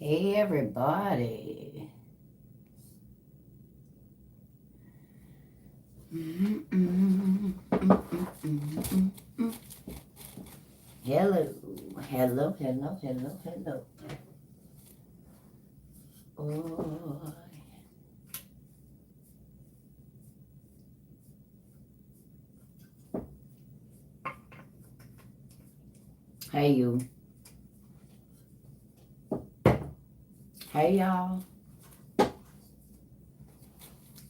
Hey everybody. Hello. Hello, hello, hello, hello. Oh. Hey you. Hey y'all.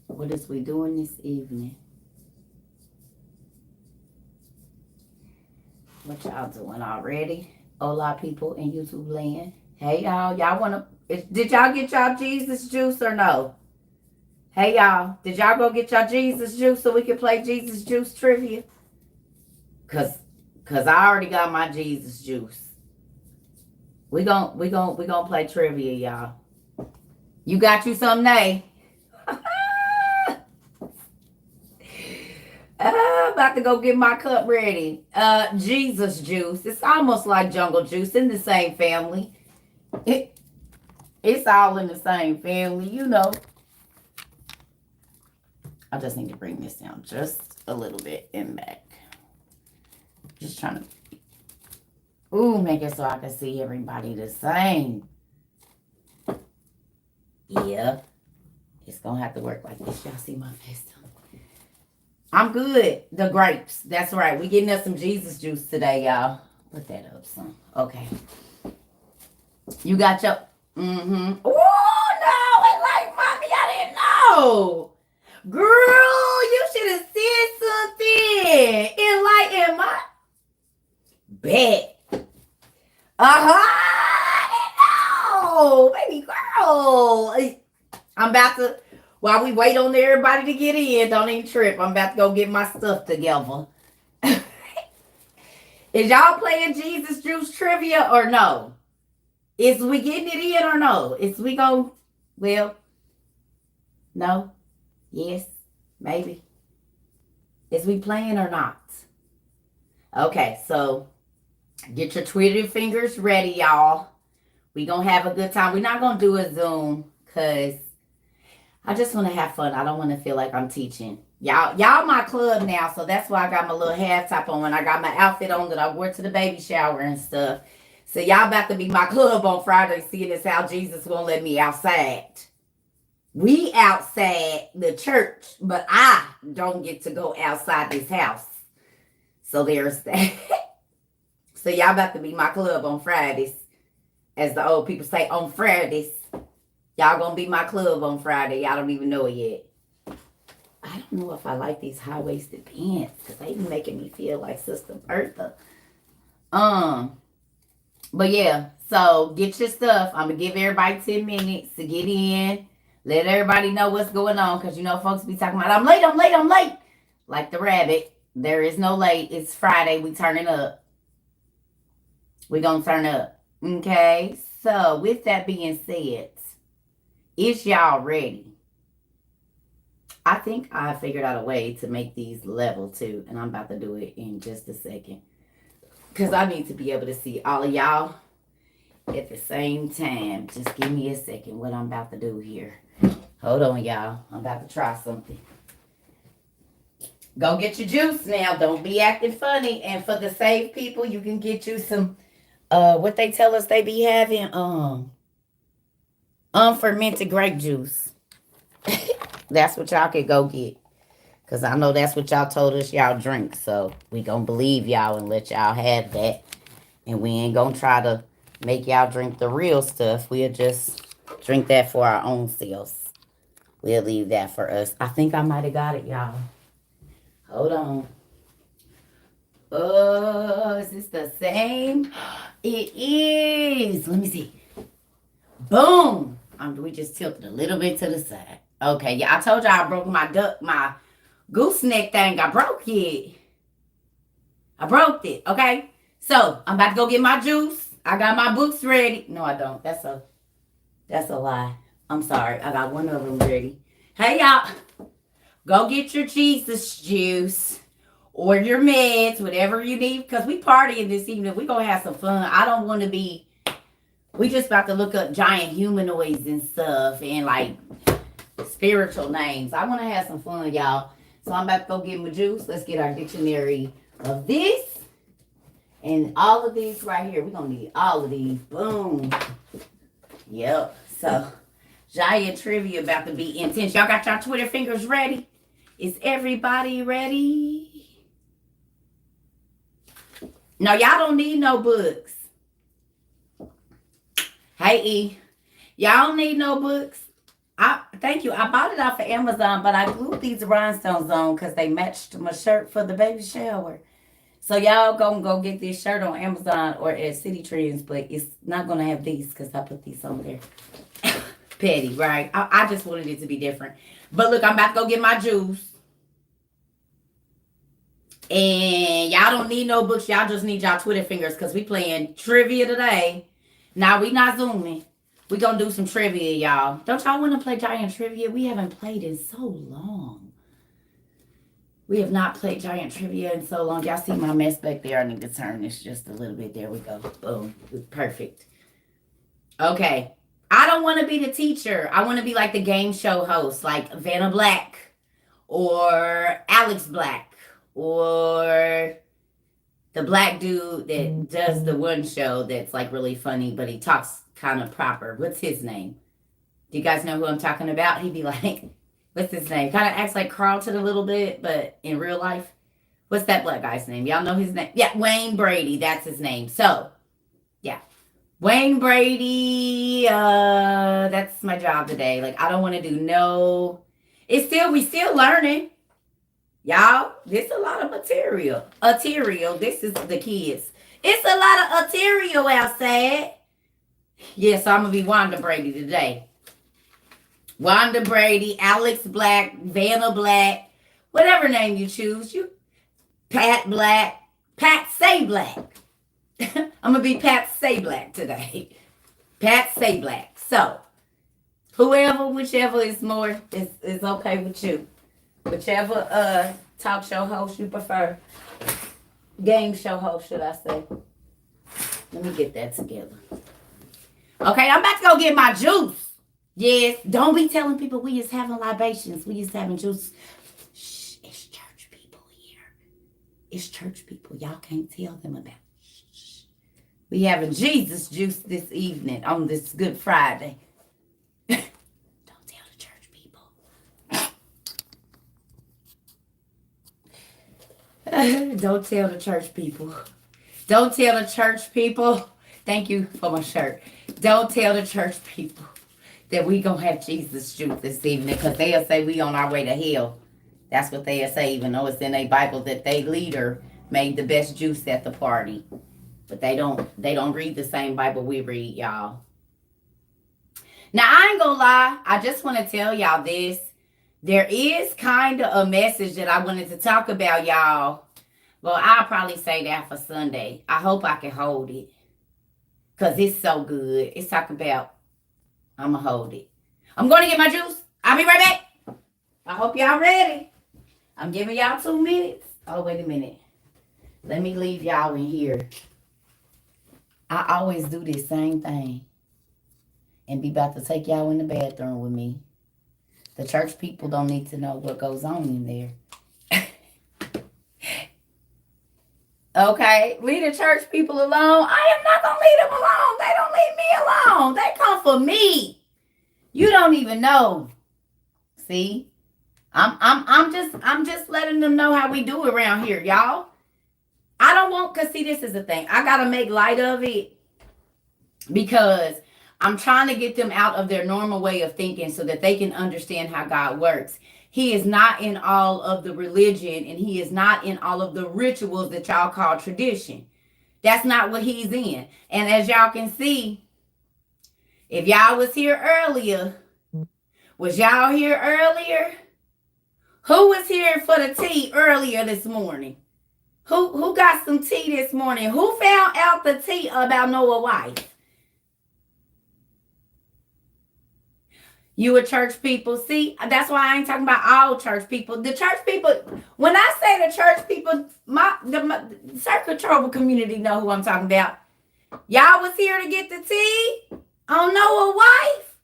What is we doing this evening? What y'all doing already? Hola people in YouTube land. Hey y'all. Y'all wanna did y'all get y'all Jesus juice or no? Hey y'all. Did y'all go get y'all Jesus juice so we can play Jesus juice trivia? Cause I already got my Jesus juice. We gon' play trivia, y'all. You got you some, Nay? I'm about to go get my cup ready. Jesus juice. It's almost like jungle juice in the same family. It's all in the same family, you know. I just need to bring this down just a little bit and back. Just trying to make it so I can see everybody the same. Yeah. It's gonna have to work like this. Y'all see my face? I'm good. The grapes. That's right. We getting us some Jesus juice today, y'all. Put that up some. Okay. You got your... Oh, no. It like, mommy, I didn't know. Girl, you should have said something. Enlighten my... Bet. I didn't know. Baby girl. I'm about to... While we wait on everybody to get in, don't even trip. I'm about to go get my stuff together. Is y'all playing Jesus Juice trivia or no? Is we getting it in or no? Is we go, well, no, yes, maybe. Is we playing or not? Okay, so get your Twitter fingers ready, y'all. We gonna have a good time. We're not gonna do a Zoom because I just want to have fun. I don't want to feel like I'm teaching. Y'all my club now, so that's why I got my little half top on and I got my outfit on that I wore to the baby shower and stuff. So y'all about to be my club on Friday, seeing as how Jesus won't let me outside. We outside the church, but I don't get to go outside this house. So there's that. So y'all about to be my club on Fridays. As the old people say, on Fridays. Y'all gonna be my club on Friday. Y'all don't even know it yet. I don't know if I like these high-waisted pants because they be making me feel like Sister Bertha. But yeah, so get your stuff. I'm gonna give everybody 10 minutes to get in. Let everybody know what's going on because you know folks be talking about I'm late, I'm late, I'm late. Like the rabbit. There is no late. It's Friday. We turning up. We gonna turn up. Okay. So with that being said, is y'all ready? I think I figured out a way to make these level too, and I'm about to do it in just a second. Because I need to be able to see all of y'all at the same time. Just give me a second what I'm about to do here. Hold on, y'all. I'm about to try something. Go get your juice now. Don't be acting funny. And for the safe people, you can get you some, what they tell us they be having, unfermented grape juice. That's what y'all could go get. Because I know that's what y'all told us y'all drink. So we gonna believe y'all and let y'all have that. And we ain't gonna try to make y'all drink the real stuff. We'll just drink that for our own selves. We'll leave that for us. I think I might have got it, y'all. Hold on. Is this the same? It is. Let me see. Boom. We just tilted a little bit to the side. Okay, yeah, I told y'all I broke my gooseneck thing. I broke it. I broke it, okay? So, I'm about to go get my juice. I got my books ready. No, I don't. That's a lie. I'm sorry. I got one of them ready. Hey, y'all. Go get your Jesus juice or your meds, whatever you need, because we partying this evening. We going to have some fun. I don't want to be We just about to look up giant humanoids and stuff and like spiritual names. I want to have some fun, y'all. So I'm about to go get my juice. Let's get our dictionary of this and all of these right here. We're going to need all of these. Boom. Yep. So giant trivia about to be intense. Y'all got y'all Twitter fingers ready? Is everybody ready? No, y'all don't need no books. Hey, E. Y'all don't need no books. Thank you. I bought it off of Amazon, but I glued these rhinestones on because they matched my shirt for the baby shower. So y'all gonna go get this shirt on Amazon or at City Trends, but it's not gonna have these because I put these on there. Petty, right? I just wanted it to be different. But look, I'm about to go get my juice. And y'all don't need no books. Y'all just need y'all Twitter fingers because we playing trivia today. Now we not zooming. We gonna do some trivia, y'all. Don't y'all want to play giant trivia? We haven't played in so long. We have not played giant trivia in so long. Y'all see my mess back there? I need to turn this just a little bit. There we go. Boom. Perfect. Okay. I don't want to be the teacher. I want to be like the game show host, like Vanna Black or Alex Black or the black dude that does the one show that's like really funny, but he talks kind of proper. What's his name? Do you guys know who I'm talking about? He'd be like, what's his name? Kind of acts like Carlton a little bit, but in real life. What's that black guy's name? Y'all know his name? Yeah, Wayne Brady. That's his name. So, yeah. Wayne Brady, that's my job today. Like, I don't want to do we still learning. Y'all, this a lot of material. This is the kids. It's a lot of material outside. Yeah, so I'm going to be Wanda Brady today. Wanda Brady, Alex Black, Vanna Black, whatever name you choose. Pat Black, Pat Say Black. I'm going to be Pat Say Black today. Pat Say Black. So, whichever is more, is okay with you. Whichever talk show host you prefer. Game show host, should I say. Let me get that together. Okay, I'm about to go get my juice. Yes, don't be telling people we is having libations. We is having juice. Shh, it's church people here. It's church people. Y'all can't tell them about it. Shh. We having Jesus juice this evening on this Good Friday. Don't tell the church people. Don't tell the church people. Don't tell the church people. Thank you for my shirt. Don't tell the church people that we gonna have Jesus juice this evening because they'll say we on our way to hell. That's what they'll say, even though it's in a Bible that they leader made the best juice at the party. But they don't read the same Bible we read, y'all. Now, I ain't gonna lie. I just want to tell y'all this. There is kind of a message that I wanted to talk about, y'all. Well, I'll probably say that for Sunday. I hope I can hold it. Because it's so good. It's talking about, I'm going to hold it. I'm going to get my juice. I'll be right back. I hope y'all ready. I'm giving y'all 2 minutes. Oh, wait a minute. Let me leave y'all in here. I always do this same thing. And be about to take y'all in the bathroom with me. The church people don't need to know what goes on in there. Okay, leave the church people alone. I am not gonna leave them alone. They don't leave me alone. They come for me. You don't even know. See, I'm just letting them know how we do around here, y'all. I don't want, cause see, this is the thing. I gotta make light of it because I'm trying to get them out of their normal way of thinking so that they can understand how God works. He is not in all of the religion and he is not in all of the rituals that y'all call tradition. That's not what he's in. And as y'all can see, if y'all was here earlier, was y'all here earlier? Who was here for the tea earlier this morning? Who got some tea this morning? Who found out the tea about Noah's wife? You a church people. See, that's why I ain't talking about all church people. The church people, when I say the church people, the circle trouble community know who I'm talking about. Y'all was here to get the tea on Noah's wife?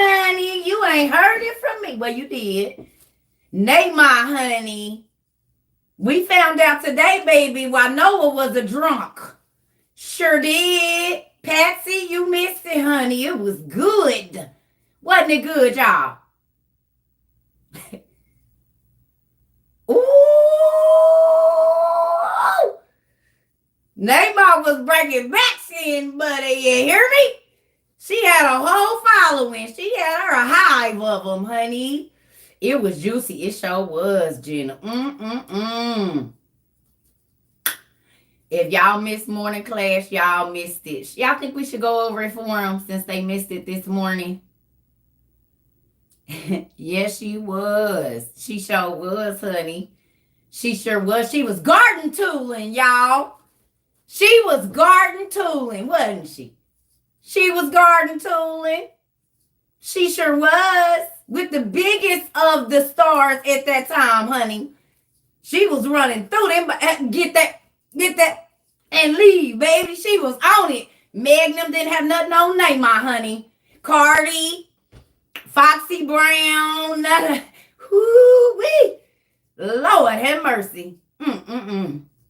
Honey, you ain't heard it from me. Well, you did. Neymar, honey. We found out today, baby, why Noah was a drunk. Sure did. Patsy, you missed it, honey. It was good. Wasn't it good, y'all? Ooh! Neymar was breaking backs in, buddy. You hear me? She had a whole following. She had her a hive of them, honey. It was juicy. It sure was, Jenna. If y'all missed morning class, y'all missed it. Y'all think we should go over it for them since they missed it this morning? Yes, she was. She sure was, honey. She sure was. She was garden tooling, y'all. She was garden tooling, wasn't she? She was garden tooling. She sure was. With the biggest of the stars at that time, honey. She was running through them, but get that, and leave, baby. She was on it. Magnum didn't have nothing on Neymar, honey. Cardi, Foxy Brown, nothing. Whoo-wee. Lord have mercy.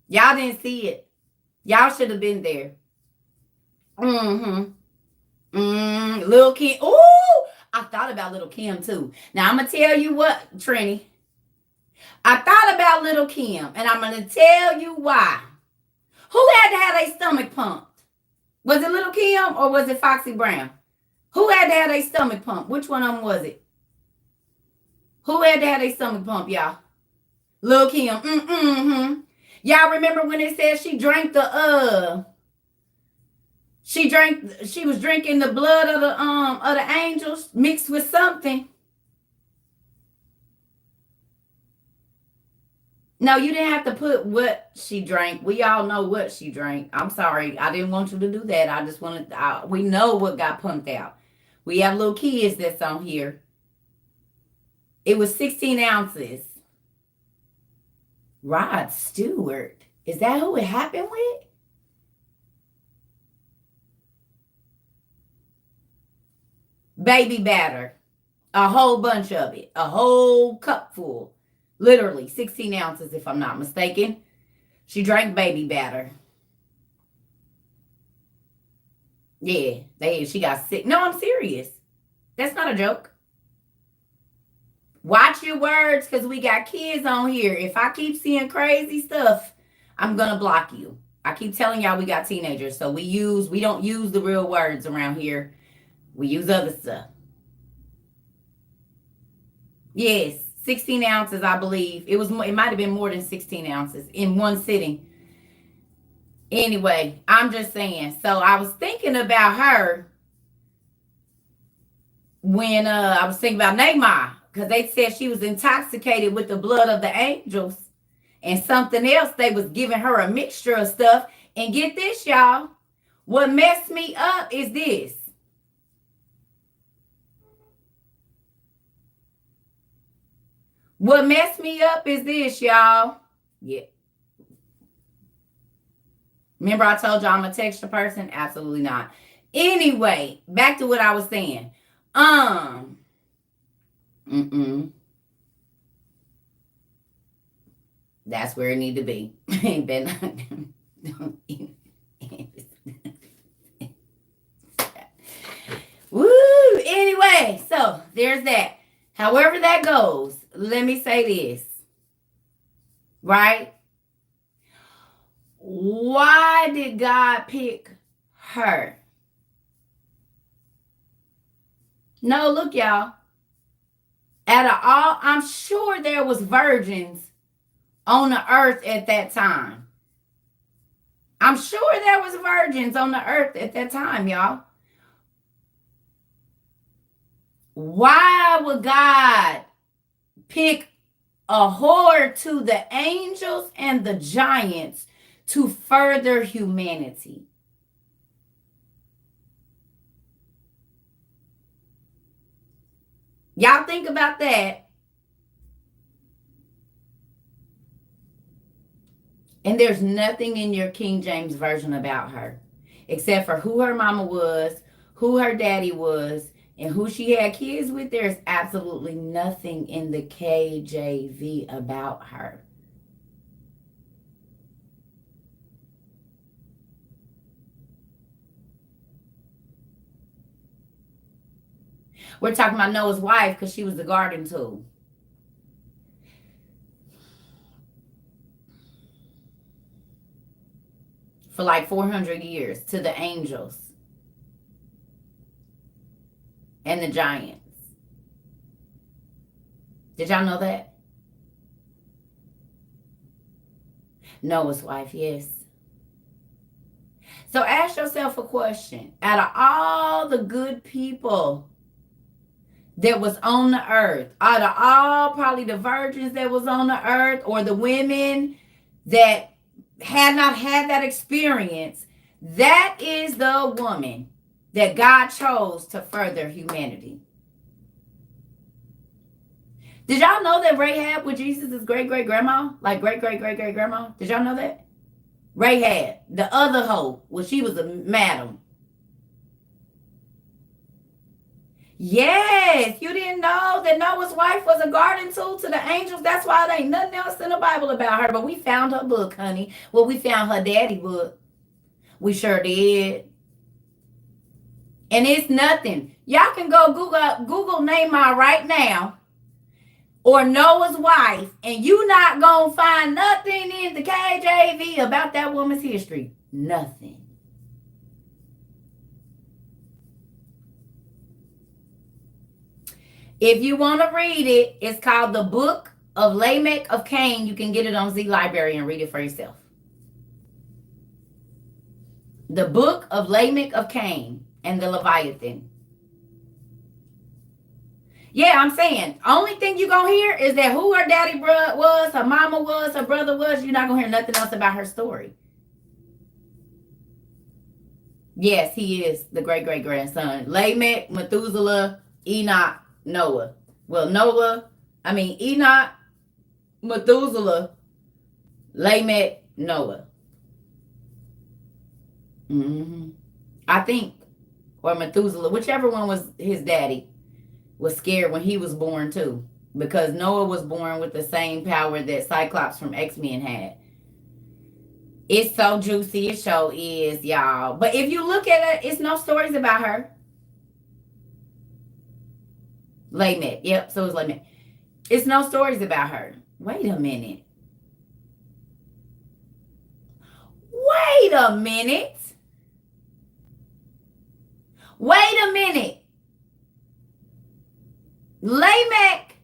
Y'all didn't see it. Y'all should have been there. Lil' Kim. Ooh, I thought about Lil' Kim too. Now I'm gonna tell you what, Trini. I thought about Lil' Kim, and I'm gonna tell you why. Who had to have their stomach pumped? Was it Lil' Kim or was it Foxy Brown? Who had to have their stomach pumped? Which one of them was it? Who had to have their stomach pumped, y'all? Lil' Kim. Y'all remember when it said she drank the she was drinking the blood of the angels mixed with something. No, you didn't have to put what she drank. We all know what she drank. I'm sorry. I didn't want you to do that. I just wanted, we know what got pumped out. We have little kids that's on here. It was 16 ounces. Rod Stewart. Is that who it happened with? Baby batter. A whole bunch of it. A whole cup full. Literally 16 ounces, if I'm not mistaken. She drank baby batter. Yeah, she got sick. No, I'm serious. That's not a joke. Watch your words, because we got kids on here. If I keep seeing crazy stuff, I'm going to block you. I keep telling y'all we got teenagers, so we don't use the real words around here. We use other stuff. Yes, 16 ounces, I believe. It might have been more than 16 ounces in one sitting. Anyway, I'm just saying. So I was thinking about her when I was thinking about Neymar, because they said she was intoxicated with the blood of the angels and something else. They was giving her a mixture of stuff. And get this, y'all. What messed me up is this. What messed me up is this, y'all. Yeah. Remember I told y'all I'm a texture person? Absolutely not. Anyway, back to what I was saying. That's where it need to be. Woo! Anyway, so there's that. However that goes, let me say this. Right? Why did God pick her? No, look, y'all. Out of all, I'm sure there was virgins on the earth at that time. I'm sure there was virgins on the earth at that time, y'all. Why would God pick a whore to the angels and the giants to further humanity? Y'all think about that. And there's nothing in your King James Version about her, except for who her mama was, who her daddy was, and who she had kids with. There's absolutely nothing in the KJV about her. We're talking about Noah's wife because she was the garden tool. For like 400 years to the angels and the giants. Did y'all know that? Noah's wife, yes. So ask yourself a question. Out of all the good people that was on the earth, out of all probably the virgins that was on the earth, or the women that had not had that experience, that is the woman that God chose to further humanity. Did y'all know that Rahab was Jesus' great-great-grandma? Like great-great-great-great-grandma? Did y'all know that? Rahab, the other hoe, well, she was a madam. Yes, you didn't know that Noah's wife was a garden tool to the angels. That's why there ain't nothing else in the Bible about her. But we found her book, honey. Well, we found her daddy book. We sure did. And it's nothing. Y'all can go Google Nehemiah right now, or Noah's wife, and you not gonna find nothing in the KJV about that woman's history. Nothing. If you want to read it, it's called The Book of Lamech of Cain. You can get it on Z Library and read it for yourself. The Book of Lamech of Cain and the Leviathan. Yeah, I'm saying, only thing you're going to hear is that who her daddy was, her mama was, her brother was. You're not going to hear nothing else about her story. Yes, he is the great-great-grandson. Lamech, Methuselah, Enoch, Noah. Well, Enoch, Methuselah, Lamech, Noah. I think, or Methuselah, whichever one was his daddy, was scared when he was born too, because Noah was born with the same power that Cyclops from X-Men had. It's so juicy. It sure is, y'all. But if you look at it, it's no stories about her. Lamech. Yep, so it's Lamech. It's no stories about her. Wait a minute. Wait a minute. Wait a minute. Lamech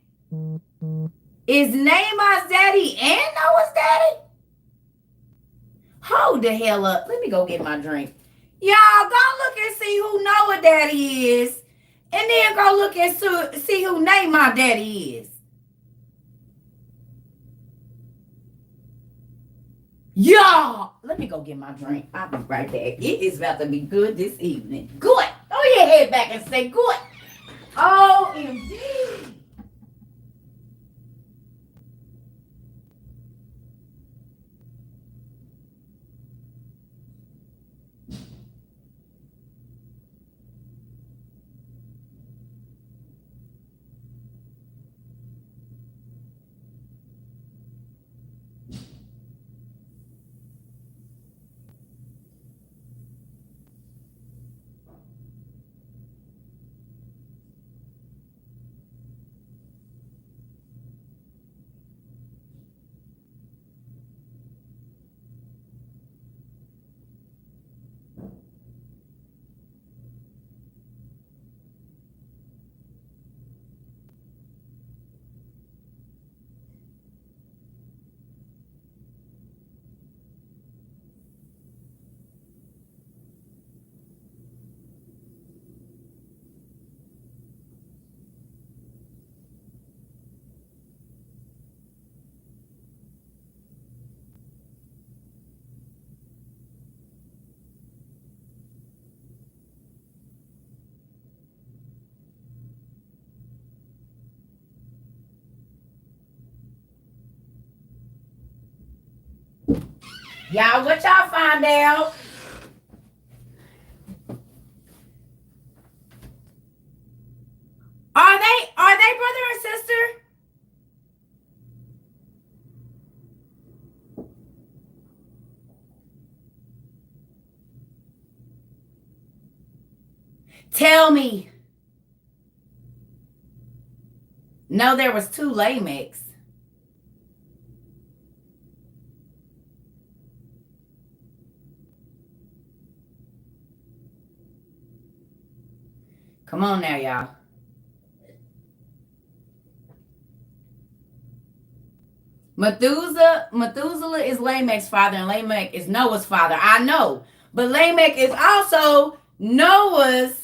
is Nehemiah's daddy and Noah's daddy? Hold the hell up. Let me go get my drink. Y'all, go look and see who Noah daddy is. And then go look and see who Nehemiah daddy is. Y'all, let me go get my drink. I'll be right back. It is about to be good this evening. Good. Throw your head back and say good. OMG. Y'all, what y'all find out? Are they brother or sister? Tell me. No, there was two Lamechs. Come on now, y'all. Methuselah is Lamech's father, and Lamech is Noah's father. I know. But Lamech is also Noah's.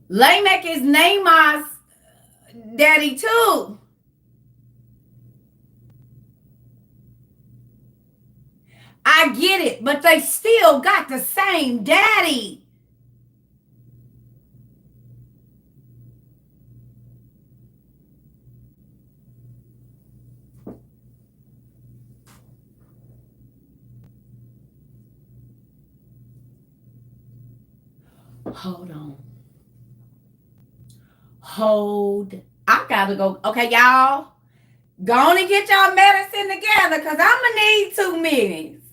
Lamech is Nahum's daddy too. I get it, but they still got the same daddy. Hold on. I gotta go. Okay, y'all. Go on and get y'all medicine together because I'm going to need 2 minutes.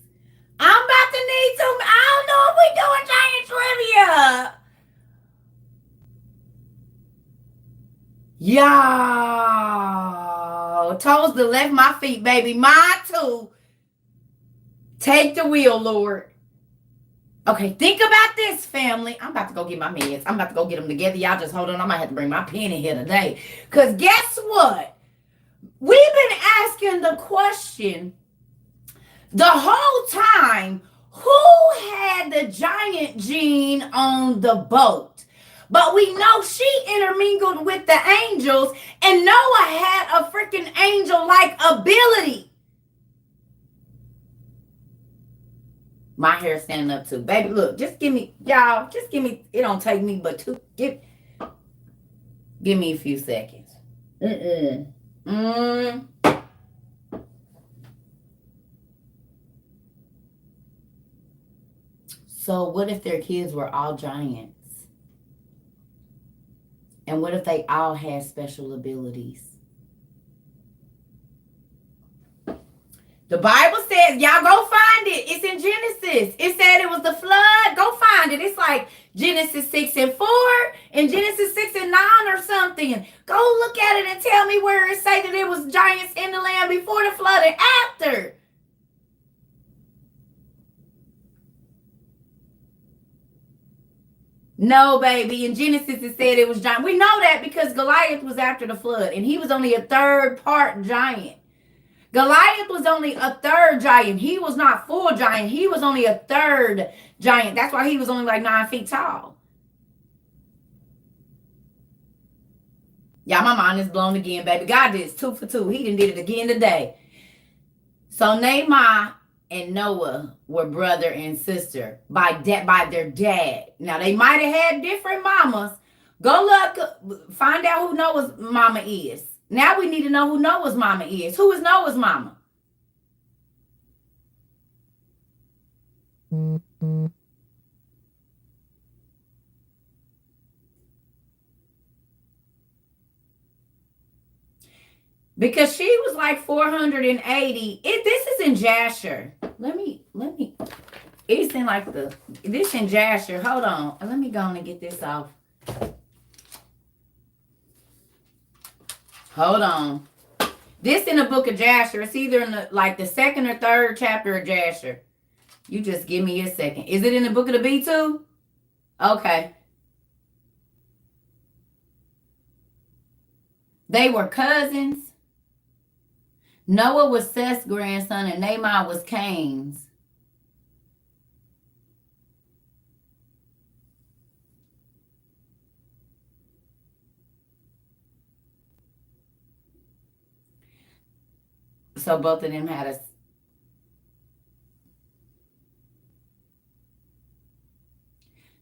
I'm about to need 2 minutes. I don't know if we doing giant trivia. Y'all. Toes that left my feet, baby. Mine too. Take the wheel, Lord. Okay, think about this, family. I'm about to go get my meds. I'm about to go get them together. Y'all just hold on. I might have to bring my pen in here today. Because guess what? We've been asking the question the whole time, who had the giant gene on the boat? But we know she intermingled with the angels, and Noah had a freaking angel-like ability. My hair standing up too. Baby, look, just give me, y'all, just give me, it don't take me but give me a few seconds. So what if their kids were all giants? And what if they all had special abilities? The Bible says, y'all go find it. It's in Genesis. It said it was the flood. Go find it. It's like Genesis 6:4 and Genesis 6:9 or something. Go look at it and tell me where it say that it was giants in the land before the flood and after. No, baby. In Genesis, it said it was giant. We know that because Goliath was after the flood, and he was only a third part giant. Goliath was only a third giant. He was not full giant. He was only a third giant. That's why he was only like 9 feet tall. Yeah, my mind is blown again, baby. God did 2 for 2. He done did it again today. So Nahum and Noah were brother and sister by their dad. Now they might have had different mamas. Go look, find out who Noah's mama is. Now we need to know who Noah's mama is. Who is Noah's mama? Because she was like 480. This is in Jasher. Let me. It's in like this in Jasher. Hold on. Let me go on and get this off. Hold on. This in the book of Jasher. It's either in the second or third chapter of Jasher. You just give me a second. Is it in the book of the B too? Okay. They were cousins. Noah was Seth's grandson and Nahum was Cain's. So both of them had a...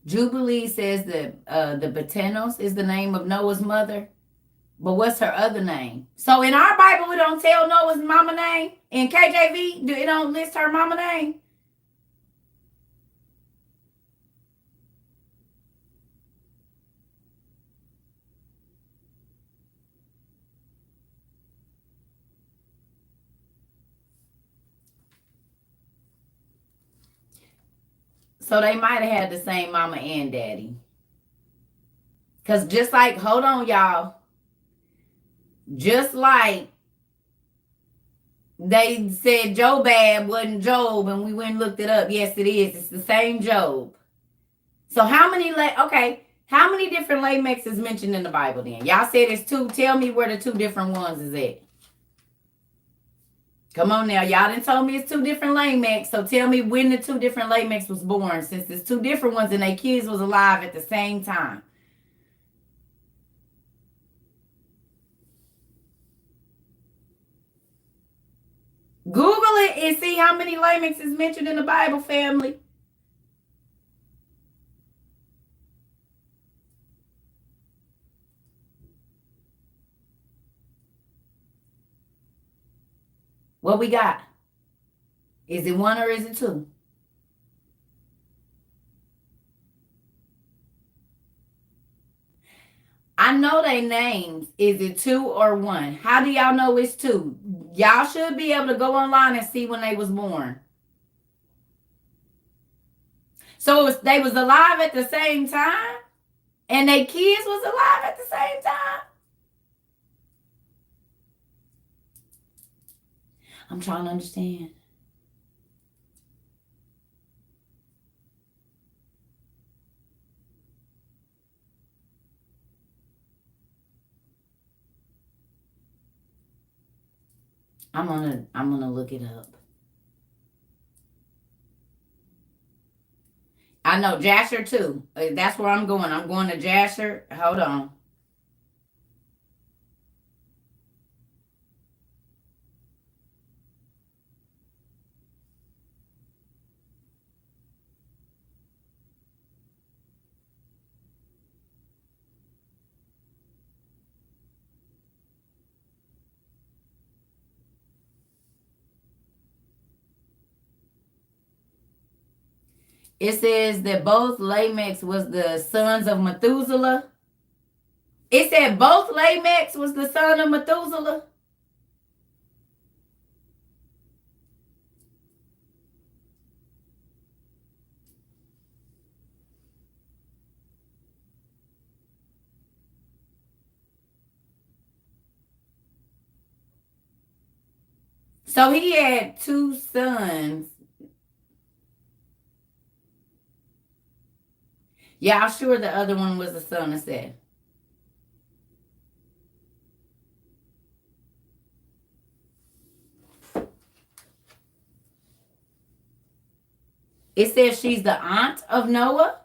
Jubilee says that the Batanos is the name of Noah's mother. But what's her other name? So in our Bible, we don't tell Noah's mama name. In KJV, it don't list her mama name. So they might have had the same mama and daddy. Because just like, hold on, y'all. Just like they said Jobab wasn't Job, and we went and looked it up. Yes, it is. It's the same Job. So how many how many different Lamechs is mentioned in the Bible then? Y'all said it's 2. Tell me where the 2 different ones is at. Come on now. Y'all done told me it's 2 different Lamechs. So tell me when the 2 different Lamechs was born, since there's 2 different ones and their kids was alive at the same time. Google it and see how many Lamechs is mentioned in the Bible, family. What we got? Is it 1 or is it 2? I know their names. Is it 2 or 1? How do y'all know it's 2? Y'all should be able to go online and see when they was born. So they was alive at the same time? And their kids was alive at the same time? I'm trying to understand. I'm gonna look it up. I know Jasher too. That's where I'm going. I'm going to Jasher. Hold on. It says that both Lamechs was the sons of Methuselah. It said both Lamechs was the son of Methuselah. So he had 2 sons. Yeah, I'm sure the other one was the son of Seth. It says she's the aunt of Noah.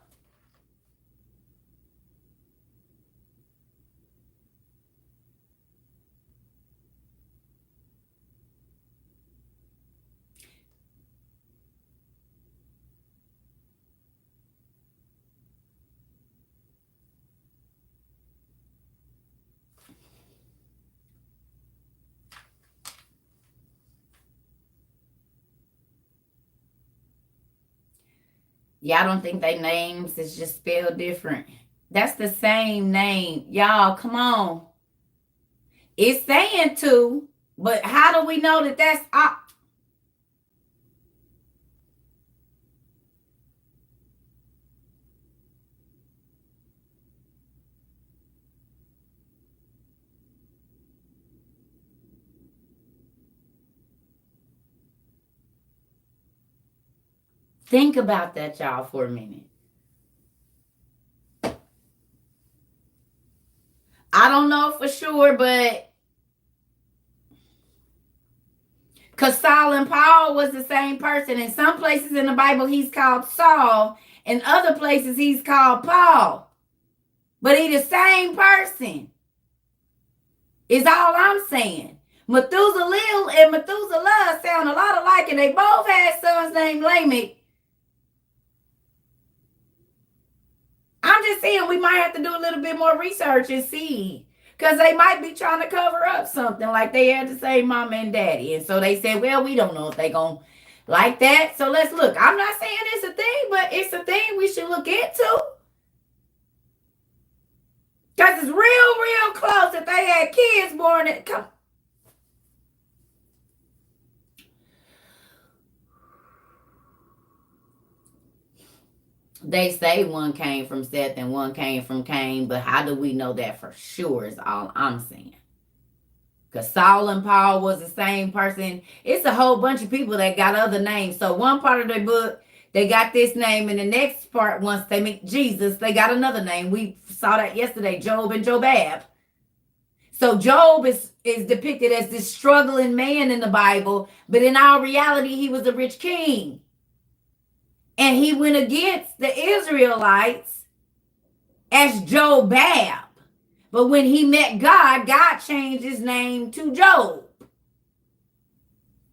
Y'all don't think they names is just spelled different? That's the same name. Y'all, come on. It's saying 2, but how do we know that that's Think about that, y'all, for a minute. I don't know for sure, but because Saul and Paul was the same person. In some places in the Bible, he's called Saul. In other places, he's called Paul. But he's the same person. Is all I'm saying. Methuselah and Methuselah sound a lot alike, and they both had sons named Lamech. I'm just saying we might have to do a little bit more research and see. Because they might be trying to cover up something, like they had the same mama and daddy. And so they said, well, we don't know if they going to like that. So let's look. I'm not saying it's a thing, but it's a thing we should look into. Because it's real close if they had kids born at... Come. They say one came from Seth and one came from Cain, but how do we know that for sure is all I'm saying. Because Saul and Paul was the same person. It's a whole bunch of people that got other names. So one part of their book, they got this name. And the next part, once they meet Jesus, they got another name. We saw that yesterday, Job and Jobab. So Job is depicted as this struggling man in the Bible. But in our reality, he was a rich king. And he went against the Israelites as Jobab. But when he met God, God changed his name to Job.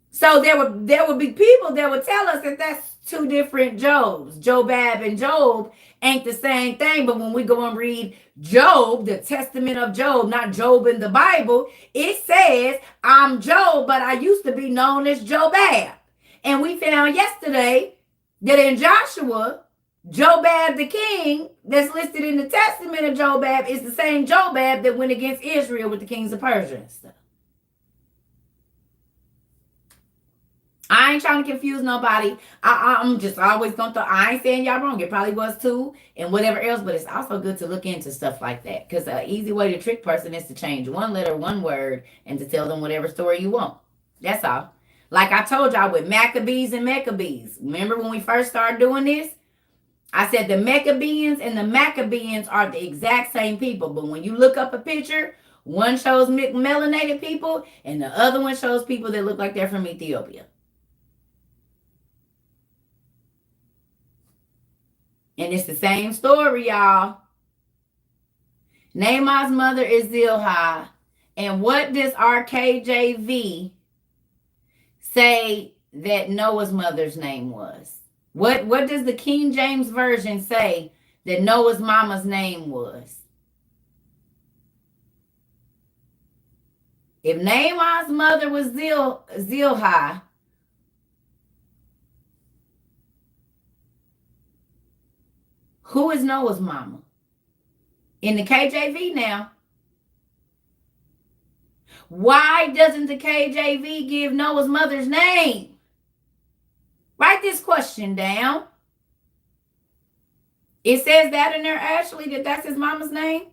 So there would be people that would tell us that that's two different Jobs. Jobab and Job ain't the same thing. But when we go and read Job, the testament of Job, not Job in the Bible, it says, I'm Job, but I used to be known as Jobab. And we found yesterday that in Joshua, Jobab the king that's listed in the testament of Jobab is the same Jobab that went against Israel with the kings of Persia and stuff. I ain't trying to confuse nobody. I'm just always going to, I ain't saying y'all wrong. It probably was too and whatever else, but it's also good to look into stuff like that because an easy way to trick person is to change one letter, one word, and to tell them whatever story you want. That's all. Like I told y'all with Maccabees and Maccabees. Remember when we first started doing this? I said the Maccabees and the Maccabees are the exact same people. But when you look up a picture, one shows melanated people and the other one shows people that look like they're from Ethiopia. And it's the same story, y'all. Naaman's mother is Zilhah. And what does our KJV say that Noah's mother's name was? What does the King James Version say that Noah's mama's name was? If Naaman's mother was Zilhah, who is Noah's mama? In the KJV now. Why doesn't the KJV give Noah's mother's name? Write this question down. It says that in there, Ashley, that that's his mama's name.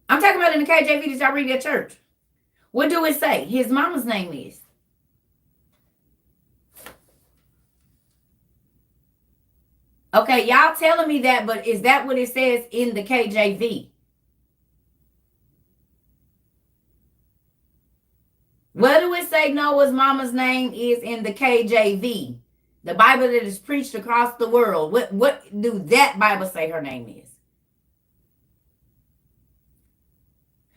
I'm talking about in the KJV that y'all read at church. What do it say his mama's name is? Okay, y'all telling me that, but is that what it says in the KJV? What do it say Noah's mama's name is in the KJV? The Bible that is preached across the world. What do that Bible say her name is?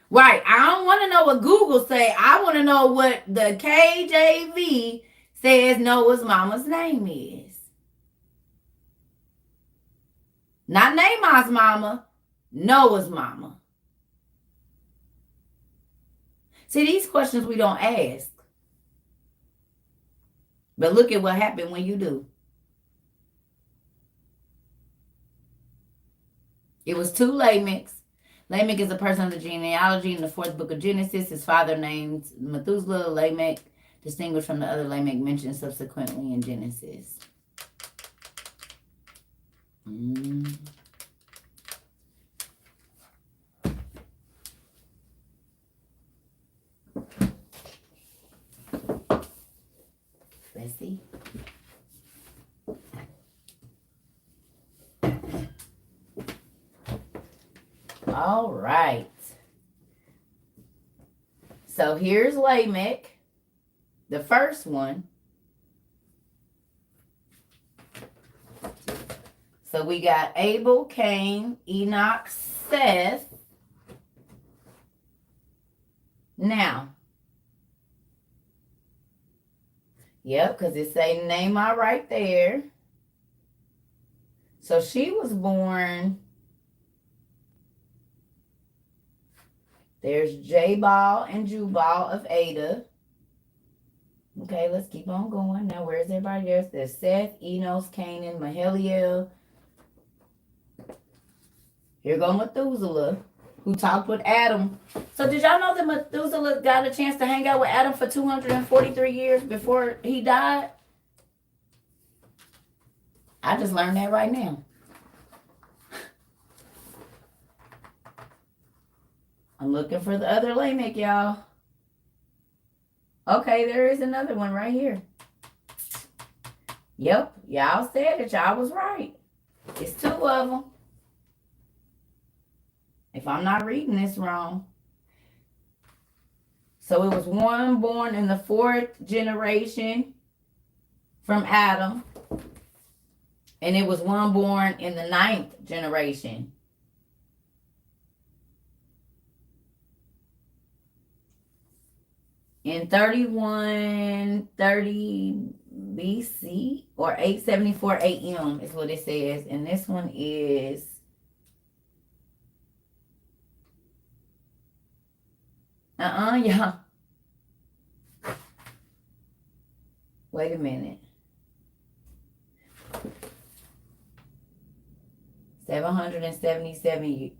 Right. I don't want to know what Google say. I want to know what the KJV says Noah's mama's name is. Not Naaman's mama, Noah's mama. See, these questions we don't ask. But look at what happened when you do. It was two Lamechs. Lamech is a person of the genealogy in the fourth book of Genesis. His father named Methuselah. Lamech, distinguished from the other Lamech mentioned subsequently in Genesis. Let's see. All right. So here's Lamech, the first one. So we got Abel, Cain, Enoch, Seth. Now, yep, because it say Naaman right there. So she was born There's Jabal and Jubal of Ada. Okay, let's keep on going. Now, where's everybody else? There's Seth, Enos, Canaan, Maheliel. Here go Methuselah, who talked with Adam. So did y'all know that Methuselah got a chance to hang out with Adam for 243 years before he died? I just learned that right now. I'm looking for the other Lamech, y'all. Okay, there is another one right here. Yep, y'all said it. Y'all was right. It's two of them. If I'm not reading this wrong. So it was one born in the 4th generation from Adam. And it was one born in the 9th generation. In 3130 BC or 874 AM is what it says. And this one is yeah. Wait a minute. 777.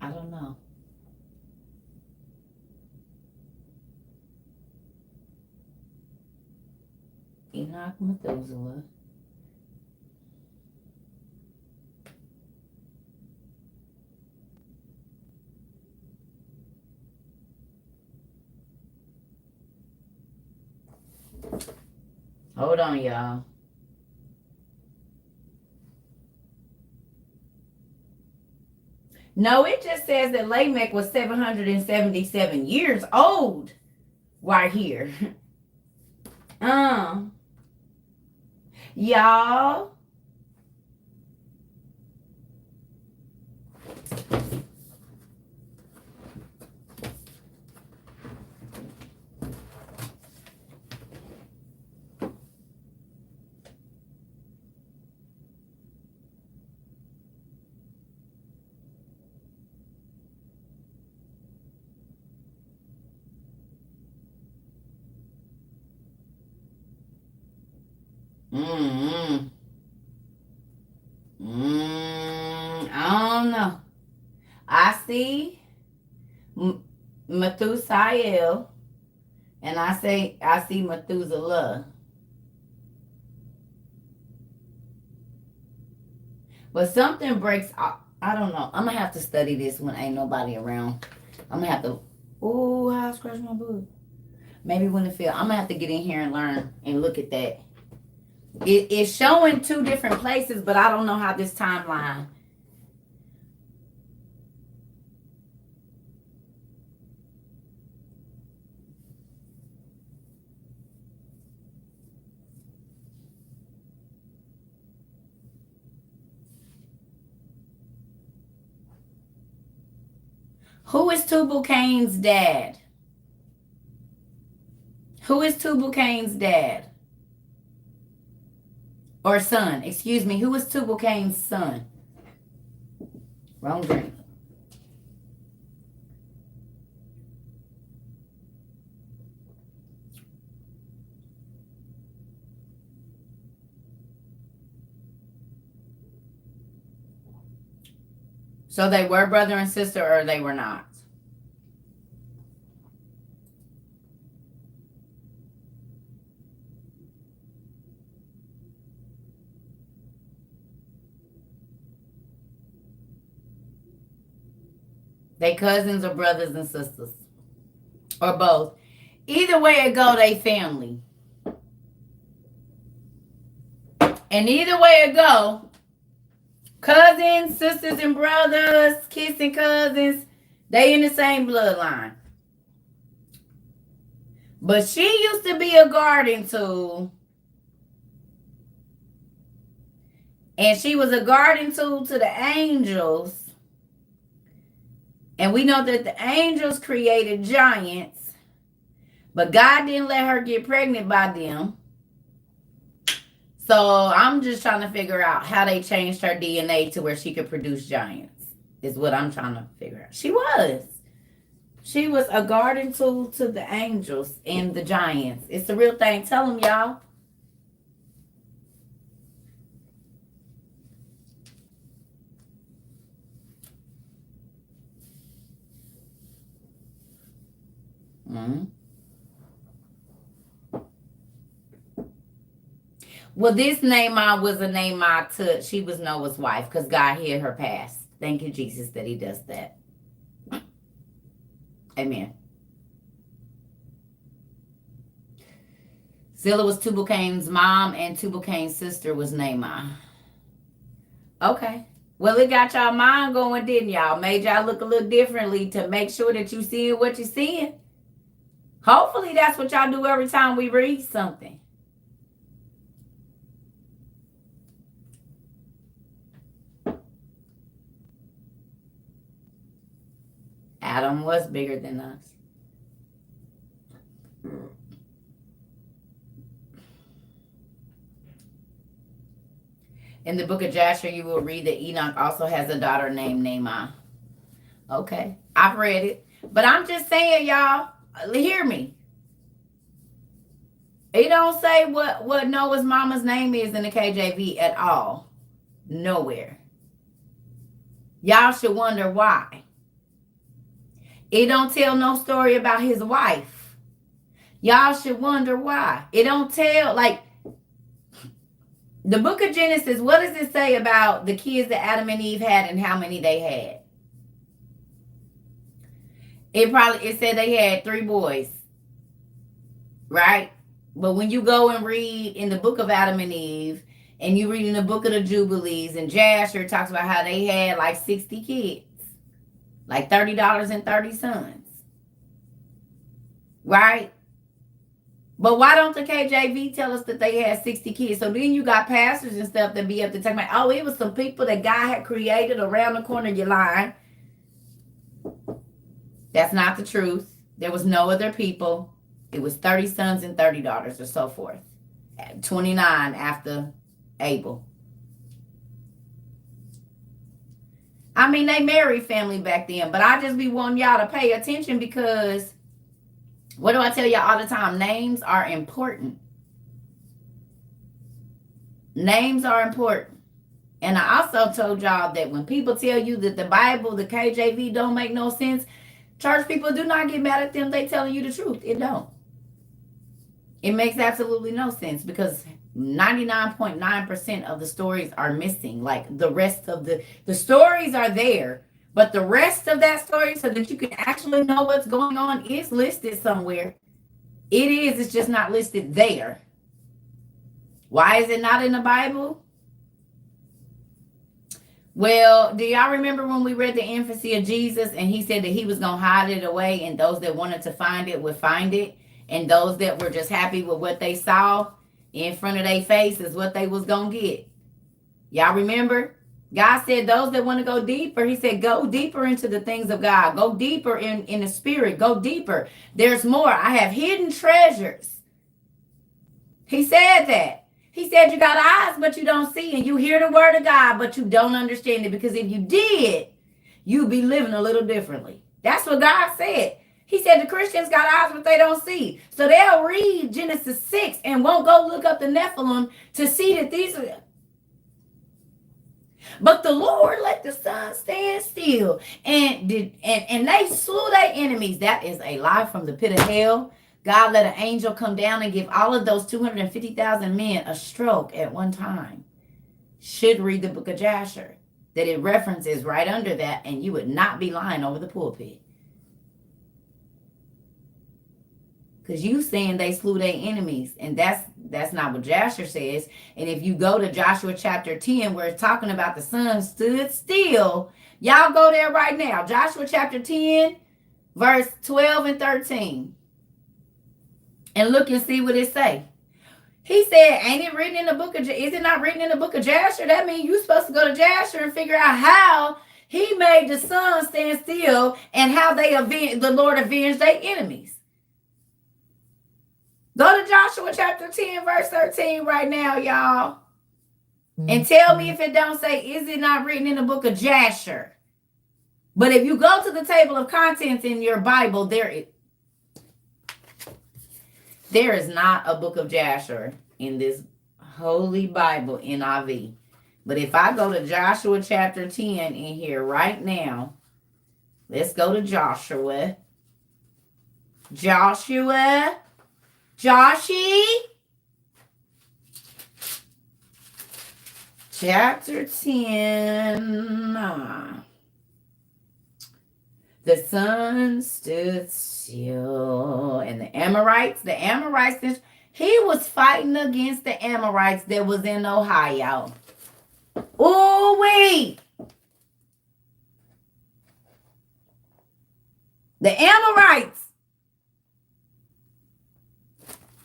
I don't know. Enoch, Methuselah. Hold on, y'all. No, it just says that Lamech was 777 years old right here. Y'all. I don't know. I see Methuselah, and I see Methuselah. But something breaks off. I don't know. I'm gonna have to study this when ain't nobody around. I'm gonna have to. Ooh, how I scratch my book. Maybe when it feel. I'm gonna have to get in here and learn and look at that. It's showing two different places, but I don't know how this timeline. Who is Tubal-Cain's dad? Who is Tubal-Cain's dad? Or son, excuse me. Who is Tubal-Cain's son? Wrong drink. So they were brother and sister, or they were not? They cousins or brothers and sisters? Or both? Either way it go, they family. And either way it go, cousins, sisters and brothers, kissing cousins, they in the same bloodline. But she used to be a garden tool. And she was a guardian tool to the angels. And we know that the angels created giants, but God didn't let her get pregnant by them. So I'm just trying to figure out how they changed her DNA to where she could produce giants, is what I'm trying to figure out. She was a guardian tool to the angels and the giants. It's the real thing. Tell them, y'all. Mm-hmm. Well, this Naamah was a Naamah to, she was Noah's wife because God hid her past. Thank you, Jesus, that he does that. Amen. Zillah was Tubal-Cain's mom, and Tubal-Cain's sister was Naamah. Okay. Well, it got y'all mind going, didn't y'all? Made y'all look a little differently to make sure that you seeing what you're seeing. Hopefully that's what y'all do every time we read something. Adam was bigger than us. In the book of Jasher, you will read that Enoch also has a daughter named Naamah. Okay, I've read it. But I'm just saying, y'all, hear me. It don't say what Noah's mama's name is in the KJV at all. Nowhere. Y'all should wonder why. It don't tell no story about his wife. Y'all should wonder why. It don't tell, like, the book of Genesis, what does it say about the kids that Adam and Eve had and how many they had? It said they had 3 boys. Right? But when you go and read in the book of Adam and Eve, and you read in the book of the Jubilees, and Jasher talks about how they had like 60 kids. Like $30 and 30 sons. Right? But why don't the KJV tell us that they had 60 kids? So then you got pastors and stuff that be up to talk about, oh, it was some people that God had created around the corner of your line. That's not the truth. There was no other people. It was 30 sons and 30 daughters or so forth. 29 after Abel. I mean, they married family back then, but I just be wanting y'all to pay attention because, what do I tell y'all all the time? Names are important. Names are important. And I also told y'all that when people tell you that the Bible, the KJV don't make no sense, church people, do not get mad at them. They telling you the truth. It don't. It makes absolutely no sense because 99.9% of the stories are missing. Like the rest of the stories are there, but the rest of that story, so that you can actually know what's going on, is listed somewhere. It is. It's just not listed there. Why is it not in the Bible? Well, do y'all remember when we read the infancy of Jesus and he said that he was going to hide it away and those that wanted to find it would find it, and those that were just happy with what they saw in front of their face is what they was going to get? Y'all remember? God said those that want to go deeper, he said, go deeper into the things of God. Go deeper in the spirit. Go deeper. There's more. I have hidden treasures. He said that. He said you got eyes, but you don't see, and you hear the word of God, but you don't understand it, because if you did, you'd be living a little differently. That's what God said. He said the Christians got eyes, but they don't see. So they'll read Genesis 6 and won't go look up the Nephilim to see that these are... But the Lord let the sun stand still, and they slew their enemies. That is a lie from the pit of hell. God let an angel come down and give all of those 250,000 men a stroke at one time. Should read the book of Jasher, that it references right under that, and you would not be lying over the pulpit. Because you saying they slew their enemies, and that's not what Jasher says. And if you go to Joshua chapter 10, where it's talking about the sun stood still, y'all go there right now. Joshua chapter 10, verse 12 and 13. And look and see what it say. He said, ain't it written in the book of, is it not written in the book of Jasher? That means you're supposed to go to Jasher and figure out how he made the sun stand still and how the Lord avenged their enemies. Go to Joshua chapter 10, verse 13 right now, y'all. And tell me if it don't say, is it not written in the book of Jasher? But if you go to the table of contents in your Bible, there is not a book of Jasher in this Holy Bible, NIV. But if I go to Joshua chapter 10 in here right now, let's go to Joshua. Joshua. Joshi. Chapter 10. The sun stood still. And the Amorites, he was fighting against the Amorites that was in Ohio. Oh, wait. The Amorites.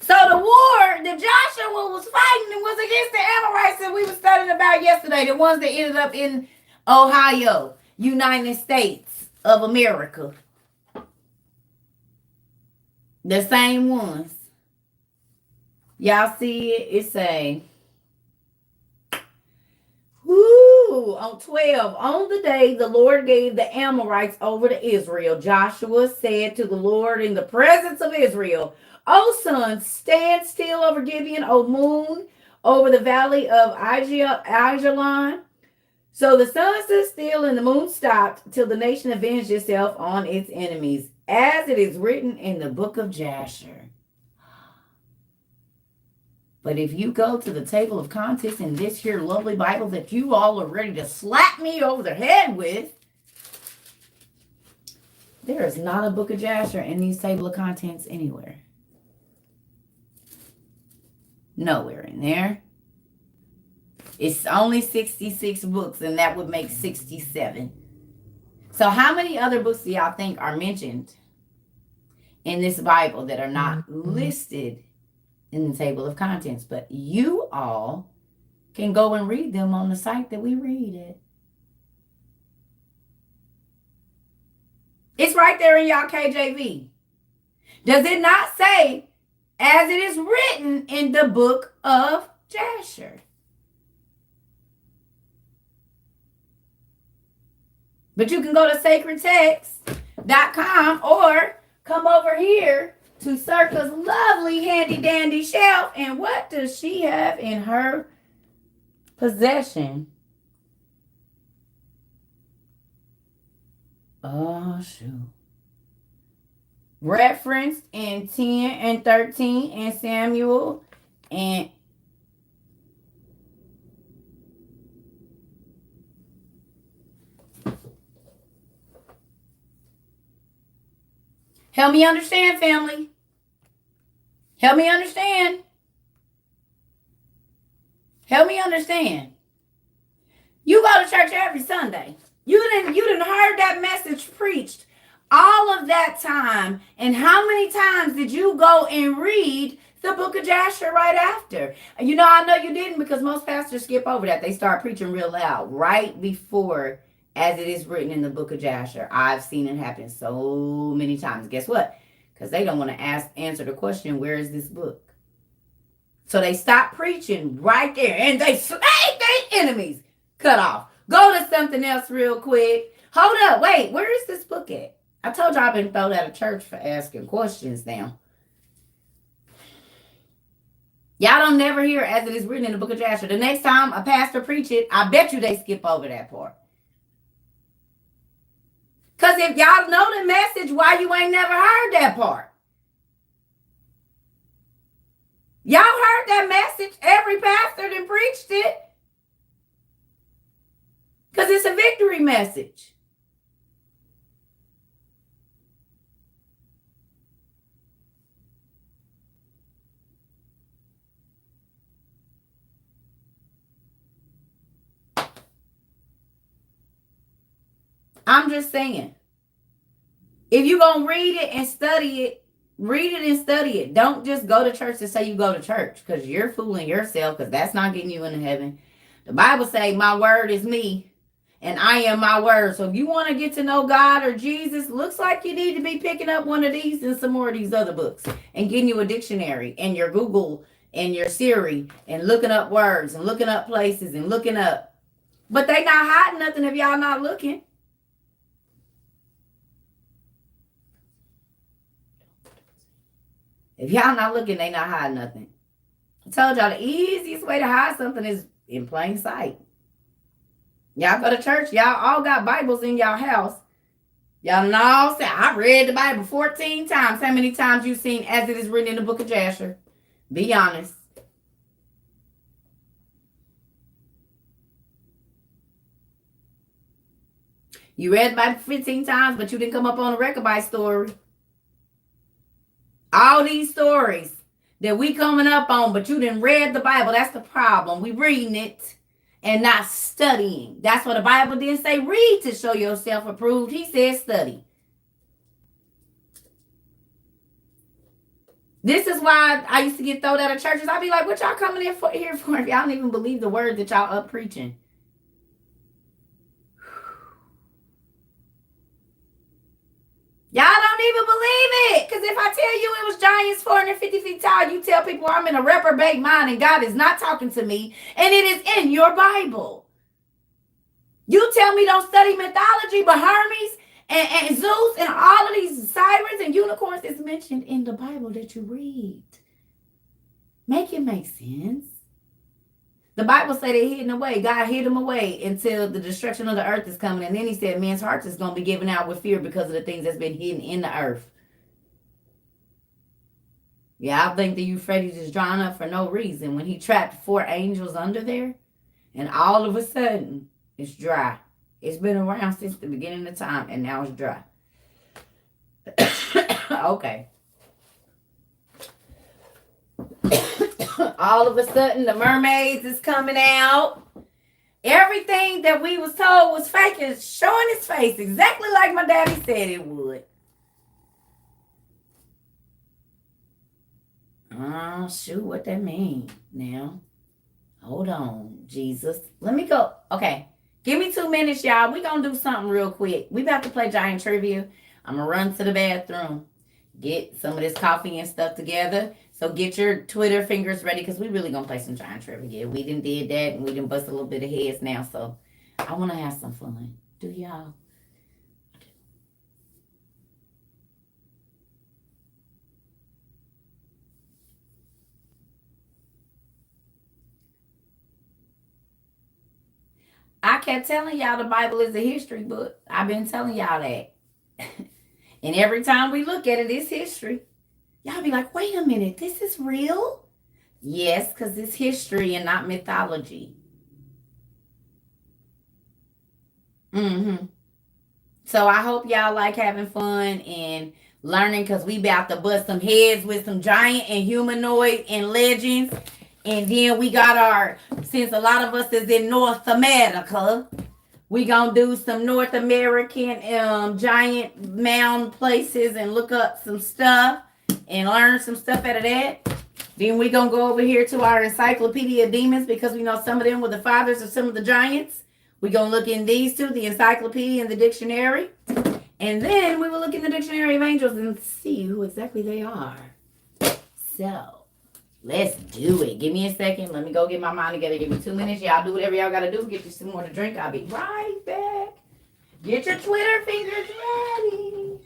So the war that Joshua was fighting was against the Amorites that we were studying about yesterday. The ones that ended up in Ohio, United States of America. The same ones. Y'all see it? It say, on 12, on the day the Lord gave the Amorites over to Israel, Joshua said to the Lord in the presence of Israel, O sun, stand still over Gibeon, O moon, over the valley of Ajalon. So the sun stood still and the moon stopped till the nation avenged itself on its enemies, as it is written in the book of Jasher. But if you go to the table of contents in this here lovely Bible that you all are ready to slap me over the head with, there is not a book of Jasher in these table of contents anywhere. Nowhere in there. It's only 66 books, and that would make 67. So how many other books do y'all think are mentioned in this Bible that are not listed in the table of contents? But you all can go and read them on the site that we read it. It's right there in y'all KJV. Does it not say, as it is written in the book of Jasher? But you can go to sacredtext.com or come over here to Circa's lovely handy dandy shelf. And what does she have in her possession? Oh, shoot. Referenced in 10 and 13 in Samuel and help me understand, family. Help me understand. Help me understand. You go to church every Sunday. You didn't heard that message preached all of that time. And how many times did you go and read the book of Jasher right after? You know, I know you didn't, because most pastors skip over that. They start preaching real loud right before, as it is written in the book of Jasher. I've seen it happen so many times. Guess what? Because they don't want to answer the question, where is this book? So they stop preaching right there and they slay their enemies. Cut off. Go to something else real quick. Hold up. Wait, where is this book at? I told y'all I've been thrown out of church for asking questions now. Y'all don't never hear as it is written in the book of Jasher. The next time a pastor preach it, I bet you they skip over that part. Because if y'all know the message, why you ain't never heard that part? Y'all heard that message. Every pastor that preached it. Because it's a victory message. I'm just saying. If you're going to read it and study it Read it and study it. Don't just go to church to say you go to church, because you're fooling yourself, because that's not getting you into heaven. The Bible say, my word is me, and I am my word. So if you want to get to know God or Jesus, looks like you need to be picking up one of these and some more of these other books and getting you a dictionary and your Google and your Siri and looking up words and looking up places and looking up. But they not hiding nothing if y'all not looking. If y'all not looking, they not hiding nothing. I told y'all the easiest way to hide something is in plain sight. Y'all go to church, y'all all got Bibles in y'all house. Y'all know, say, I read the Bible 14 times. How many times you seen as it is written in the book of Jasher? Be honest. You read the Bible 15 times, but you didn't come up on a Rechabite story. All these stories that we coming up on, but you didn't read the Bible. That's the problem. We reading it and not studying. That's what the Bible didn't say. Read to show yourself approved. He said study. This is why I used to get thrown out of churches. I'd be like, what y'all coming here for if y'all don't even believe the word that y'all up preaching? Y'all don't even believe it. Because if I tell you it was giants 450 feet tall, you tell people I'm in a reprobate mind and God is not talking to me. And it is in your Bible. You tell me don't study mythology, but Hermes and Zeus and all of these sirens and unicorns is mentioned in the Bible that you read. Make it make sense. The Bible say they hidden away. God hid them away until the destruction of the earth is coming. And then he said men's hearts is going to be given out with fear because of the things that's been hidden in the earth. Yeah, I think the Euphrates is drawn up for no reason. When he trapped 4 angels under there, and all of a sudden, it's dry. It's been around since the beginning of time, and now it's dry. Okay. All of a sudden, the mermaids is coming out. Everything that we was told was fake is showing its face exactly like my daddy said it would. Oh, shoot, what that mean now? Hold on, Jesus. Let me go. Okay, give me 2 minutes, y'all. We gonna do something real quick. We about to play giant trivia. I'm gonna run to the bathroom, get some of this coffee and stuff together. So get your Twitter fingers ready, because we really gonna play some giant trivia. We done did that, and we done bust a little bit of heads now. So I want to have some fun. Do y'all? I kept telling y'all the Bible is a history book. I've been telling y'all that. And every time we look at it, it's history. Y'all be like, wait a minute, this is real? Yes, because it's history and not mythology. Mm-hmm. So I hope y'all like having fun and learning, because we about to bust some heads with some giant and humanoid and legends. And then we got our, since a lot of us is in North America, we gonna do some North American giant mound places and look up some stuff and learn some stuff out of that. Then we gonna go over here to our Encyclopedia of Demons, because we know some of them were the fathers of some of the giants. We gonna look in these two, the Encyclopedia and the Dictionary. And then we will look in the Dictionary of Angels and see who exactly they are. So, let's do it. Give me a second. Let me go get my mind together. Give me 2 minutes. Y'all do whatever y'all gotta do. Get you some more to drink. I'll be right back. Get your Twitter fingers ready.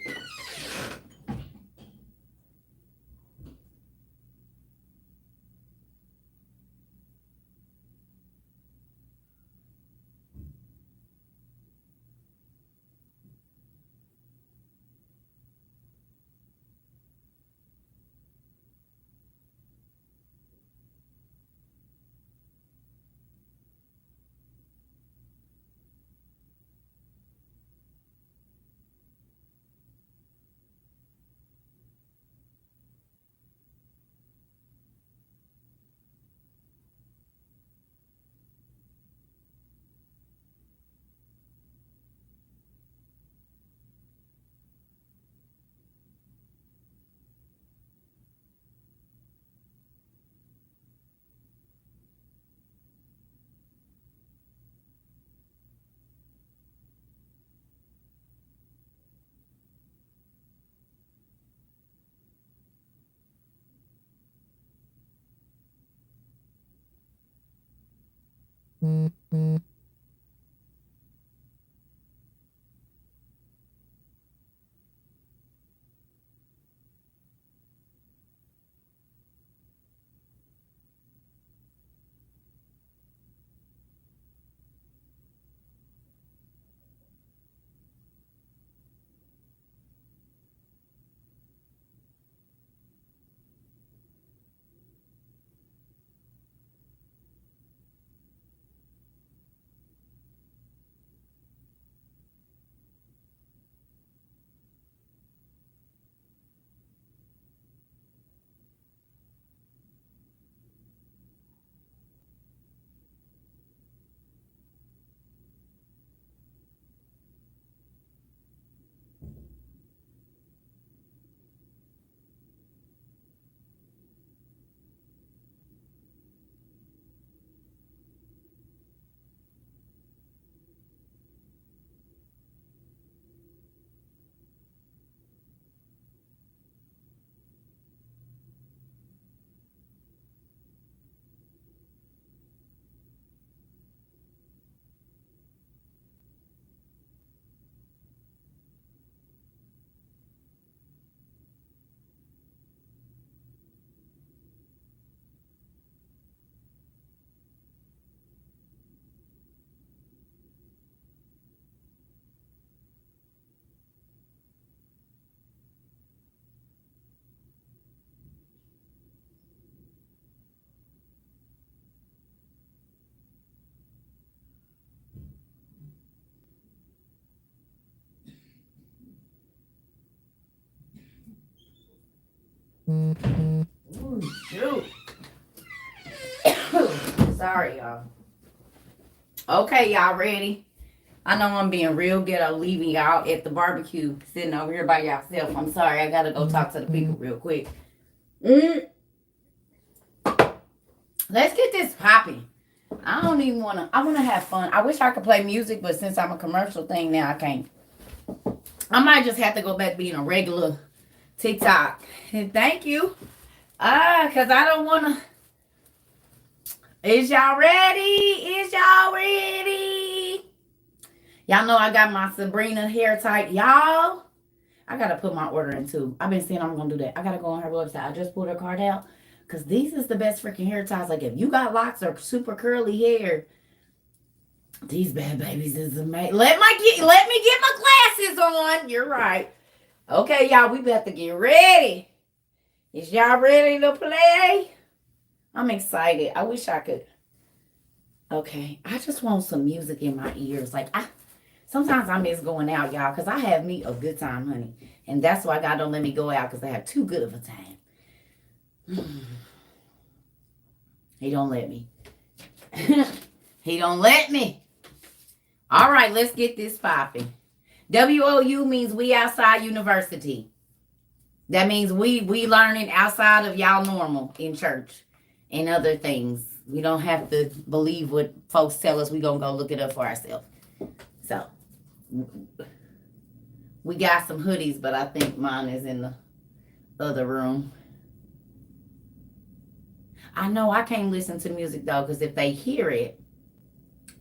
Ooh, shoot. Sorry, y'all. Okay, y'all ready? I know I'm being real good. I'm leaving y'all at the barbecue, sitting over here by yourself. I'm sorry. I gotta go talk to the people real quick. Let's get this popping. I don't even wanna. I wanna have fun. I wish I could play music, but since I'm a commercial thing now, I can't. I might just have to go back to being a regular TikTok. And thank you. Cause I don't wanna. Is y'all ready? Is y'all ready? Y'all know I got my Sabrina hair type. Y'all, I gotta put my order in too. I've been saying I'm gonna do that. I gotta go on her website. I just pulled her card out. Cause these is the best freaking hair ties. Like if you got locks or super curly hair, these bad babies is amazing. Let me get my glasses on. You're right. Okay, y'all, we about to get ready. Is y'all ready to play? I'm excited. I wish I could. Okay, I just want some music in my ears. Sometimes I miss going out, y'all, because I have me a good time, honey. And that's why God don't let me go out, because I have too good of a time. He don't let me. He don't let me. All right, let's get this popping. WOU means we outside university. That means we learning outside of y'all normal in church and other things. We don't have to believe what folks tell us. We gonna go look it up for ourselves. So we got some hoodies, but I think mine is in the other room. I know I can't listen to music though, because if they hear it,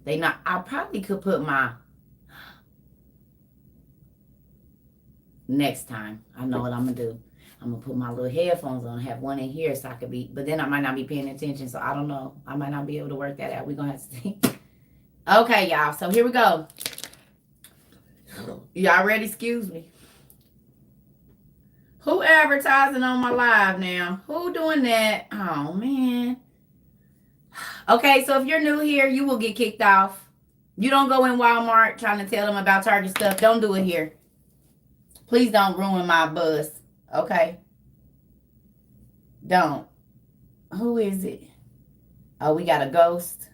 they not. I probably could put my next time. I know what I'm gonna do. I'm gonna put my little headphones on, have one in here so I could be, but then I might not be paying attention, so I don't know. I might not be able to work that out. We're gonna have to see. Okay, y'all. So here we go. Y'all ready? Excuse me. Who advertising on my live now? Who doing that? Oh man. Okay, so if you're new here, you will get kicked off. You don't go in Walmart trying to tell them about Target stuff. Don't do it here. Please don't ruin my buzz. Okay? Don't. Who is it? Oh, we got a ghost.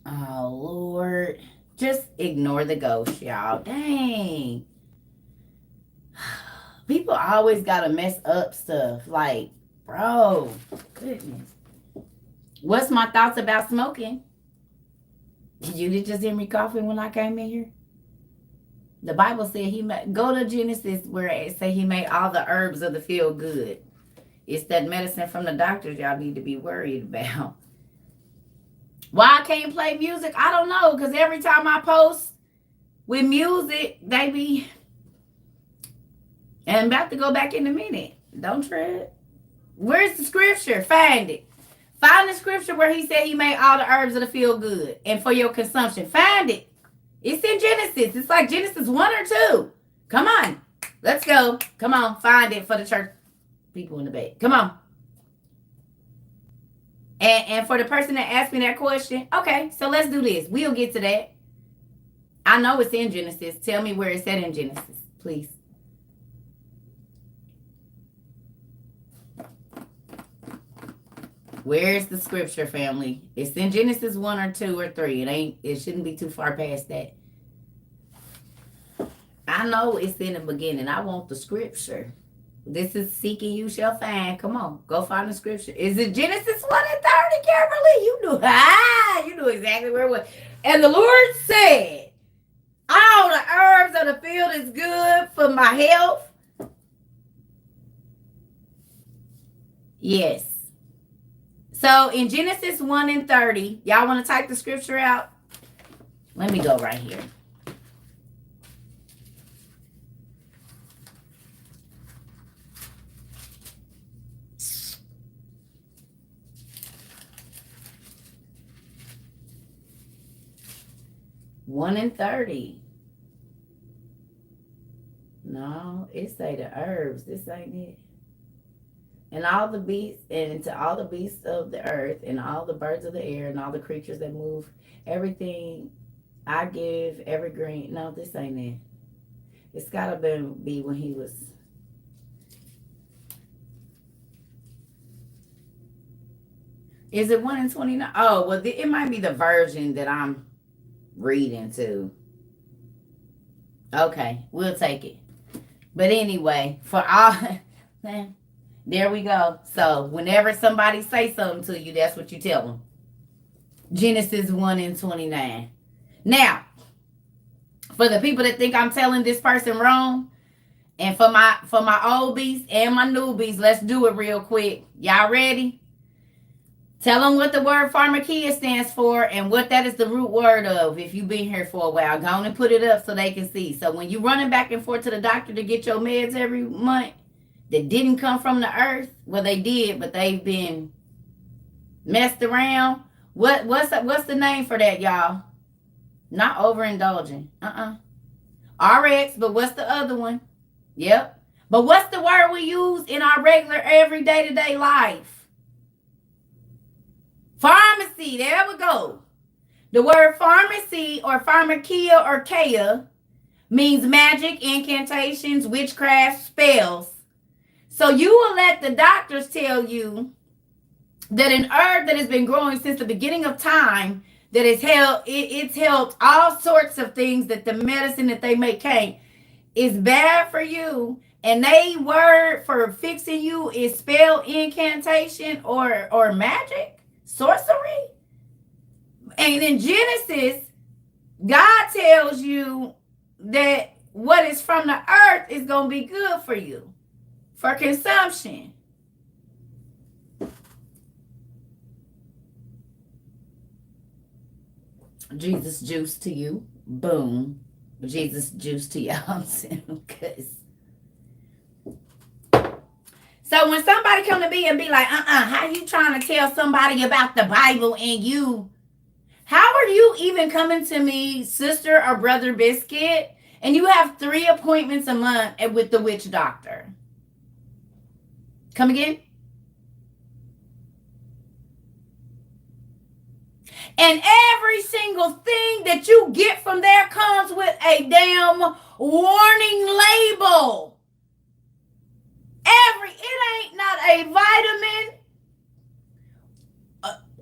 Oh, Lord. Just ignore the ghost, y'all. Dang. People always got to mess up stuff. Like, bro. Goodness. What's my thoughts about smoking? You just hear me coughing when I came in here? The Bible said go to Genesis where it say he made all the herbs of the field good. It's that medicine from the doctors y'all need to be worried about. Why I can't play music? I don't know. Because every time I post with music, they be. And I'm about to go back in a minute. Don't trip. Where's the scripture? Find it. Find the scripture where he said he made all the herbs of the field good and for your consumption. Find it. It's in Genesis. It's like Genesis 1 or 2. Come on. Let's go. Come on. Find it for the church people in the back. Come on. And for the person that asked me that question, okay, so let's do this. We'll get to that. I know it's in Genesis. Tell me where it's at in Genesis, please. Where's the scripture, family? It's in Genesis 1 or 2 or 3. It shouldn't be too far past that. I know it's in the beginning. I want the scripture. This is seeking you shall find. Come on, go find the scripture. Is it Genesis 1 and 30, Kimberly? You knew exactly where it was. And the Lord said, all the herbs of the field is good for my health. Yes. So in Genesis 1 and 30, y'all want to type the scripture out? Let me go right here. One and 30. No, it say the herbs. This ain't it. And all the beasts, and to all the beasts of the earth, and all the birds of the air, and all the creatures that move, everything I give, every green. No, this ain't it. It's gotta be when he was. Is it 1 and 29? Oh, well, it might be the version that I'm reading to. Okay, we'll take it. But anyway, for all. There we go. So whenever somebody say something to you, that's what you tell them. Genesis 1 and 29. Now, for the people that think I'm telling this person wrong, and for my old beast and my newbies, let's do it real quick. Y'all ready? Tell them what the word pharmakia stands for and what that is the root word of. If you've been here for a while, go on and put it up so they can see. So when you're running back and forth to the doctor to get your meds every month, that didn't come from the earth. Well, they did, but they've been messed around. What's the name for that, y'all? Not overindulging. RX, but what's the other one? Yep. But what's the word we use in our regular every day-to-day life? Pharmacy. There we go. The word pharmacy or pharmakia or kea means magic, incantations, witchcraft, spells. So you will let the doctors tell you that an herb that has been growing since the beginning of time, that it's helped all sorts of things that the medicine that they make can't, is bad for you. And they word for fixing you is spell, incantation, or magic, sorcery. And in Genesis, God tells you that what is from the earth is going to be good for you. For consumption. Jesus juice to you. Boom. Jesus juice to y'all. So when somebody come to me and be like, how you trying to tell somebody about the Bible and how are you even coming to me, sister or brother Biscuit, and you have 3 appointments a month with the witch doctor? Come again? And every single thing that you get from there comes with a damn warning label. It ain't not a vitamin,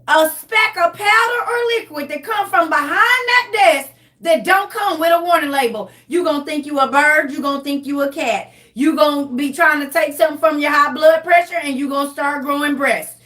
a speck of powder or liquid that come from behind that desk that don't come with a warning label. You gonna think you a bird, you gonna think you a cat. You gonna be trying to take something from your high blood pressure and you gonna start growing breasts.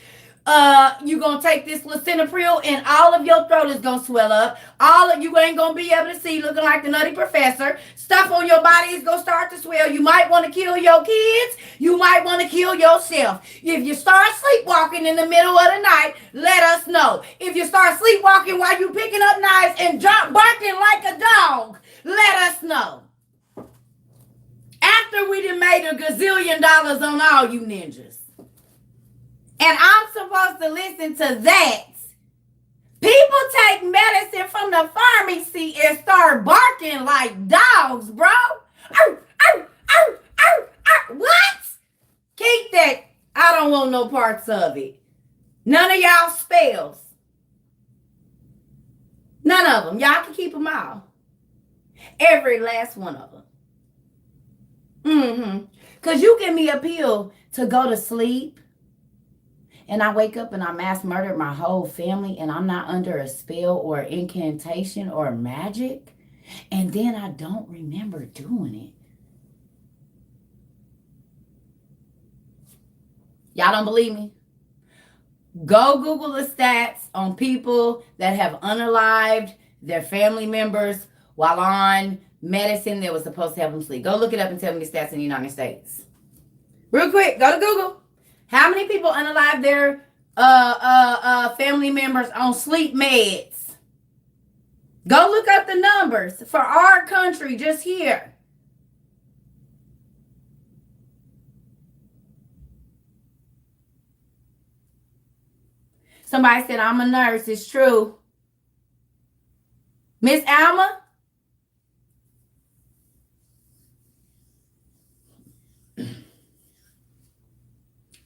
You gonna take this lisinopril and all of your throat is gonna swell up. All of you ain't gonna be able to see, looking like the Nutty Professor. Stuff on your body is gonna start to swell. You might want to kill your kids. You might want to kill yourself. If you start sleepwalking in the middle of the night, let us know. If you start sleepwalking while you picking up knives and barking like a dog, let us know. After we done made $1 gazillion on all you ninjas. And I'm supposed to listen to that. People take medicine from the pharmacy and start barking like dogs, bro. Ow, ow, ow, ow, ow. What? Keep that. I don't want no parts of it. None of y'all spells. None of them. Y'all can keep them all. Every last one of them. Because you give me a pill to go to sleep, and I wake up and I mass murdered my whole family, and I'm not under a spell or incantation or magic, and then I don't remember doing it. Y'all don't believe me? Go Google the stats on people that have unalived their family members while on medicine that was supposed to help them sleep. Go look it up and tell me the stats in the United States. Real quick, go to Google. How many people unalive their family members on sleep meds? Go look up the numbers for our country just here. Somebody said, I'm a nurse. It's true. Miss Alma?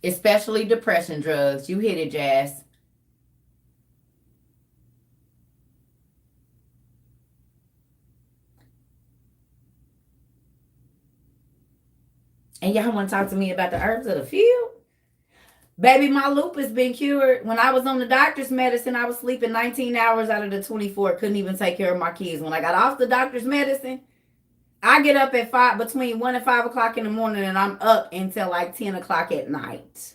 Especially depression drugs. You hit it, Jazz. And y'all want to talk to me about the herbs of the field? Baby, my lupus been cured. When I was on the doctor's medicine, I was sleeping 19 hours out of the 24. Couldn't even take care of my kids. When I got off the doctor's medicine, I get up at between 1 and 5 o'clock in the morning, and I'm up until like 10 o'clock at night.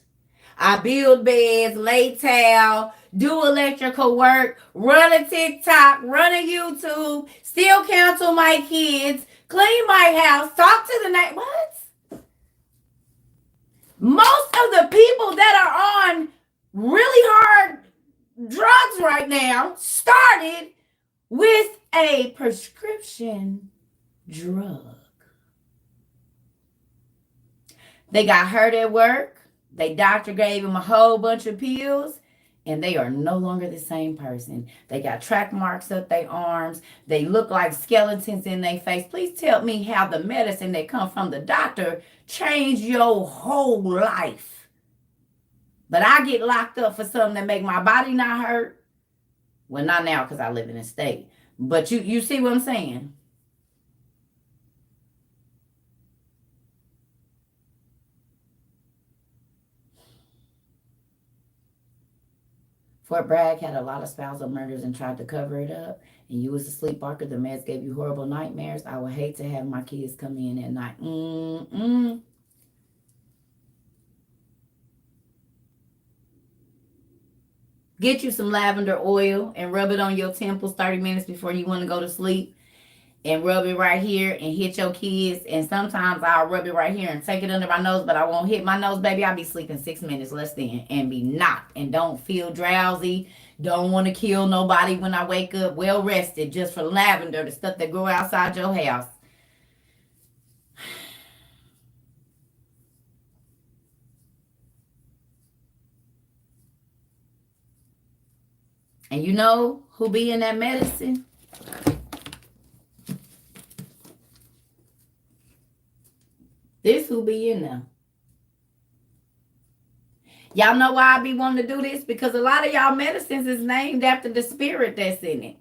I build beds, lay towel, do electrical work, run a TikTok, run a YouTube, still counsel my kids, clean my house, talk to the night. What? Most of the people that are on really hard drugs right now started with a prescription drug. They got hurt at work. Their doctor gave them a whole bunch of pills, and they are no longer the same person. They got track marks up their arms. They look like skeletons in their face. Please tell me how the medicine that come from the doctor changed your whole life. But I get locked up for something that make my body not hurt. Well, not now because I live in a state. But you see what I'm saying? Fort Bragg had a lot of spousal murders and tried to cover it up. And you was a sleepwalker. The meds gave you horrible nightmares. I would hate to have my kids come in at night. Get you some lavender oil and rub it on your temples 30 minutes before you want to go to sleep. And rub it right here and hit your kids. And sometimes I'll rub it right here and take it under my nose, but I won't hit my nose, baby. I'll be sleeping 6 minutes less than and be knocked and don't feel drowsy. Don't want to kill nobody when I wake up. Well rested just for lavender, the stuff that grow outside your house. And you know who be in that medicine? This who be in there. Y'all know why I be wanting to do this? Because a lot of y'all medicines is named after the spirit that's in it.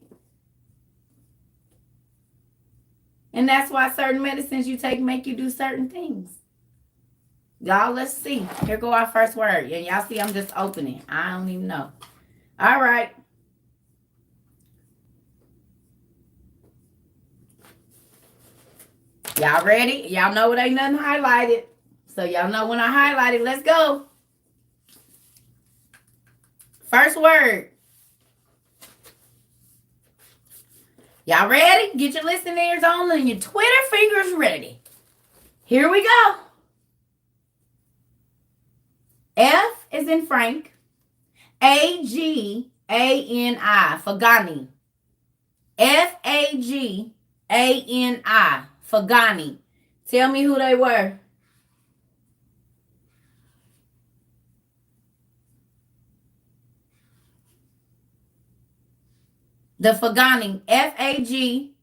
And that's why certain medicines you take make you do certain things. Y'all, let's see. Here go our first word. And y'all see I'm just opening. I don't even know. All right. Y'all ready? Y'all know it ain't nothing highlighted. So y'all know when I highlight it. Let's go. First word. Y'all ready? Get your listening ears on and your Twitter fingers ready. Here we go. F is in Frank. A-G-A-N-I. Fagani. F-A-G-A-N-I. Fagani. Tell me who they were. The Fagani. F-A-G-A-N-I.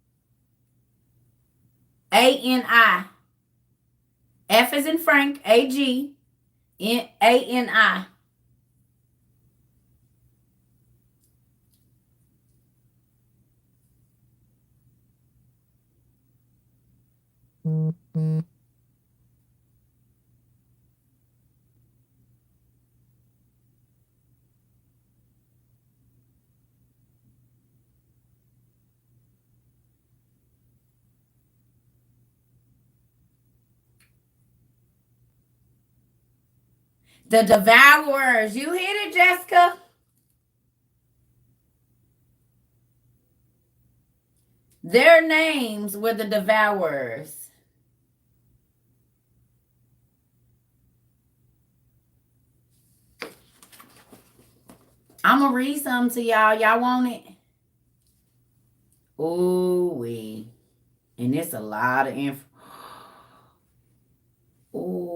F is in Frank. A-G-A-N-I. The Devourers. You hit it, Jessica. Their names were the Devourers. I'm going to read something to y'all. Y'all want it? Ooh-wee. And it's a lot of info. Ooh.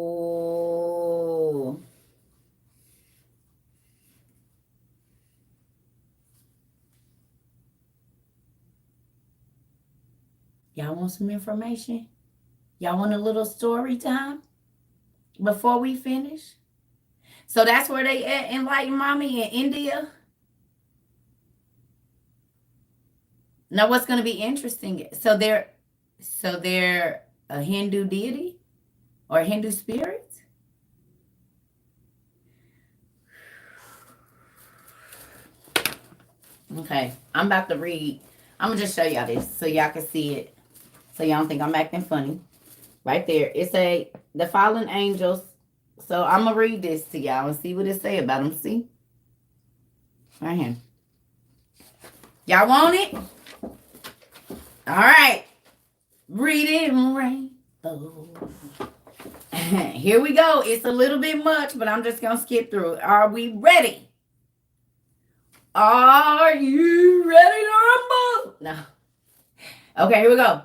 Y'all want some information? Y'all want a little story time before we finish? So that's where they at, Enlighten Mommy, in India. Now what's going to be interesting? So they're a Hindu deity or Hindu spirit? Okay, I'm about to read. I'm going to just show y'all this so y'all can see it. So y'all don't think I'm acting funny. Right there. It's the fallen angels. So I'm going to read this to y'all and see what it say about them. See? Right here. Y'all want it? All right. Read it, rainbow. Here we go. It's a little bit much, but I'm just going to skip through it. Are we ready? Are you ready to rumble? No. Okay, here we go.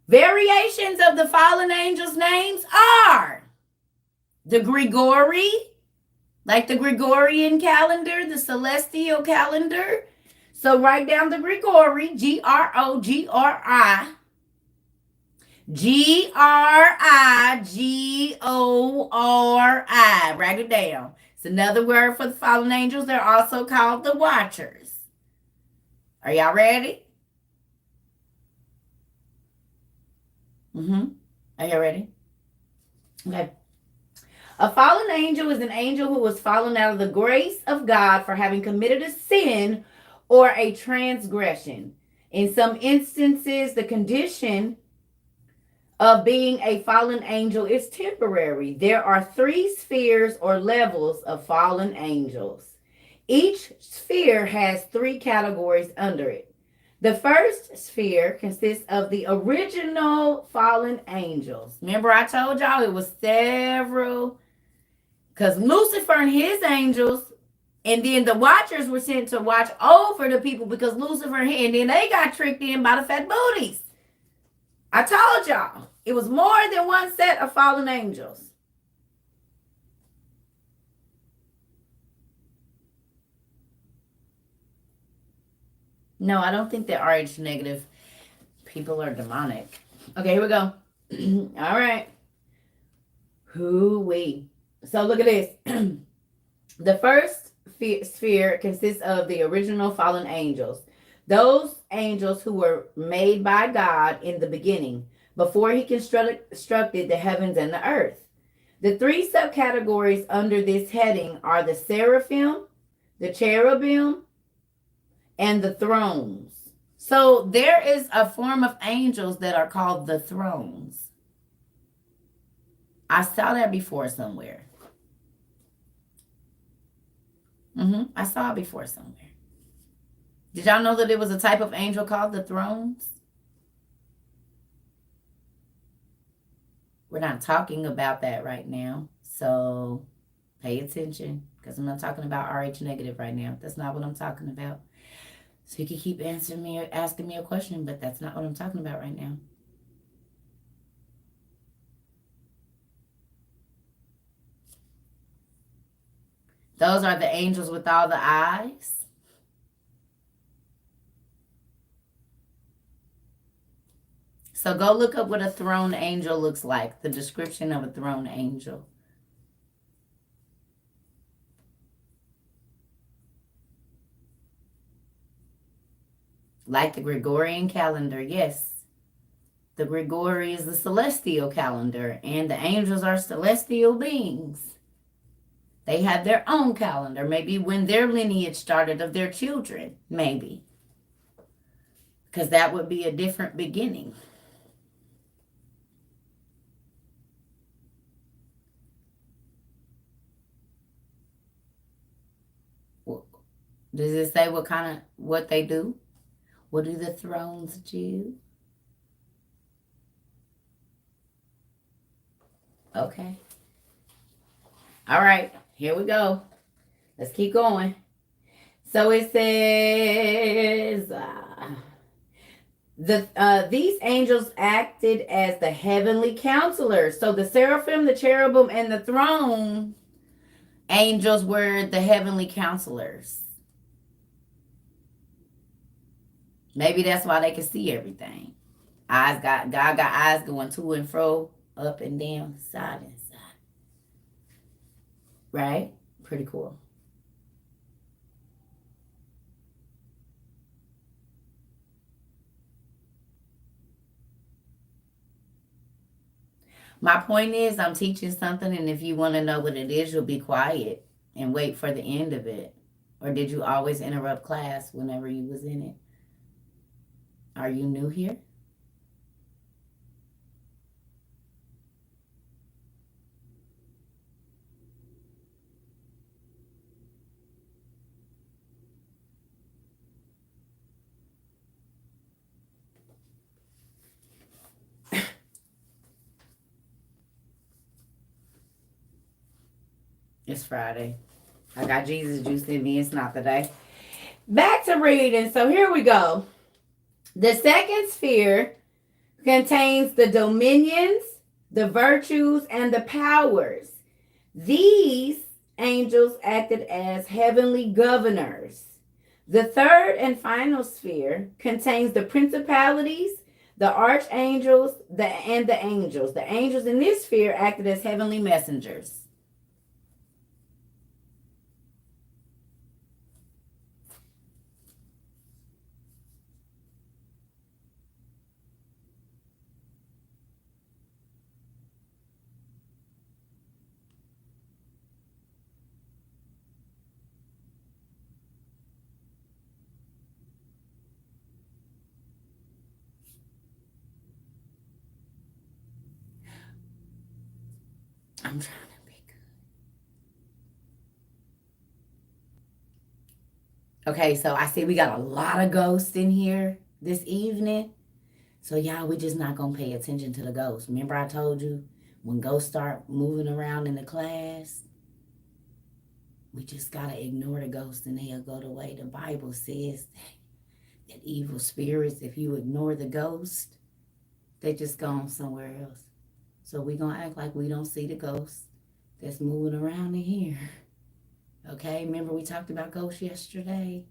Variations of the fallen angels' names are the Grigori, like the Gregorian calendar, the celestial calendar. So write down the Grigori, G-R-O-G-R-I. G-R-I-G-O-R-I. Write it down. It's another word for the fallen angels. They're also called the Watchers. Are y'all ready? Are y'all ready? Okay. A fallen angel is an angel who was fallen out of the grace of God for having committed a sin or a transgression. In some instances, the condition of being a fallen angel is temporary. There are 3 spheres or levels of fallen angels. Each sphere has 3 categories under it. The first sphere consists of the original fallen angels. Remember I told y'all it was several, because Lucifer and his angels, and then the Watchers were sent to watch over the people because Lucifer, and then they got tricked in by the fat booties. I told y'all, it was more than one set of fallen angels. No, I don't think that RH negative people are demonic. Okay, here we go. All right. Hoo-wee. So look at this. The first sphere consists of the original fallen angels. Those angels who were made by God in the beginning, before he constructed the heavens and the earth. The 3 subcategories under this heading are the seraphim, the cherubim, and the thrones. So there is a form of angels that are called the thrones. I saw that before somewhere. I saw it before somewhere. Did y'all know that it was a type of angel called the thrones? We're not talking about that right now. So pay attention, because I'm not talking about RH negative right now. That's not what I'm talking about. So you can keep asking me a question, but that's not what I'm talking about right now. Those are the angels with all the eyes. So go look up what a throne angel looks like, the description of a throne angel. Like the Gregorian calendar, yes. The Gregorian is the celestial calendar, and the angels are celestial beings. They have their own calendar, maybe when their lineage started of their children, maybe. Because that would be a different beginning. Does it say what they do? What do the thrones do? Okay. All right, here we go. Let's keep going. So it says, these angels acted as the heavenly counselors. So the seraphim, the cherubim, and the throne angels were the heavenly counselors. Maybe that's why they can see everything. God got eyes going to and fro, up and down, side and side. Right? Pretty cool. My point is, I'm teaching something, and if you want to know what it is, you'll be quiet and wait for the end of it. Or did you always interrupt class whenever you was in it? Are you new here? It's Friday. I got Jesus juice in me. It's not the day. Back to reading. So here we go. The second sphere contains the dominions, the virtues, and the powers. These angels acted as heavenly governors. The third and final sphere contains the principalities, the archangels, and the angels. The angels in this sphere acted as heavenly messengers. I'm trying to be good. Okay, so I see we got a lot of ghosts in here this evening. So y'all, we just not gonna pay attention to the ghosts. Remember I told you when ghosts start moving around in the class, we just gotta ignore the ghosts and they'll go the way the Bible says that evil spirits, if you ignore the ghost, they just gone somewhere else. So we gonna act like we don't see the ghosts that's moving around in here. Okay, remember we talked about ghosts yesterday?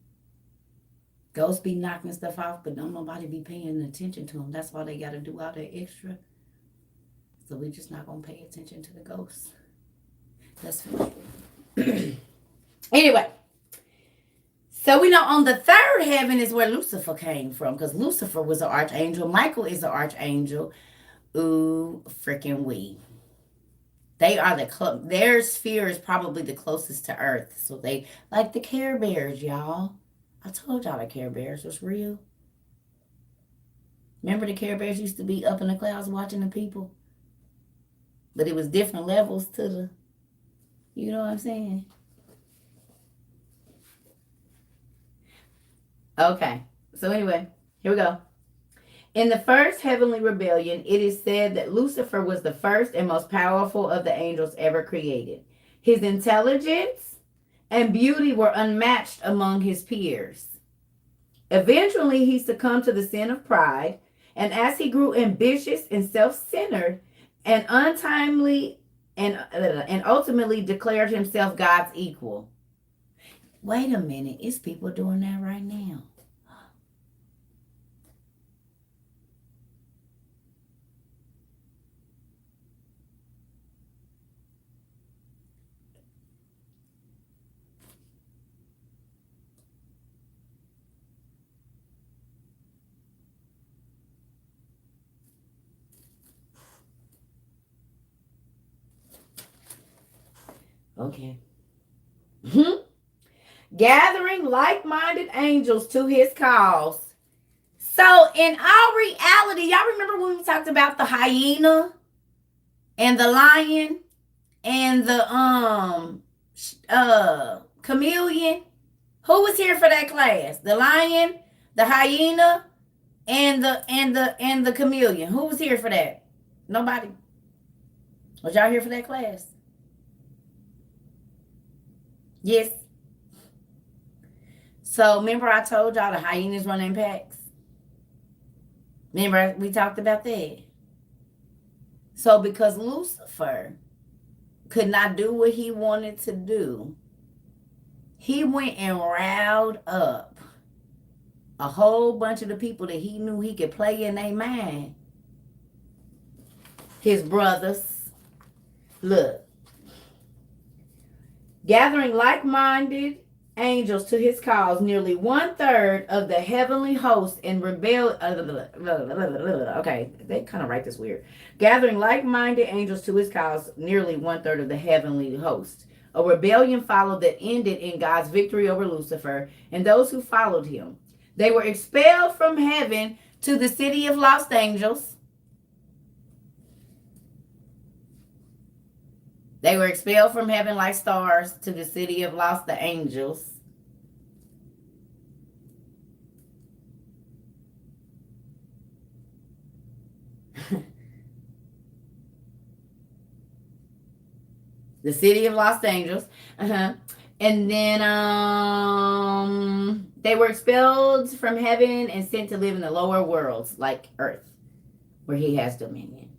Ghosts be knocking stuff off, but don't nobody be paying attention to them. That's why they got to do all that extra. So we just not going to pay attention to the ghosts. That's fine. Anyway, so we know on the third heaven is where Lucifer came from, because Lucifer was an archangel. Michael is an archangel. Ooh, freaking we. They are their sphere is probably the closest to Earth. So they, like the Care Bears, y'all. I told y'all the Care Bears was real. Remember the Care Bears used to be up in the clouds watching the people? But it was different levels to the, you know what I'm saying? Okay. So anyway, here we go. In the first heavenly rebellion, it is said that Lucifer was the first and most powerful of the angels ever created. His intelligence and beauty were unmatched among his peers. Eventually, he succumbed to the sin of pride, and as he grew ambitious and self-centered, and untimely and ultimately declared himself God's equal. Wait a minute, it's people doing that right now. Okay. Gathering like-minded angels to his cause. So in our reality, y'all remember when we talked about the hyena and the lion and the chameleon? Who was here for that class? The lion, the hyena, and the chameleon. Who was here for that? Nobody. Was y'all here for that class? Yes. So remember I told y'all the hyenas run in packs? Remember we talked about that? So because Lucifer could not do what he wanted to do, he went and riled up a whole bunch of the people that he knew he could play in their mind. His brothers. Look. Gathering like-minded angels to his cause, nearly 1/3 of the heavenly host and rebel. Okay, they kind of write this weird. Gathering like-minded angels to his cause, nearly 1/3 of the heavenly host. A rebellion followed that ended in God's victory over Lucifer and those who followed him. They were expelled from heaven to the city of lost angels. They were expelled from heaven like stars to the city of lost the angels. The city of lost angels. And then they were expelled from heaven and sent to live in the lower worlds like earth, where he has dominion.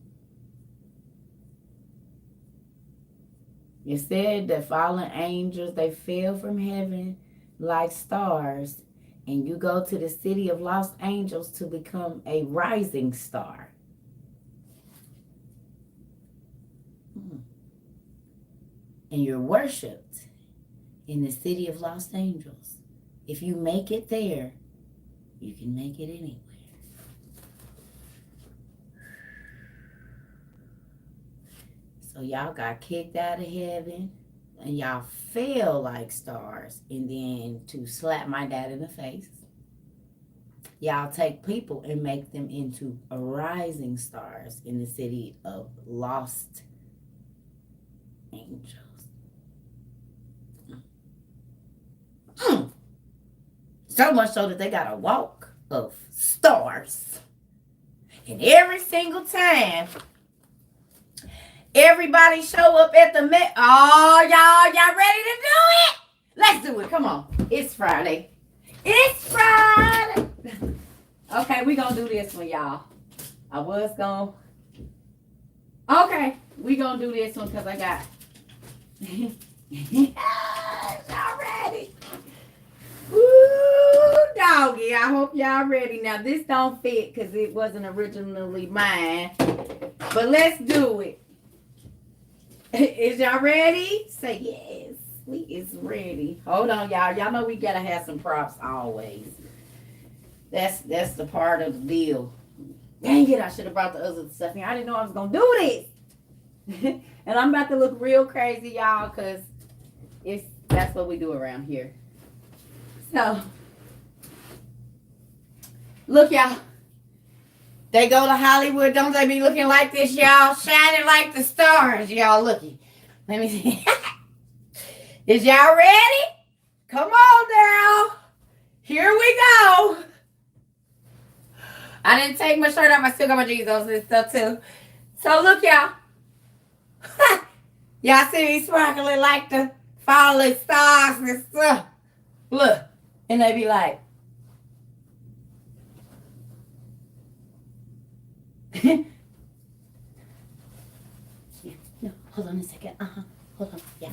It said that fallen angels, they fell from heaven like stars, and you go to the city of lost angels to become a rising star. And you're worshipped in the city of lost angels. If you make it there, you can make it anywhere. So y'all got kicked out of heaven and y'all fell like stars. And then to slap my dad in the face, y'all take people and make them into rising stars in the city of lost angels. So much so that they got a walk of stars. And every single time everybody show up at the Met. Oh, y'all ready to do it? Let's do it. Come on. It's Friday. It's Friday. Okay, we gonna do this one, y'all. I was gonna. Okay, we gonna do this one because I got. Y'all ready? Woo, doggy. I hope y'all ready. Now, this don't fit because it wasn't originally mine. But let's do it. Is y'all ready? Say yes. We is ready. Hold on, y'all. Y'all know we gotta have some props always. That's the part of the deal. Dang it, I should have brought the other stuff here. I didn't know I was gonna do this. And I'm about to look real crazy, y'all, because that's what we do around here. So look, y'all. They go to Hollywood, don't they be looking like this, y'all? Shining like the stars, y'all. Looky. Let me see. Is y'all ready? Come on now. Here we go. I didn't take my shirt off. I still got my jeans on and stuff too. So look, y'all. Y'all see me sparkling like the falling stars and stuff. Look. And they be like. Yeah, no, hold on a second. Hold on. Yeah.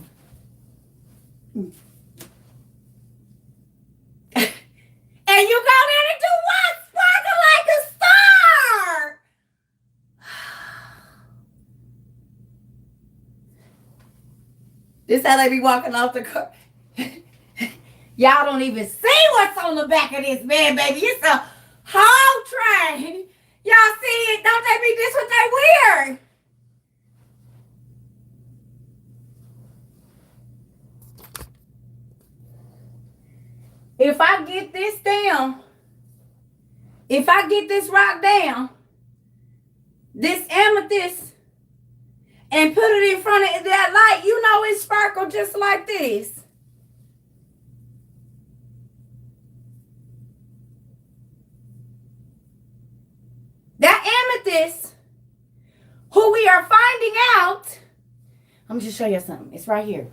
And you go there and do what? Sparkle like a star. This how they be walking off the car. Y'all don't even see what's on the back of this man, baby. It's a whole train. Y'all see it? Don't they be this what they wear? If I get this down, if I get this rock down, this amethyst, and put it in front of that light, you know it sparkled just like this. That amethyst, who we are finding out, I'm just show you something. It's right here.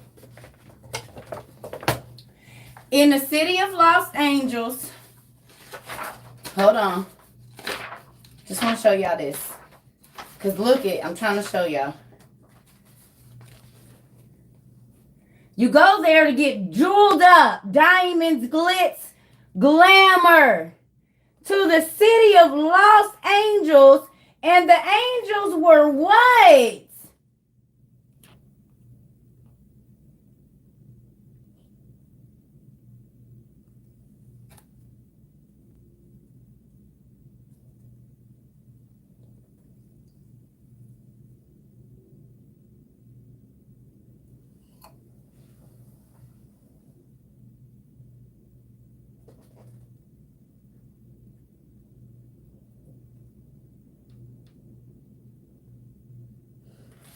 In the city of Los Angeles, hold on. Just want to show y'all this. Because look it, I'm trying to show y'all. You go there to get jeweled up, diamonds, glitz, glamour. To the city of Los Angeles, and the angels were white.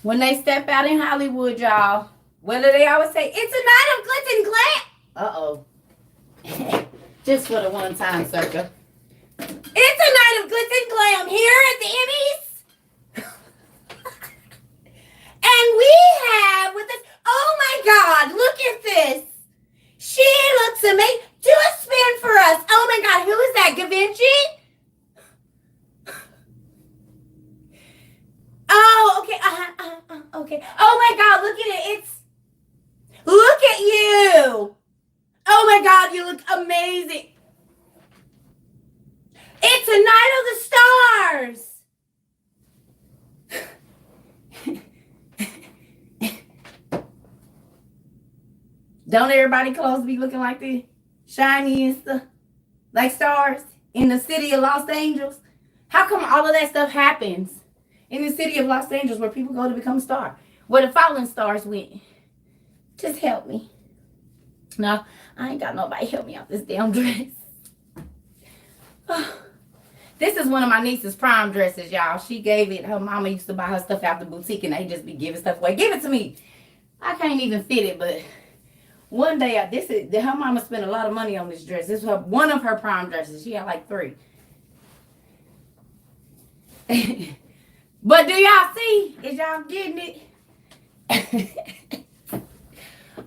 When they step out in Hollywood, y'all, what do they always say? It's a night of glitz and glam. Uh-oh. Just for the one time, circa. It's a night of glitz and glam here at the Emmys. And we have with us, oh my God, look at this. She looks amazing. Do a spin for us. Oh my God, who is that? Da Vinci? Oh, okay. Okay. Oh my God, look at it. Look at you. Oh my God, you look amazing. It's a night of the stars. Don't everybody clothes be looking like this? Shiny and stuff. Like stars in the city of Los Angeles. How come all of that stuff happens in the city of Los Angeles where people go to become stars? Where the fallen stars went. Just help me. No, I ain't got nobody help me out this damn dress. Oh. This is one of my niece's prom dresses, y'all. She gave it. Her mama used to buy her stuff out the boutique and they just be giving stuff away. Give it to me. I can't even fit it, but one day, her mama spent a lot of money on this dress. This is one of her prom dresses. She had like 3. But do y'all see? Is y'all getting it?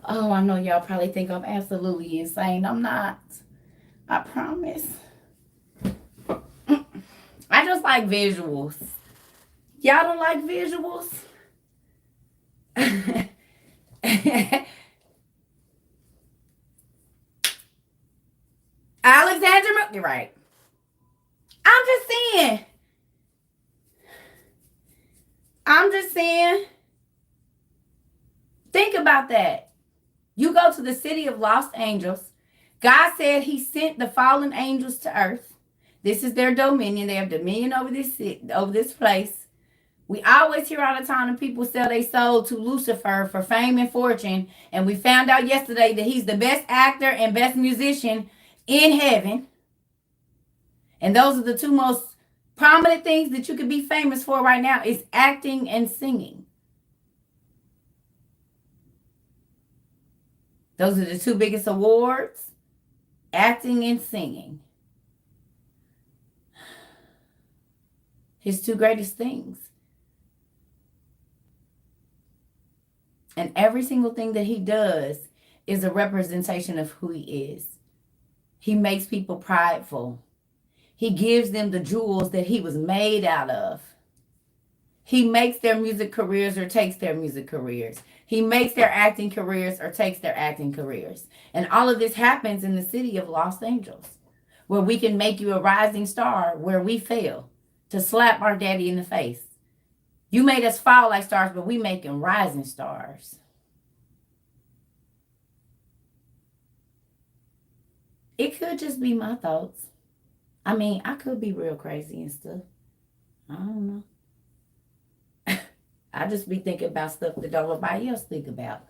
Oh, I know y'all probably think I'm absolutely insane. I'm not. I promise. I just like visuals. Y'all don't like visuals? Alexander, you're right. I'm just saying. Think about that. You go to the city of Los Angeles. God said he sent the fallen angels to earth. This is their dominion. They have dominion over this place. We always hear all the time that people sell their soul to Lucifer for fame and fortune. And we found out yesterday that he's the best actor and best musician in heaven. And those are the 2 most prominent things that you could be famous for right now is acting and singing. Those are the 2 biggest awards. acting and singing. His two greatest things. And every single thing that he does is a representation of who he is. He makes people prideful. He gives them the jewels that he was made out of. He makes their music careers or takes their music careers. He makes their acting careers or takes their acting careers. And all of this happens in the city of Los Angeles, where we can make you a rising star where we fail to slap our daddy in the face. You made us fall like stars, but we making rising stars. It could just be my thoughts. I mean, I could be real crazy and stuff. I don't know. I just be thinking about stuff that nobody else think about.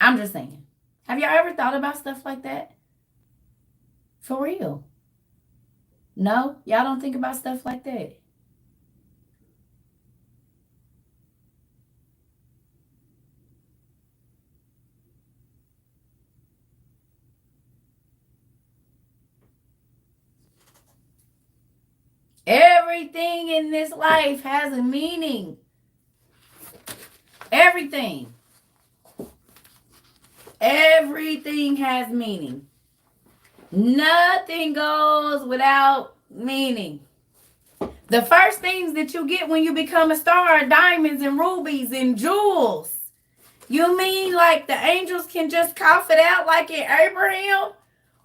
I'm just saying. Have y'all ever thought about stuff like that? For real? No? Y'all don't think about stuff like that? Everything in this life has a meaning. Everything. Everything has meaning. Nothing goes without meaning. The first things that you get when you become a star are diamonds and rubies and jewels. You mean like the angels can just cough it out like in Abraham?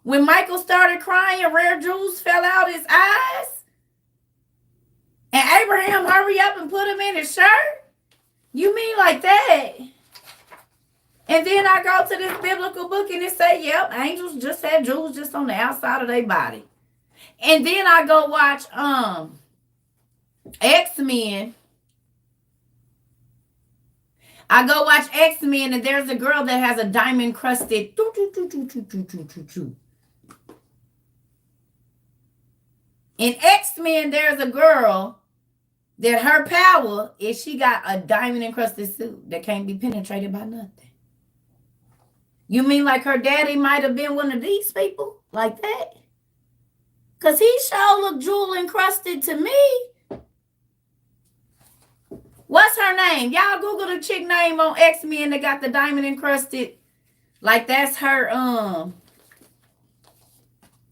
When Michael started crying, rare jewels fell out his eyes? And Abraham hurry up and put him in his shirt? You mean like that? And then I go to this biblical book and it say, yep, angels just had jewels just on the outside of their body. And then I go watch X-Men. I go watch X-Men and there's a girl that has a diamond crusted. In X-Men, there's a girl that her power is she got a diamond encrusted suit that can't be penetrated by nothing. You mean like her daddy might have been one of these people like that? Because he sure looked jewel encrusted to me. What's her name? Y'all Google the chick name on X-Men that got the diamond encrusted. Like that's her,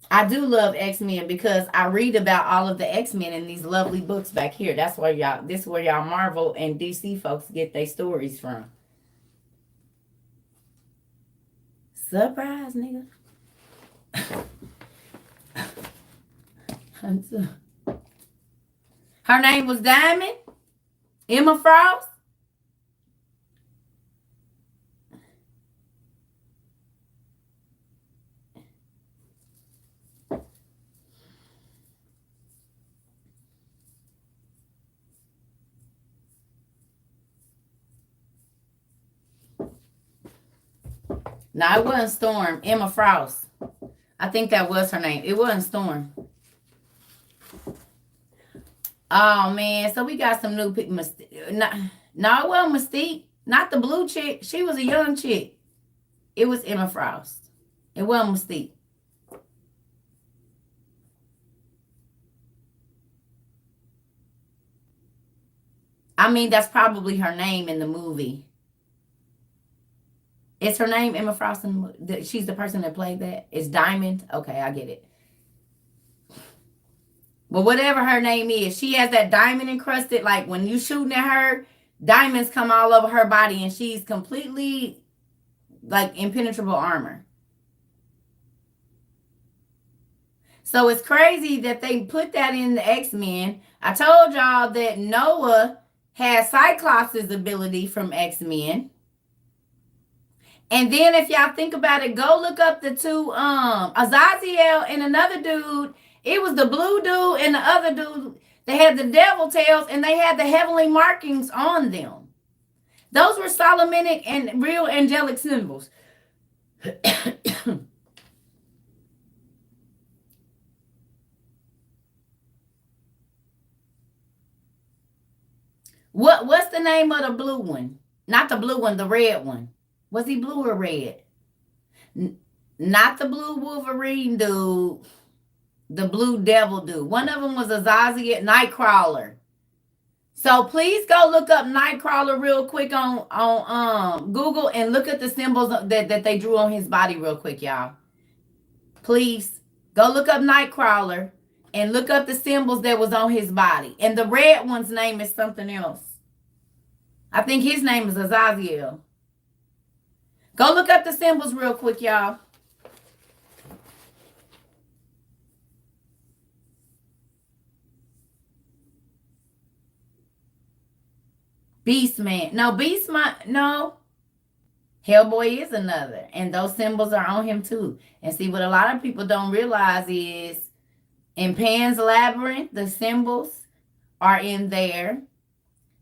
I do love X-Men because I read about all of the X-Men in these lovely books back here. That's where this is where y'all Marvel and DC folks get their stories from. Surprise, nigga. Her name was Diamond. Emma Frost. No, it wasn't Storm. Emma Frost. I think that was her name. It wasn't Storm. Oh, man. So we got some new people. No, it wasn't Mystique. Not the blue chick. She was a young chick. It was Emma Frost. It wasn't Mystique. I mean, that's probably her name in the movie. Is her name Emma Frost? She's the person that played that? It's Diamond? Okay, I get it. But whatever her name is, she has that diamond encrusted, like when you shooting at her, diamonds come all over her body and she's completely like impenetrable armor. So it's crazy that they put that in the X-Men. I told y'all that Noah had Cyclops' ability from X-Men. And then if y'all think about it, go look up the two, Azaziel and another dude. It was the blue dude and the other dude. They had the devil tails and they had the heavenly markings on them. Those were Solomonic and real angelic symbols. What's the name of the blue one? Not the blue one, the red one. Was he blue or red? Not the blue Wolverine dude. The blue devil dude. One of them was Azazel Nightcrawler. So please go look up Nightcrawler real quick on Google and look at the symbols that they drew on his body real quick, y'all. Please go look up Nightcrawler and look up the symbols that was on his body. And the red one's name is something else. I think his name is Azazel. Go look up the symbols real quick, y'all. Beastman. No, Beastman. No. Hellboy is another. And those symbols are on him too. And see, what a lot of people don't realize is in Pan's Labyrinth, the symbols are in there.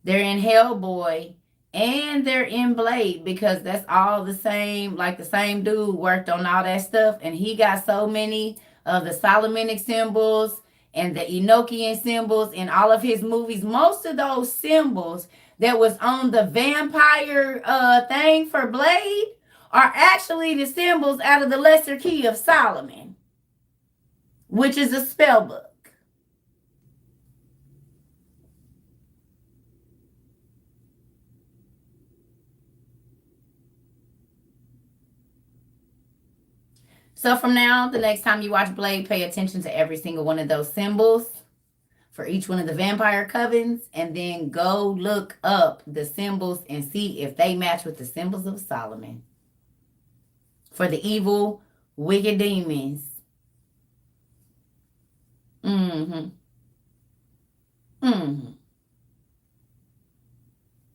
They're in Hellboy. And they're in Blade, because that's all the same. Like the same dude worked on all that stuff. And he got so many of the Solomonic symbols and the Enochian symbols in all of his movies. Most of those symbols that was on the vampire thing for Blade are actually the symbols out of the Lesser Key of Solomon, which is a spell book. So from now, the next time you watch Blade, pay attention to every single one of those symbols for each one of the vampire covens, and then go look up the symbols and see if they match with the symbols of Solomon for the evil, wicked demons.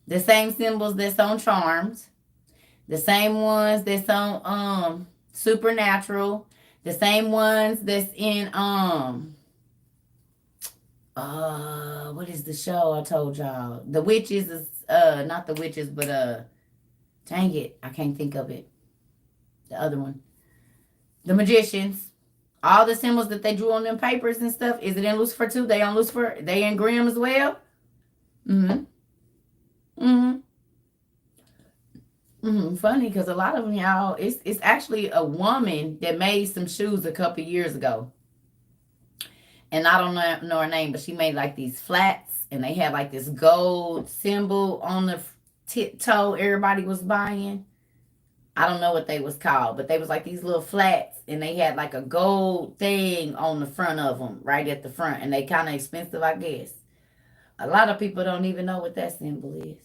The same symbols that's on Charmed, the same ones that's on Supernatural, the same ones that's in what is the show I told y'all? The Witches is not the Witches, but dang it, I can't think of it. The other one. The Magicians. All the symbols that they drew on them papers and stuff. Is it in Lucifer too? They on Lucifer? They in Grimm as well? Funny, because a lot of them, y'all, it's actually a woman that made some shoes a couple years ago. And I don't know her name, but she made like these flats, and they had like this gold symbol on the toe everybody was buying. I don't know what they was called, but they was like these little flats, and they had like a gold thing on the front of them, right at the front, and they kind of expensive, I guess. A lot of people don't even know what that symbol is.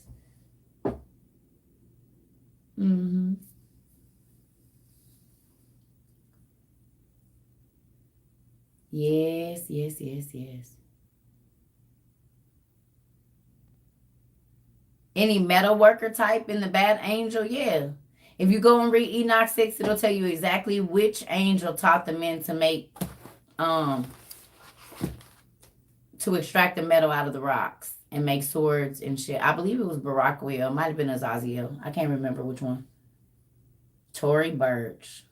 Yes. Any metal worker type in the bad angel? Yeah. If you go and read Enoch 6, it'll tell you exactly which angel taught the men to make, to extract the metal out of the rocks and make swords and shit. I believe it was Barakwell. It might have been Azazel. I can't remember which one. Tory Burch.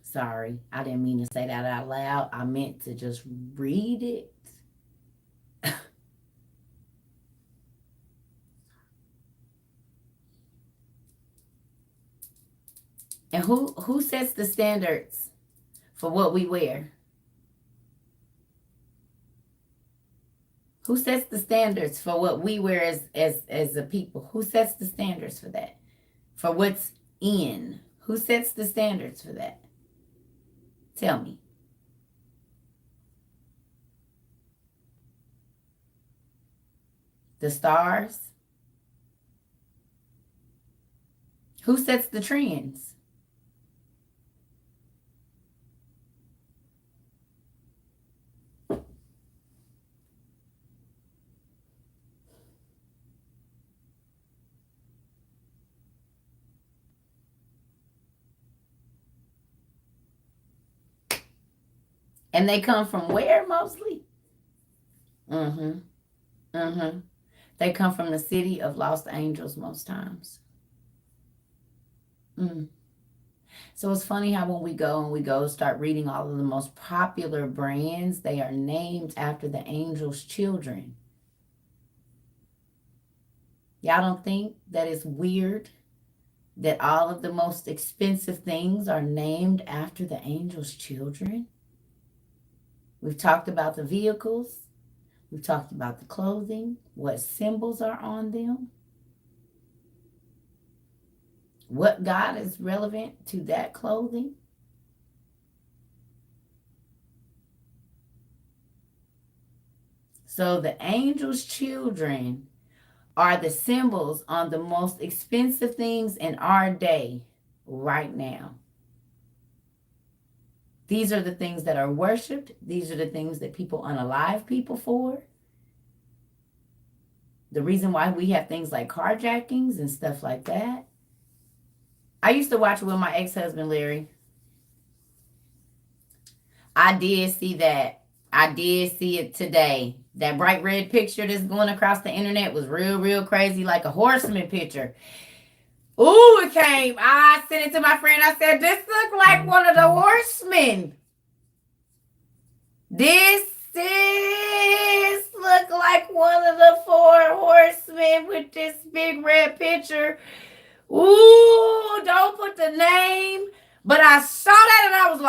Sorry, I didn't mean to say that out loud. I meant to just read it. And who sets the standards for what we wear? Who sets the standards for what we wear as a people? Who sets the standards for that? For what's in? Who sets the standards for that? Tell me. The stars? Who sets the trends? And they come from where mostly? Mm-hmm. Mm-hmm. They come from the city of lost angels most times. Mm. So it's funny how when we go start reading all of the most popular brands, they are named after the angels' children. Y'all don't think that it's weird that all of the most expensive things are named after the angels' children? We've talked about the vehicles. We've talked about the clothing, what symbols are on them, what God is relevant to that clothing. So the angels' children are the symbols on the most expensive things in our day right now. These are the things that are worshipped. These are the things that people unalive people for. The reason why we have things like carjackings and stuff like that. I used to watch it with my ex-husband, Larry. I did see that. I did see it today. That bright red picture that's going across the internet was real crazy, like a horseman picture. Ooh, it came. I sent it to my friend. I said, this look like one of the horsemen. This look like one of the 4 horsemen with this big red picture. Ooh, don't put the name. But I saw that and I was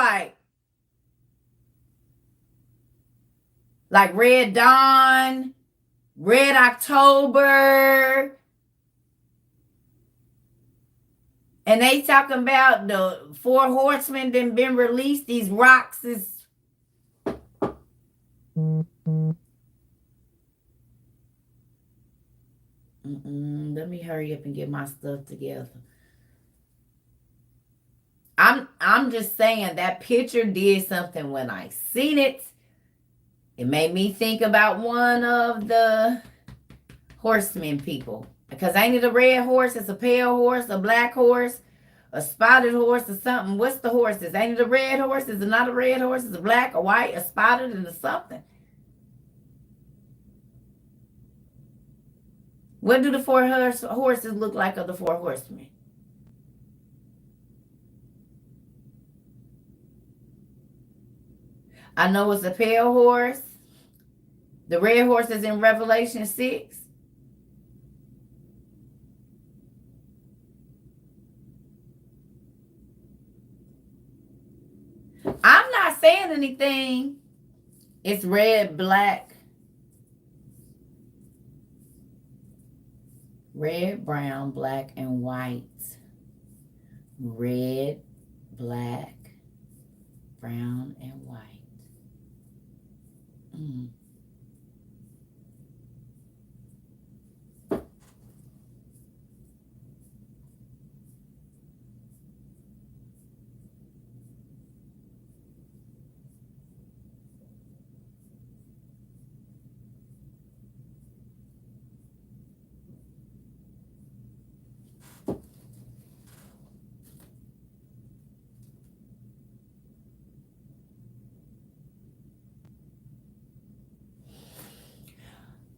like Red Dawn, Red October. And they talking about the 4 horsemen that been released. These rocks is... Let me hurry up and get my stuff together. I'm just saying that picture did something when I seen it. It made me think about one of the horsemen people. Because ain't it a red horse? It's a pale horse, a black horse, a spotted horse, or something. What's the horses? Ain't it a red horse? Is it not a red horse? Is it a black, a white, a spotted, and a something? What do the 4 horses look like of the 4 horsemen? I know it's a pale horse. The red horse is in Revelation 6. I'm not saying anything. It's red, black. Red, brown, black, and white. Red, black, brown, and white.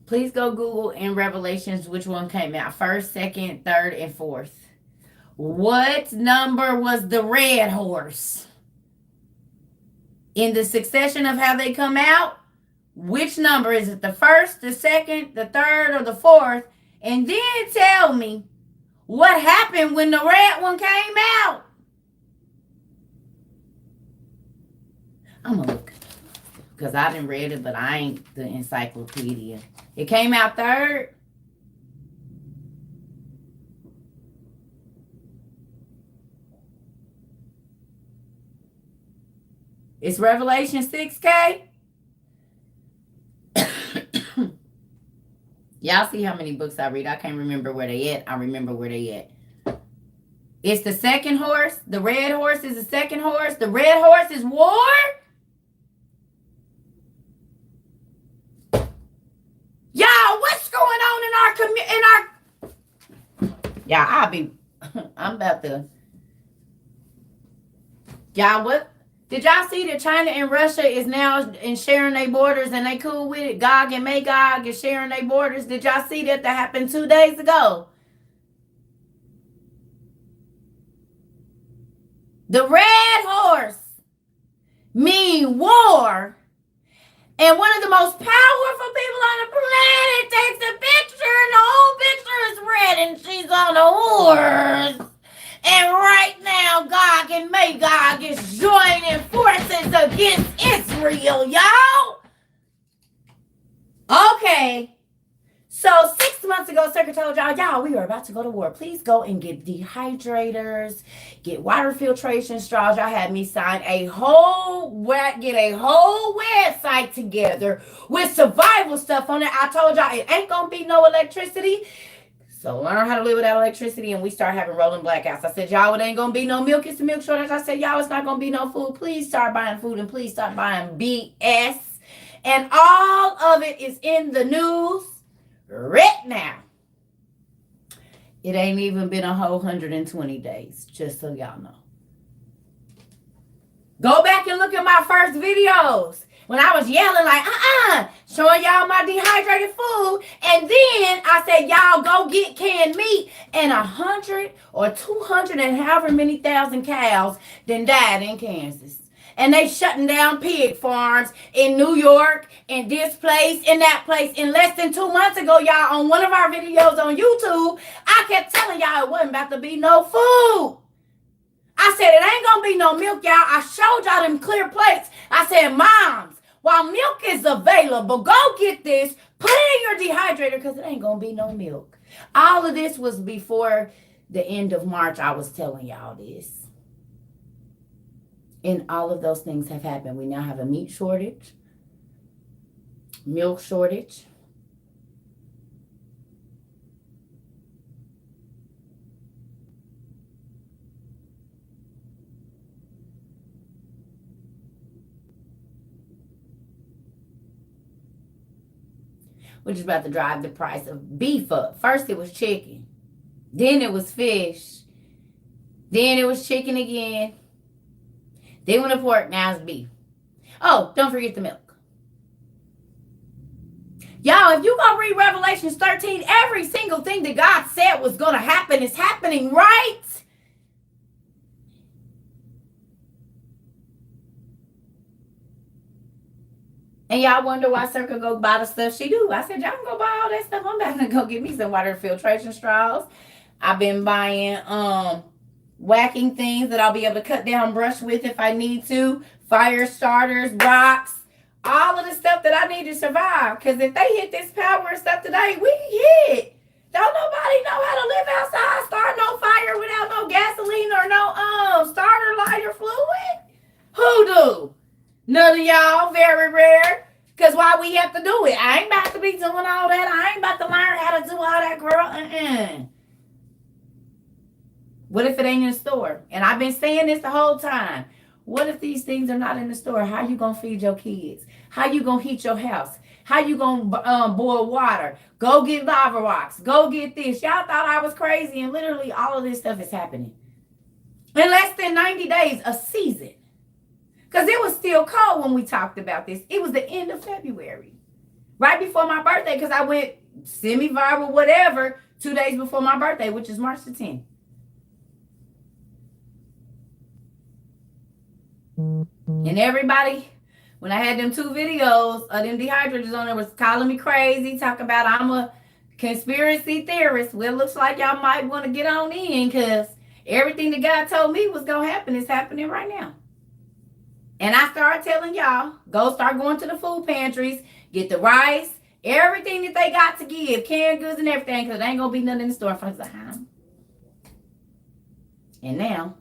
Please go Google in Revelations which one came out first, second, third, and fourth. What number was the red horse? In the succession of how they come out, which number is it? The first, the second, the third, or the fourth? And then tell me what happened when the red one came out. I'm gonna look because I didn't read it, but I ain't the encyclopedia. It came out third. It's Revelation 6K. Y'all see how many books I read. I can't remember where they at. I remember where they at. It's the second horse. The red horse is the second horse. The red horse is war. Y'all, what's going on in our community? I'm about to. Y'all, what? Did y'all see that China and Russia is now sharing their borders and they cool with it? Gog and Magog is sharing their borders. Did y'all see that? That happened 2 days ago. The red horse mean war. And one of the most powerful people on the planet takes a picture and the whole picture is red and she's on a horse. And right now, Gog and Magog is joining forces against Israel, y'all. Okay. So 6 months ago, Circuit told y'all, we are about to go to war. Please go and get dehydrators, get water filtration straws. Y'all had me sign get a whole website together with survival stuff on it. I told y'all it ain't gonna be no electricity. So learn how to live without electricity, and we start having rolling blackouts. I said, y'all, it ain't gonna be no milk. It's a milk shortage. I said, y'all, it's not gonna be no food. Please start buying food and please start buying BS. And all of it is in the news right now. It ain't even been a whole 120 days, just so y'all know. Go back and look at my first videos when I was yelling like, showing y'all my dehydrated food. And then I said, y'all go get canned meat. And 100 or 200 and however many thousand cows then died in Kansas. And they shutting down pig farms in New York, in this place, in that place. In less than 2 months ago, y'all, on one of our videos on YouTube, I kept telling y'all it wasn't about to be no food. I said it ain't gonna be no milk, y'all. I showed y'all them clear plates. I said, moms, while milk is available, go get this, put it in your dehydrator because it ain't gonna be no milk. All of this was before the end of March. I was telling y'all this. And all of those things have happened. We now have a meat shortage, milk shortage. Which is about to drive the price of beef up. First it was chicken. Then it was fish. Then it was chicken again. Then when the pork, now it's beef. Oh, don't forget the milk. Y'all, if you go read Revelations 13, every single thing that God said was going to happen is happening, right? And y'all wonder why Circle go buy the stuff she do. I said, y'all can go buy all that stuff. I'm about to go get me some water filtration straws. I've been buying whacking things that I'll be able to cut down brush with if I need to. Fire starters, rocks, all of the stuff that I need to survive. Because if they hit this power and stuff today, we hit. Don't nobody know how to live outside, start no fire without no gasoline or no starter lighter fluid. Who do? None of y'all, very rare. Because why we have to do it? I ain't about to be doing all that. I ain't about to learn how to do all that, girl. What if it ain't in the store? And I've been saying this the whole time. What if these things are not in the store? How you going to feed your kids? How you going to heat your house? How you going to boil water? Go get lava rocks. Go get this. Y'all thought I was crazy, and literally all of this stuff is happening. In less than 90 days, a season. Because it was still cold when we talked about this. It was the end of February. Right before my birthday, because I went semi-viral, whatever, 2 days before my birthday, which is March the 10th. And everybody, when I had them 2 videos of them dehydrators on there, was calling me crazy, talking about I'm a conspiracy theorist. Well, it looks like y'all might want to get on in because everything that God told me was going to happen is happening right now. And I started telling y'all, go start going to the food pantries, get the rice, everything that they got to give, canned goods and everything, because there ain't going to be nothing in the store. Folks like, And now,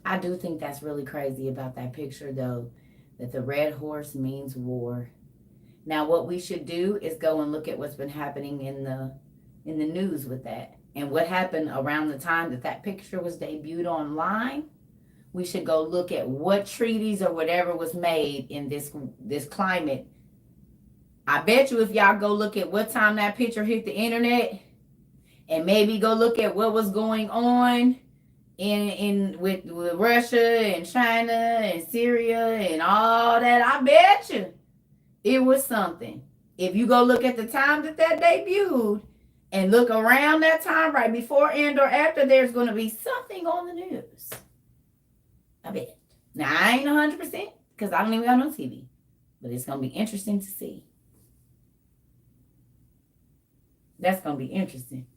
I do think that's really crazy about that picture, though, that the red horse means war. Now, what we should do is go and look at what's been happening in the news with that. And what happened around the time that that picture was debuted online we should go look at what treaties or whatever was made in this climate. I bet you if y'all go look at what time that picture hit the internet, and maybe go look at what was going on with Russia and China and Syria and all that, I bet you it was something. If you go look at the time that debuted and look around that time, right before and or after, there's going to be something on the news. I bet. Now, I ain't 100% because I don't even got no TV. But it's going to be interesting to see. That's going to be interesting.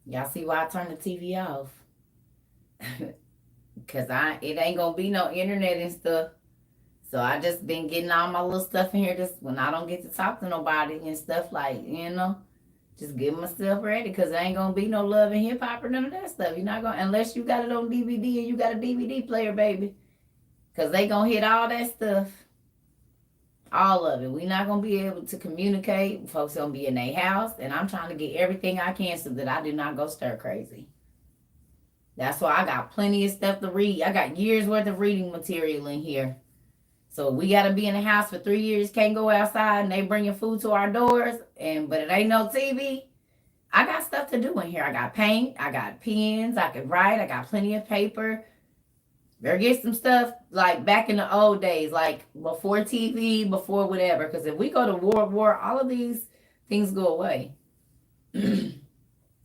Y'all see why I turned the TV off? Because it ain't going to be no internet and stuff. So I just been getting all my little stuff in here just when I don't get to talk to nobody and stuff, like, just get myself ready, because there ain't going to be no love and hip hop or none of that stuff. You're not going to, unless you got it on DVD and you got a DVD player, baby. Because they going to hit all that stuff. All of it. We're not going to be able to communicate. Folks going to be in their house. And I'm trying to get everything I can so that I do not go stir crazy. That's why I got plenty of stuff to read. I got years worth of reading material in here. So we got to be in the house for 3 years. Can't go outside. And they bringing food to our doors. But it ain't no TV. I got stuff to do in here. I got paint. I got pens. I can write. I got plenty of paper. Better get some stuff like back in the old days, like before TV, before whatever. Because if we go to war, all of these things go away.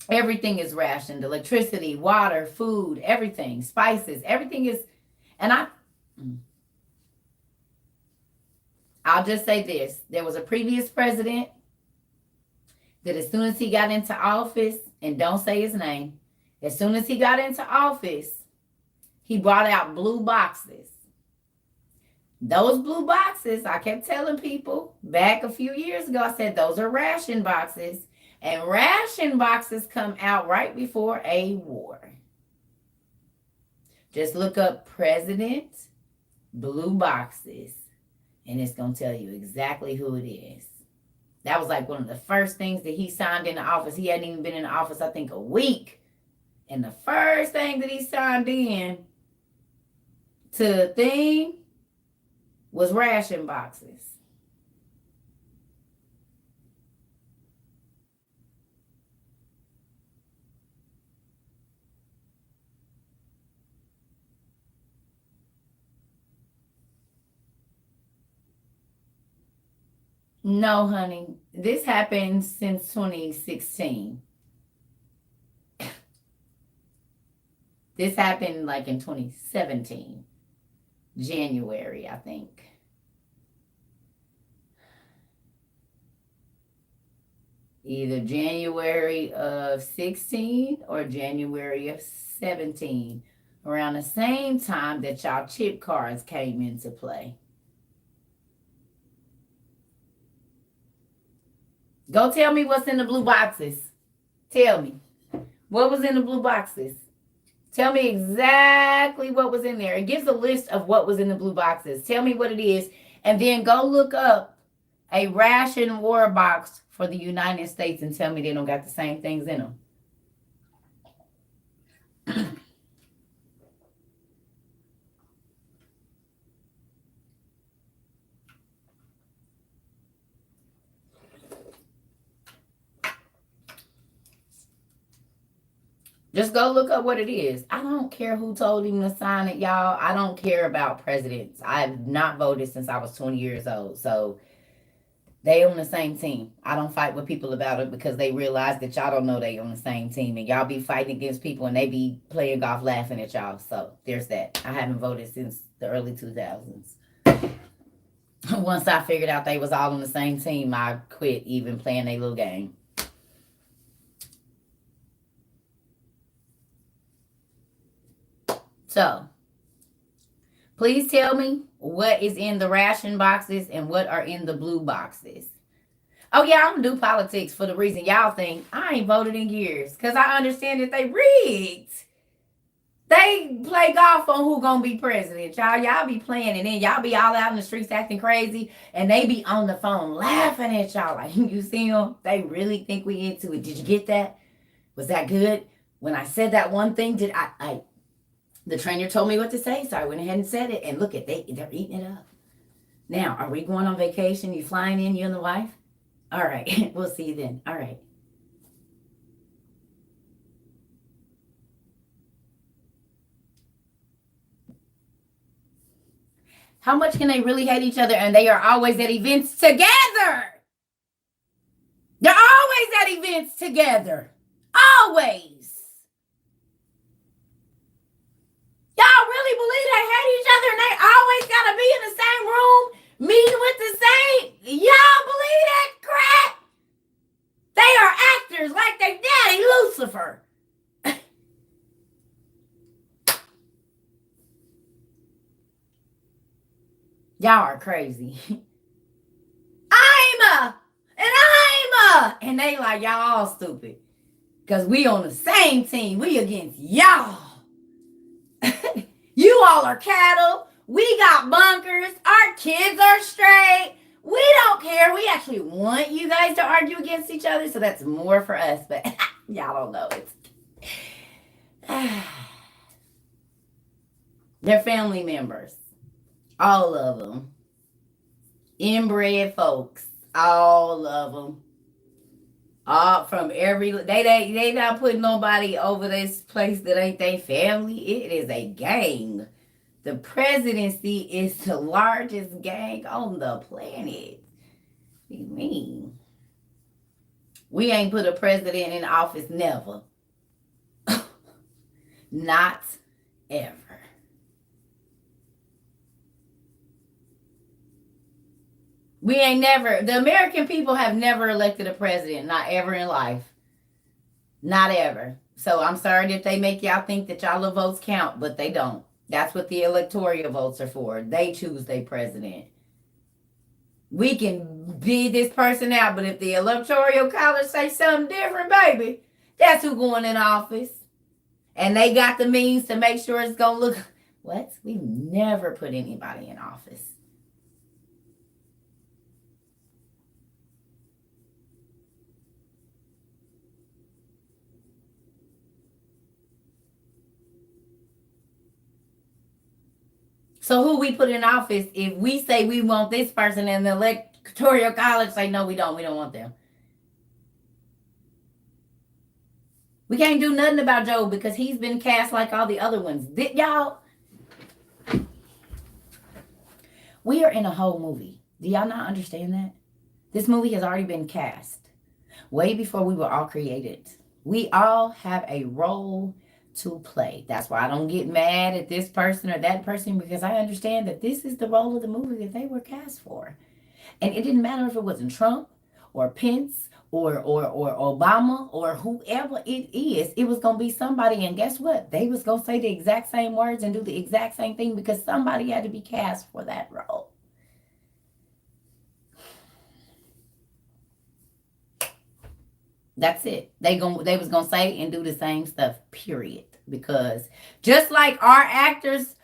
Everything is rationed. Electricity, water, food, everything. Spices, everything is. And I'll just say this. There was a previous president that as soon as he got into office, and don't say his name, as soon as he got into office, he brought out blue boxes. Those blue boxes, I kept telling people back a few years ago, I said, those are ration boxes. And ration boxes come out right before a war. Just look up President Blue Boxes, and it's going to tell you exactly who it is. That was like one of the first things that he signed into office. He hadn't even been in office, I think, a week. And the first thing that he signed in to the thing was ration boxes. No, honey. This happened since 2016. This happened like in 2017. January, I think. Either January of 16 or January of 17. Around the same time that y'all chip cards came into play. Go tell me what's in the blue boxes. Tell me. What was in the blue boxes? Tell me exactly what was in there. It gives a list of what was in the blue boxes. Tell me what it is. And then go look up a ration war box for the United States and tell me they don't got the same things in them. Just go look up what it is. I don't care who told him to sign it, y'all. I don't care about presidents. I've not voted since I was 20 years old. So they on the same team. I don't fight with people about it because they realize that y'all don't know they on the same team. And y'all be fighting against people and they be playing golf laughing at y'all. So there's that. I haven't voted since the early 2000s. Once I figured out they was all on the same team, I quit even playing their little game. So, please tell me what is in the ration boxes and what are in the blue boxes. Oh, yeah, I'm going to do politics for the reason y'all think I ain't voted in years. Because I understand that they rigged. They play golf on who gonna be president, y'all. Y'all be playing, and then y'all be all out in the streets acting crazy, and they be on the phone laughing at y'all. Like, you see them? They really think we into it. Did you get that? Was that good? When I said that one thing, did I the trainer told me what to say, so I went ahead and said it. And look at they're eating it up. Now, are we going on vacation? You flying in, you and the wife? All right, we'll see you then. All right. How much can they really hate each other? And they are always at events together. They're always at events together. Always. Y'all really believe they hate each other and they always got to be in the same room meeting with the same? Y'all believe that crap? They are actors like their daddy, Lucifer. Y'all are crazy. And they like, y'all all stupid. Because we on the same team. We against y'all. You all are cattle. We got bunkers. Our kids are straight. We don't care. We actually want you guys to argue against each other. So that's more for us. But y'all don't know it. They're family members. All of them. Inbred folks. All of them. All from every they not putting nobody over this place that ain't their family. It is a gang. The presidency is the largest gang on the planet. What do you mean? We ain't put a president in office never. Not ever. We ain't never, the American people have never elected a president, not ever in life. Not ever. So I'm sorry that they make y'all think that y'all votes count, but they don't. That's what the electoral votes are for. They choose their president. We can bid this person out, but if the electoral college say something different, baby, that's who going in office. And they got the means to make sure it's going to look, what? We never put anybody in office. So who we put in office, if we say we want this person and the electoral college say, no, we don't want them. We can't do nothing about Joe because he's been cast like all the other ones. Y'all, we are in a whole movie. Do y'all not understand that? This movie has already been cast way before we were all created. We all have a role to play. That's why I don't get mad at this person or that person, because I understand that this is the role of the movie that they were cast for. And it didn't matter if it wasn't Trump or Pence or Obama or whoever it is. It was going to be somebody, and guess what? They was going to say the exact same words and do the exact same thing because somebody had to be cast for that role. That's it. They was gonna say and do the same stuff, period. Because just like our actors,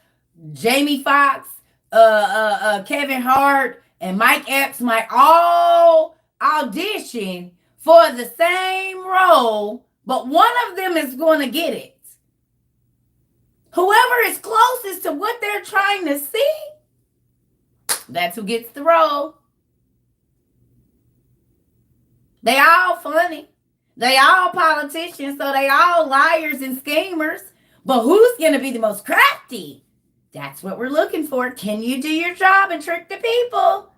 Jamie Foxx, Kevin Hart, and Mike Epps might all audition for the same role, but one of them is going to get it. Whoever is closest to what they're trying to see, that's who gets the role. They all funny. They all politicians, so they all liars and schemers. But who's going to be the most crafty? That's what we're looking for. Can you do your job and trick the people?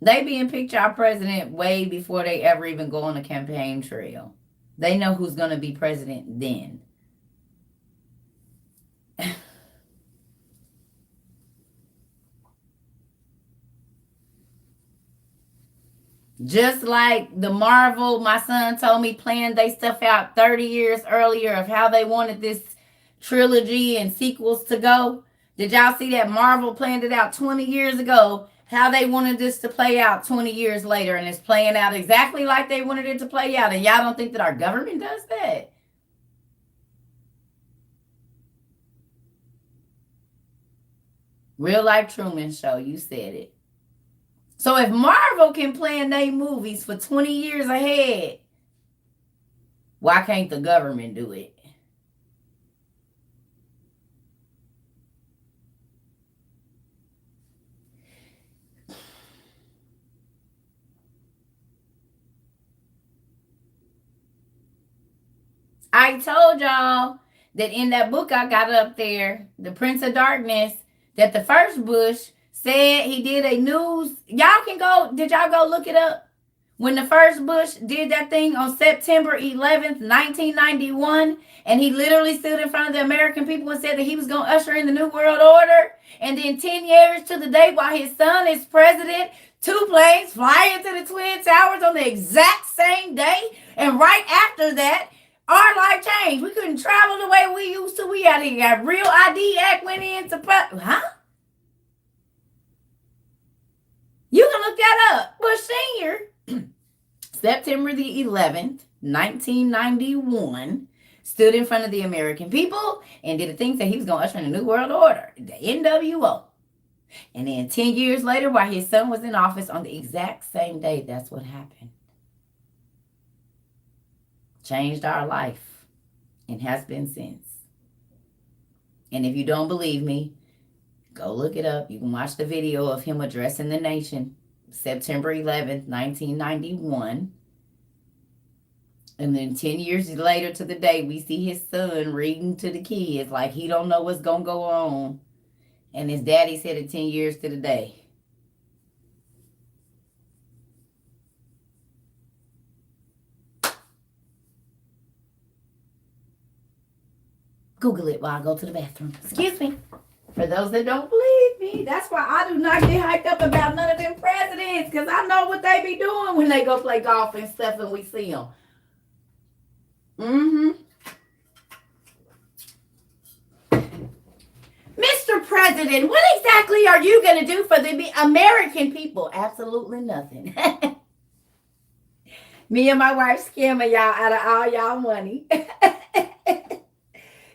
They being picked our president way before they ever even go on a campaign trail. They know who's going to be president then. Just like the Marvel, my son told me, planned they stuff out 30 years earlier of how they wanted this trilogy and sequels to go. Did y'all see that Marvel planned it out 20 years ago how they wanted this to play out 20 years later, and it's playing out exactly like they wanted it to play out. And y'all don't think that our government does that? Real life Truman Show, you said it. So if Marvel can plan their movies for 20 years ahead, why can't the government do it? I told y'all that in that book I got up there, The Prince of Darkness, that the first Bush said he did a news. Y'all can go, did y'all go look it up? When the first Bush did that thing on September 11th, 1991, and he literally stood in front of the American people and said that he was going to usher in the New World Order. And then 10 years to the day while his son is president, 2 planes fly into the Twin Towers on the exact same day. And right after that, our life changed. We couldn't travel the way we used to. We had to got Real ID Act went into huh? You can look that up. Bush Senior, September the 11th, 1991, stood in front of the American people and did the things that he was going to usher in the New World Order, the NWO. And then 10 years later, while his son was in office on the exact same day, that's what happened. Changed our life and has been since. And if you don't believe me, go look it up. You can watch the video of him addressing the nation, September 11th, 1991. And then 10 years later to the day, we see his son reading to the kids like he don't know what's going to go on. And his daddy said it 10 years to the day. Google it while I go to the bathroom. Excuse me. For those that don't believe me, that's why I do not get hyped up about none of them presidents, because I know what they be doing when they go play golf and stuff and we see them. Mr. President, what exactly are you going to do for the American people? Absolutely nothing. Me and my wife scamming y'all out of all y'all money.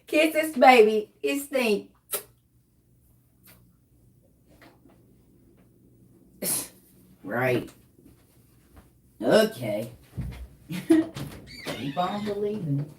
Kiss this baby. It stink. Right. Okay. Keep on believing.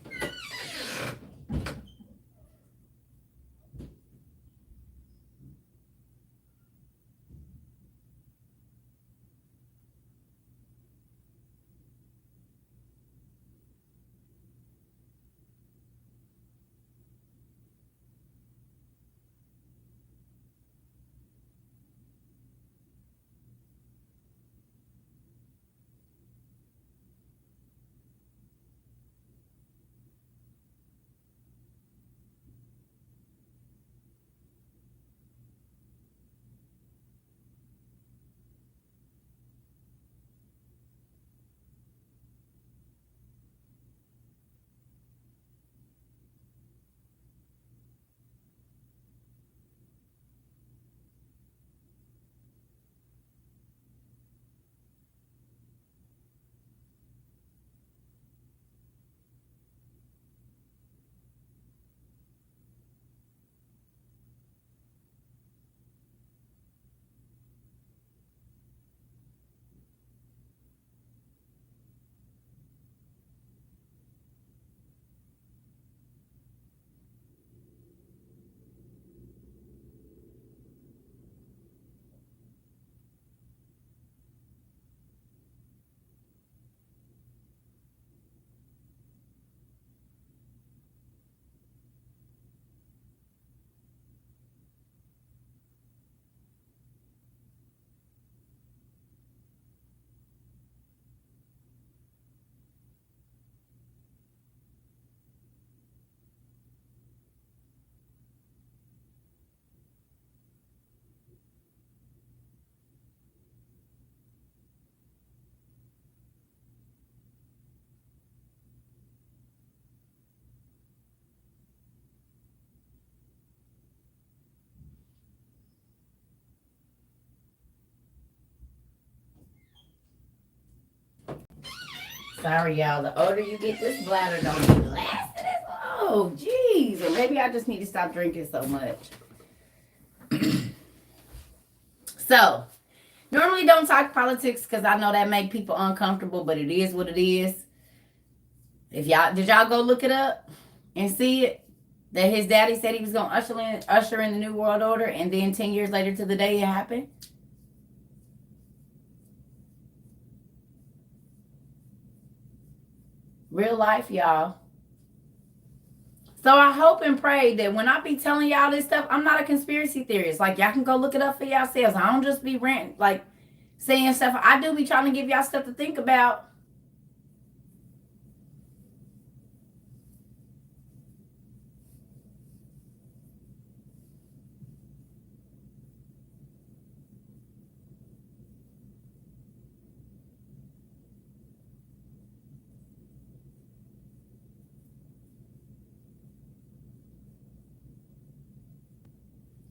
Sorry, y'all. The older you get, this bladder don't be lasting as long. Jeez. Or maybe I just need to stop drinking so much. So, normally don't talk politics because I know that make people uncomfortable, but it is what it is. If y'all did y'all go look it up and see it? That his daddy said he was gonna usher in the New World Order, and then 10 years later to the day it happened. Real life, y'all. So I hope and pray that when I be telling y'all this stuff, I'm not a conspiracy theorist. Like, y'all can go look it up for yourselves. I don't just be ranting, like, saying stuff. I do be trying to give y'all stuff to think about.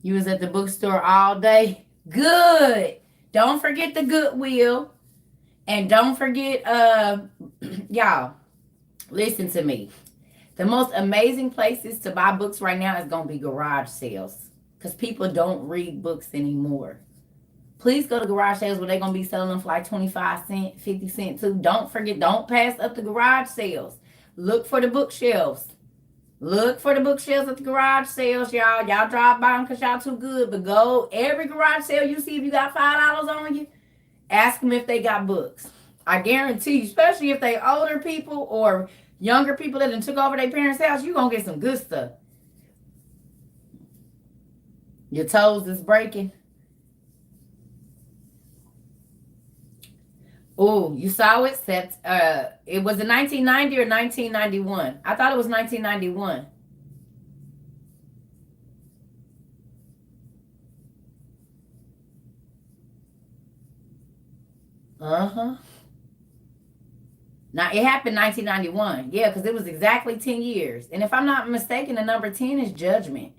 You was at the bookstore all day? Good. Don't forget the Goodwill. And don't forget, y'all, listen to me. The most amazing places to buy books right now is going to be garage sales. Because people don't read books anymore. Please go to garage sales where they're going to be selling them for like 25 cents, 50 cents too. Don't forget, don't pass up the garage sales. Look for the bookshelves. Look for the bookshelves at the garage sales, y'all. Y'all drive by them because y'all too good. But go every garage sale you see, if you got $5 on you, ask them if they got books. I guarantee you, especially if they older people or younger people that done took over their parents' house, you're going to get some good stuff. Your toes is breaking. Oh, you saw it? It was in 1990 or 1991? I thought it was 1991. Uh-huh. Now, it happened 1991. Yeah, because it was exactly 10 years. And if I'm not mistaken, the number 10 is judgment.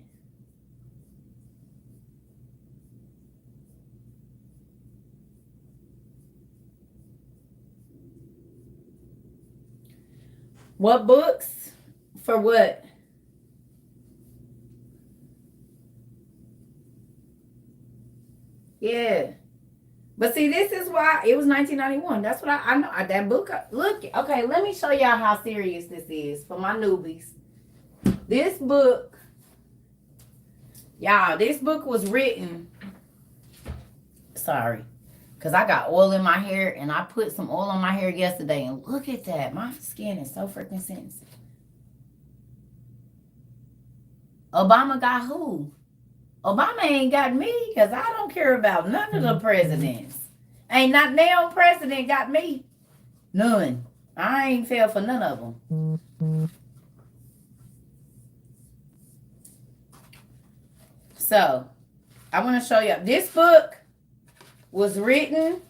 What books? For what? Yeah. But see, this is why it was 1991. That's what I know. That book. Look, okay, let me show y'all how serious this is for my newbies. This book, y'all, this book was written. Sorry. Because I got oil in my hair and I put some oil on my hair yesterday. And look at that. My skin is so freaking sensitive. Obama got who? Obama ain't got me because I don't care about none of the presidents. Ain't not now president got me. None. I ain't fell for none of them. So, I want to show you. This book was written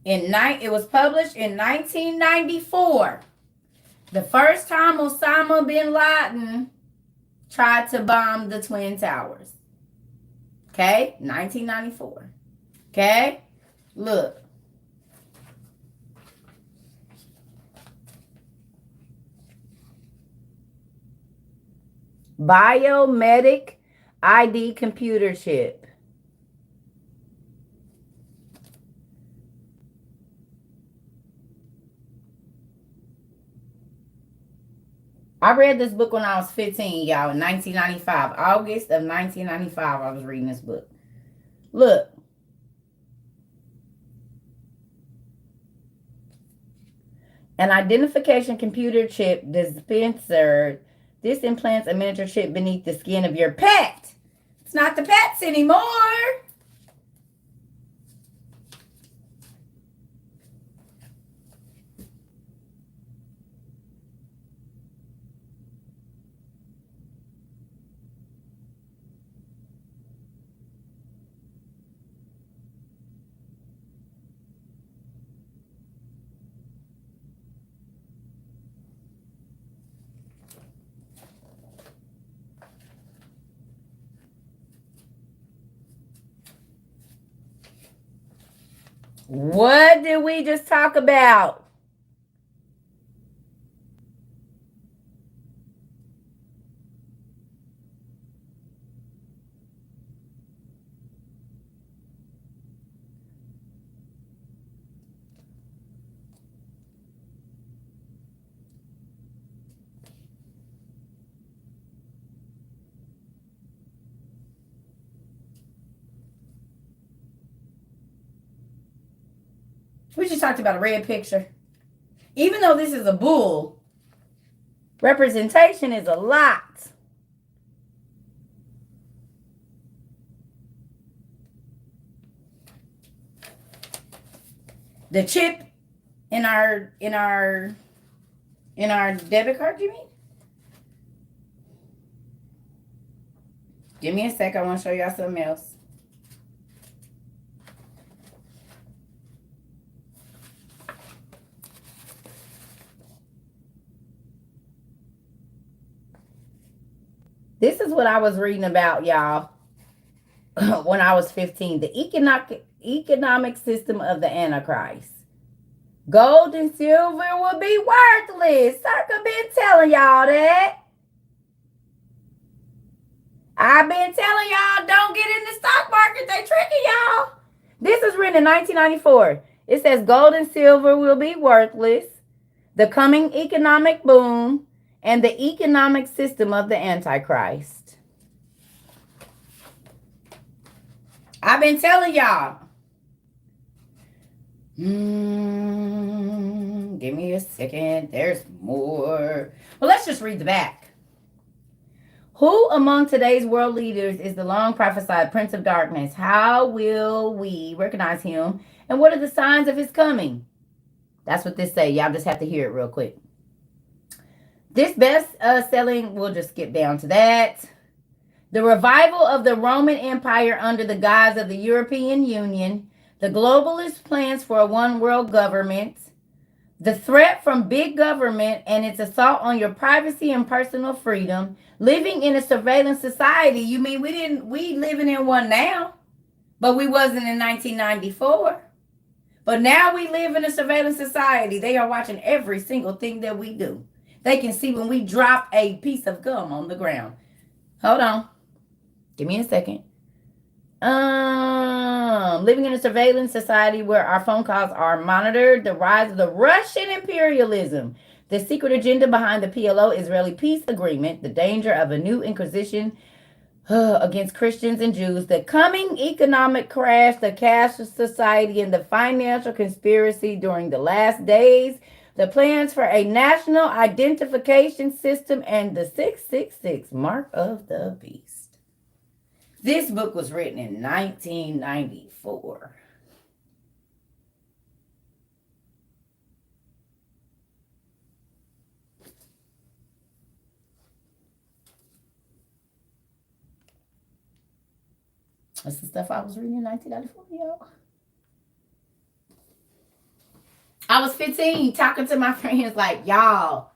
it was published in 1994. The first time Osama bin Laden tried to bomb the Twin Towers. Okay? 1994. Okay? Look. Biometric ID computer chip. I read this book when I was 15, y'all, in 1995. August of 1995, I was reading this book. Look. An identification computer chip dispenser. This implants a miniature chip beneath the skin of your pet. It's not the pets anymore. What did we just talk about? We just talked about a red picture. Even though this is a bull, representation is a lot. The chip in our debit card, you mean? Give me a sec. I want to show y'all something else. This is what I was reading about, y'all, when I was 15. The economic system of the Antichrist. Gold and silver will be worthless. Circa been telling y'all that. I've been telling y'all, don't get in the stock market. They tricking y'all. This is written in 1994. It says gold and silver will be worthless. The coming economic boom and the economic system of the Antichrist. I've been telling y'all. Give me a second. There's more. Well, let's just read the back. Who among today's world leaders is the long prophesied Prince of Darkness? How will we recognize him? And what are the signs of his coming? That's what this say. Y'all just have to hear it real quick. This best selling, we'll just skip down to that. The revival of the Roman Empire under the guise of the European Union. The globalist plans for a one world government. The threat from big government and its assault on your privacy and personal freedom. Living in a surveillance society. You mean we living in one now, but we wasn't in 1994. But now we live in a surveillance society. They are watching every single thing that we do. They can see when we drop a piece of gum on the ground. Hold on. Give me a second. Living in a surveillance society where our phone calls are monitored. The rise of the Russian imperialism. The secret agenda behind the PLO Israeli peace agreement. The danger of a new inquisition against Christians and Jews. The coming economic crash. The cash society and the financial conspiracy during the last days. The plans for a national identification system. And the 666 mark of the beast. This book was written in 1994. That's the stuff I was reading in 1994, y'all. I was 15 talking to my friends like, y'all,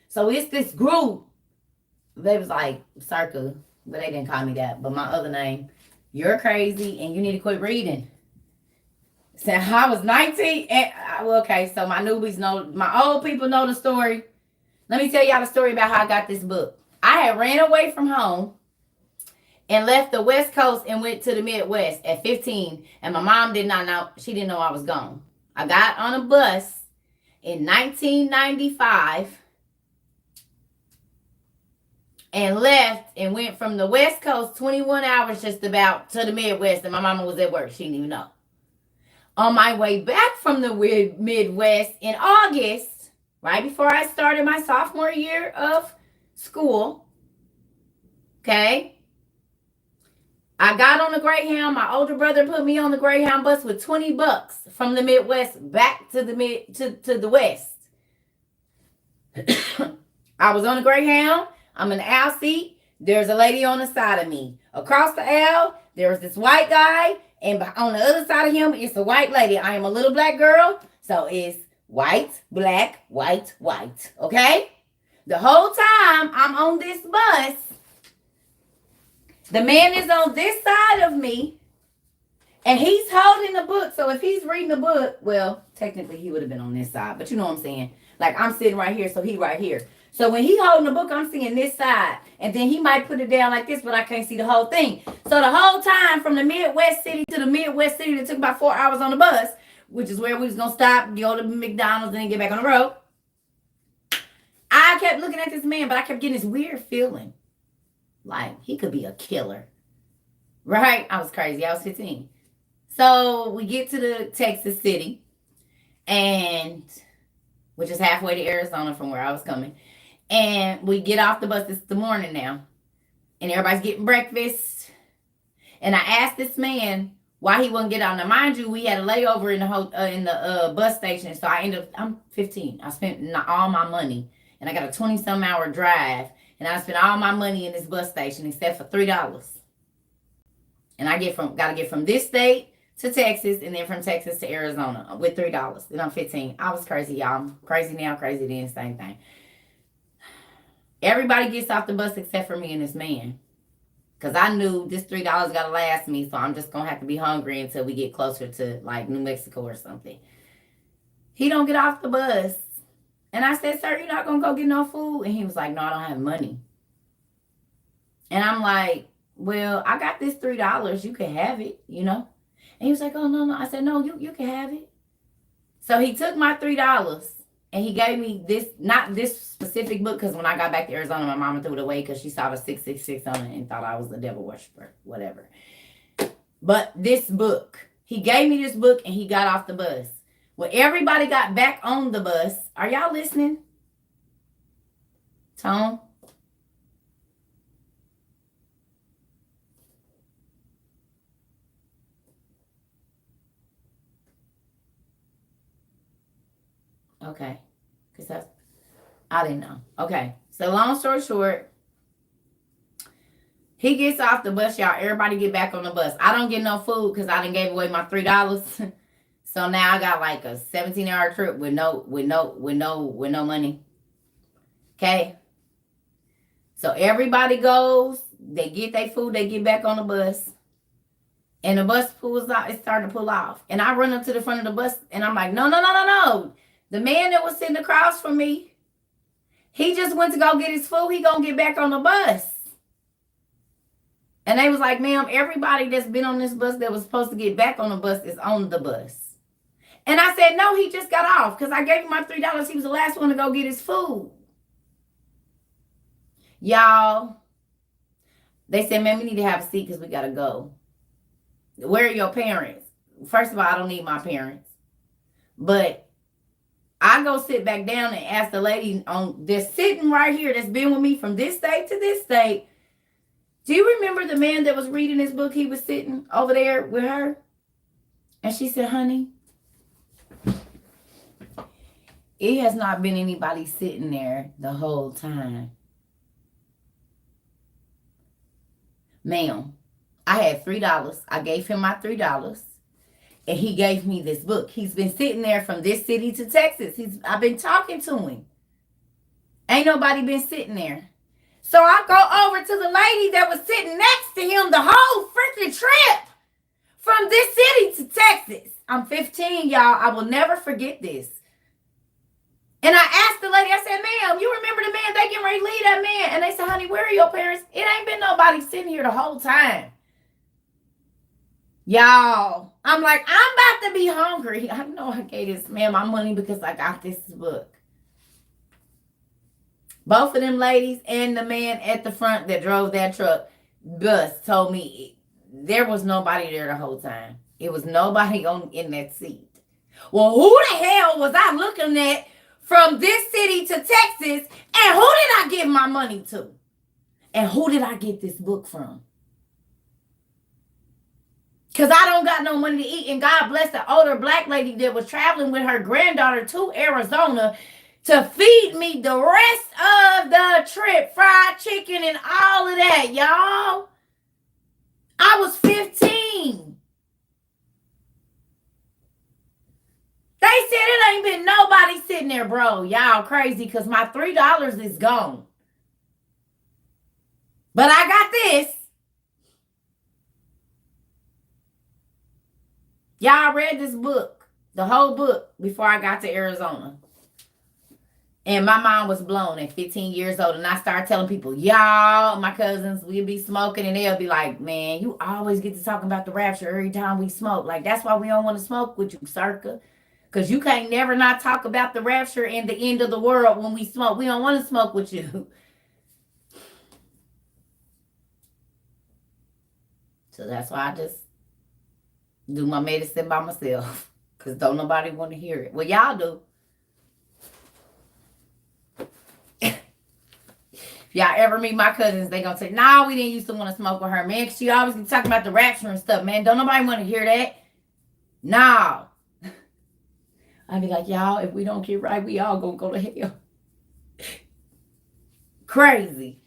so it's this group. They was like, Circa, but they didn't call me that. But my other name, you're crazy and you need to quit reading. So I was 19. And, okay, so my newbies know, my old people know the story. Let me tell y'all the story about how I got this book. I had ran away from home and left the West Coast and went to the Midwest at 15. And my mom did not know, she didn't know I was gone. I got on a bus in 1995 and left and went from the West Coast 21 hours just about to the Midwest. And my mama was at work. She didn't even know. On my way back from the Midwest in August, right before I started my sophomore year of school, okay, I got on the Greyhound. My older brother put me on the Greyhound bus with $20 from the Midwest back to the West. I was on the Greyhound. I'm in the aisle seat. There's a lady on the side of me. Across the aisle, there's this white guy. And on the other side of him, it's a white lady. I am a little black girl. So it's white, black, white, white. Okay? The whole time I'm on this bus, the man is on this side of me. And he's holding the book. So if he's reading the book, well, technically he would have been on this side. But you know what I'm saying? Like I'm sitting right here, so he right here. So when he holding the book, I'm seeing this side. And then he might put it down like this, but I can't see the whole thing. So the whole time from the Midwest city to the Midwest city, that took about 4 hours on the bus, which is where we was going to stop, go to McDonald's, and then get back on the road. I kept looking at this man, but I kept getting this weird feeling. Like he could be a killer. Right? I was crazy. I was 15. So we get to the Texas city, and which is halfway to Arizona from where I was coming. And we get off the bus. It's the morning now. And everybody's getting breakfast. And I asked this man why he wouldn't get out. Now, mind you, we had a layover in the bus station. So I'm 15. I spent all my money. And I got a 20-some hour drive. And I spent all my money in this bus station except for $3. And I gotta get from this state to Texas, and then from Texas to Arizona with $3. And I'm 15. I was crazy, y'all. I'm crazy now, crazy then, same thing. Everybody gets off the bus except for me and this man. Because I knew this $3 got to last me, so I'm just going to have to be hungry until we get closer to, like, New Mexico or something. He don't get off the bus. And I said, sir, you're not going to go get no food? And he was like, no, I don't have money. And I'm like, well, I got this $3. You can have it, you know? And he was like, oh, no. I said, no, you can have it. So he took my $3 and he gave me this, not this specific book, because when I got back to Arizona, my mama threw it away because she saw the 666 on it and thought I was a devil worshiper, whatever. But this book, he gave me this book and he got off the bus. Well, everybody got back on the bus. Are y'all listening? Tone? Okay. Because I didn't know. Okay. So long story short, he gets off the bus, y'all. Everybody get back on the bus. I don't get no food because I done gave away my $3. So now I got like a 17-hour trip with no money. Okay. So everybody goes, they get their food, they get back on the bus. And the bus pulls out, it's starting to pull off. And I run up to the front of the bus and I'm like, no. The man that was sitting across from me, he just went to go get his food. He gonna get back on the bus. And they was like, ma'am, everybody that's been on this bus that was supposed to get back on the bus is on the bus. And I said, no, he just got off because I gave him my $3. He was the last one to go get his food. Y'all, they said, man, we need to have a seat because we got to go. Where are your parents? First of all, I don't need my parents. But I go sit back down and ask the lady that's sitting right here that's been with me from this state to this state, do you remember the man that was reading this book? He was sitting over there with her. And she said, honey, it has not been anybody sitting there the whole time. Ma'am, I had $3. I gave him my $3. And he gave me this book. He's been sitting there from this city to Texas. I've been talking to him. Ain't nobody been sitting there. So I go over to the lady that was sitting next to him the whole freaking trip from this city to Texas. I'm 15, y'all. I will never forget this. And I asked the lady, I said, ma'am, you remember the man? They getting ready to leave that man. And they said, honey, where are your parents? It ain't been nobody sitting here the whole time. Y'all, I'm like, I'm about to be hungry. I know I gave this man my money because I got this book. Both of them ladies and the man at the front that drove that truck bus told me there was nobody there the whole time. It was nobody in that seat. Well, who the hell was I looking at from this city to Texas? And who did I give my money to? And who did I get this book from? Because I don't got no money to eat. And God bless the older black lady that was traveling with her granddaughter to Arizona to feed me the rest of the trip. Fried chicken and all of that, y'all. I was 15. They said it ain't been nobody sitting there, bro. Y'all crazy because my $3 is gone. But I got this. Y'all read this book, the whole book, before I got to Arizona. And my mind was blown at 15 years old. And I started telling people, y'all, my cousins, we'd be smoking. And they'll be like, man, you always get to talking about the rapture every time we smoke. Like, that's why we don't want to smoke with you, Circa. Because you can't never not talk about the rapture and the end of the world when we smoke. We don't want to smoke with you. So that's why I just do my medicine by myself. Because don't nobody want to hear it. Well, y'all do. Y'all ever meet my cousins, they gonna say, nah, we didn't used to want to smoke with her, man. She always be talking about the rapture and stuff, man. Don't nobody want to hear that. Nah. I'd be like, y'all, if we don't get right, we all gonna go to hell. Crazy.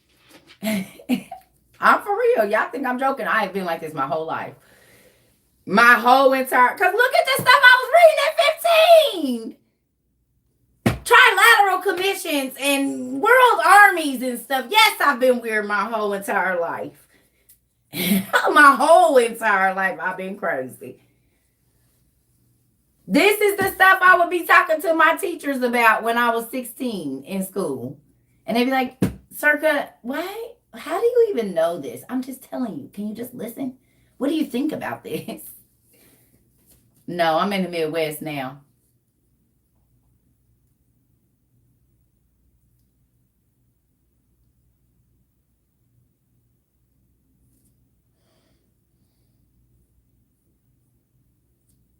I'm for real. Y'all think I'm joking? I have been like this my whole life. My whole entire, because look at the stuff I was reading at 15. Trilateral commissions and world armies and stuff. Yes, I've been weird my whole entire life. My whole entire life, I've been crazy. This is the stuff I would be talking to my teachers about when I was 16 in school. And they'd be like, Circa, why? How do you even know this? I'm just telling you. Can you just listen? What do you think about this? No, I'm in the Midwest now.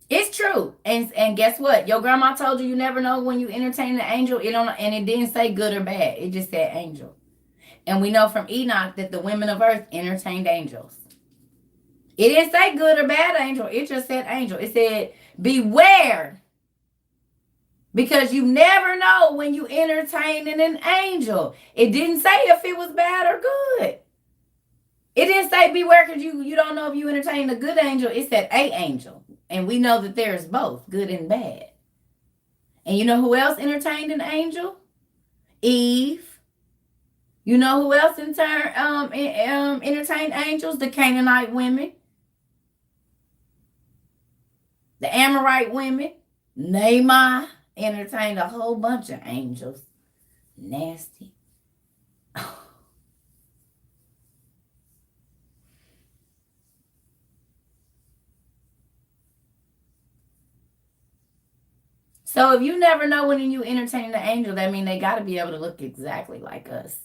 It's true. And guess what? Your grandma told you never know when you entertain an angel. And it didn't say good or bad. It just said angel. And we know from Enoch that the women of earth entertained angels. It didn't say good or bad angel. It just said angel. It said beware. Because you never know when you entertaining an angel. It didn't say if it was bad or good. It didn't say beware because you don't know if you entertain a good angel. It said a angel. And we know that there's both, good and bad. And you know who else entertained an angel? Eve. You know who else entertained angels? The Canaanite women. The Amorite women. Naaman entertained a whole bunch of angels. Nasty. So if you never know when you entertain the angel, that means they got to be able to look exactly like us.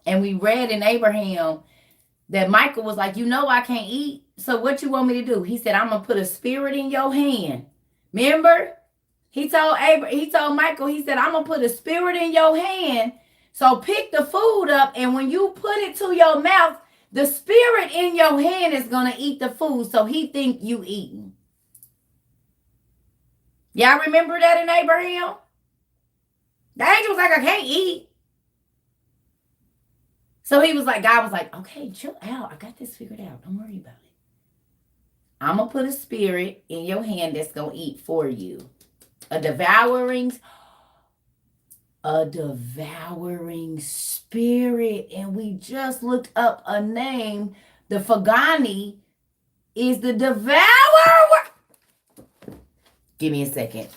And we read in Abraham that Michael was like, you know I can't eat. So what you want me to do? He said, I'm going to put a spirit in your hand. Remember? He told Michael, he said, I'm going to put a spirit in your hand. So pick the food up. And when you put it to your mouth, the spirit in your hand is going to eat the food. So he think you eating. Y'all remember that in Abraham? The angel was like, I can't eat. So he was like, God was like, okay, chill out. I got this figured out. Don't worry about it. I'm going to put a spirit in your hand that's going to eat for you. A devouring spirit. And we just looked up a name. The Fagani is the devourer. Give me a second.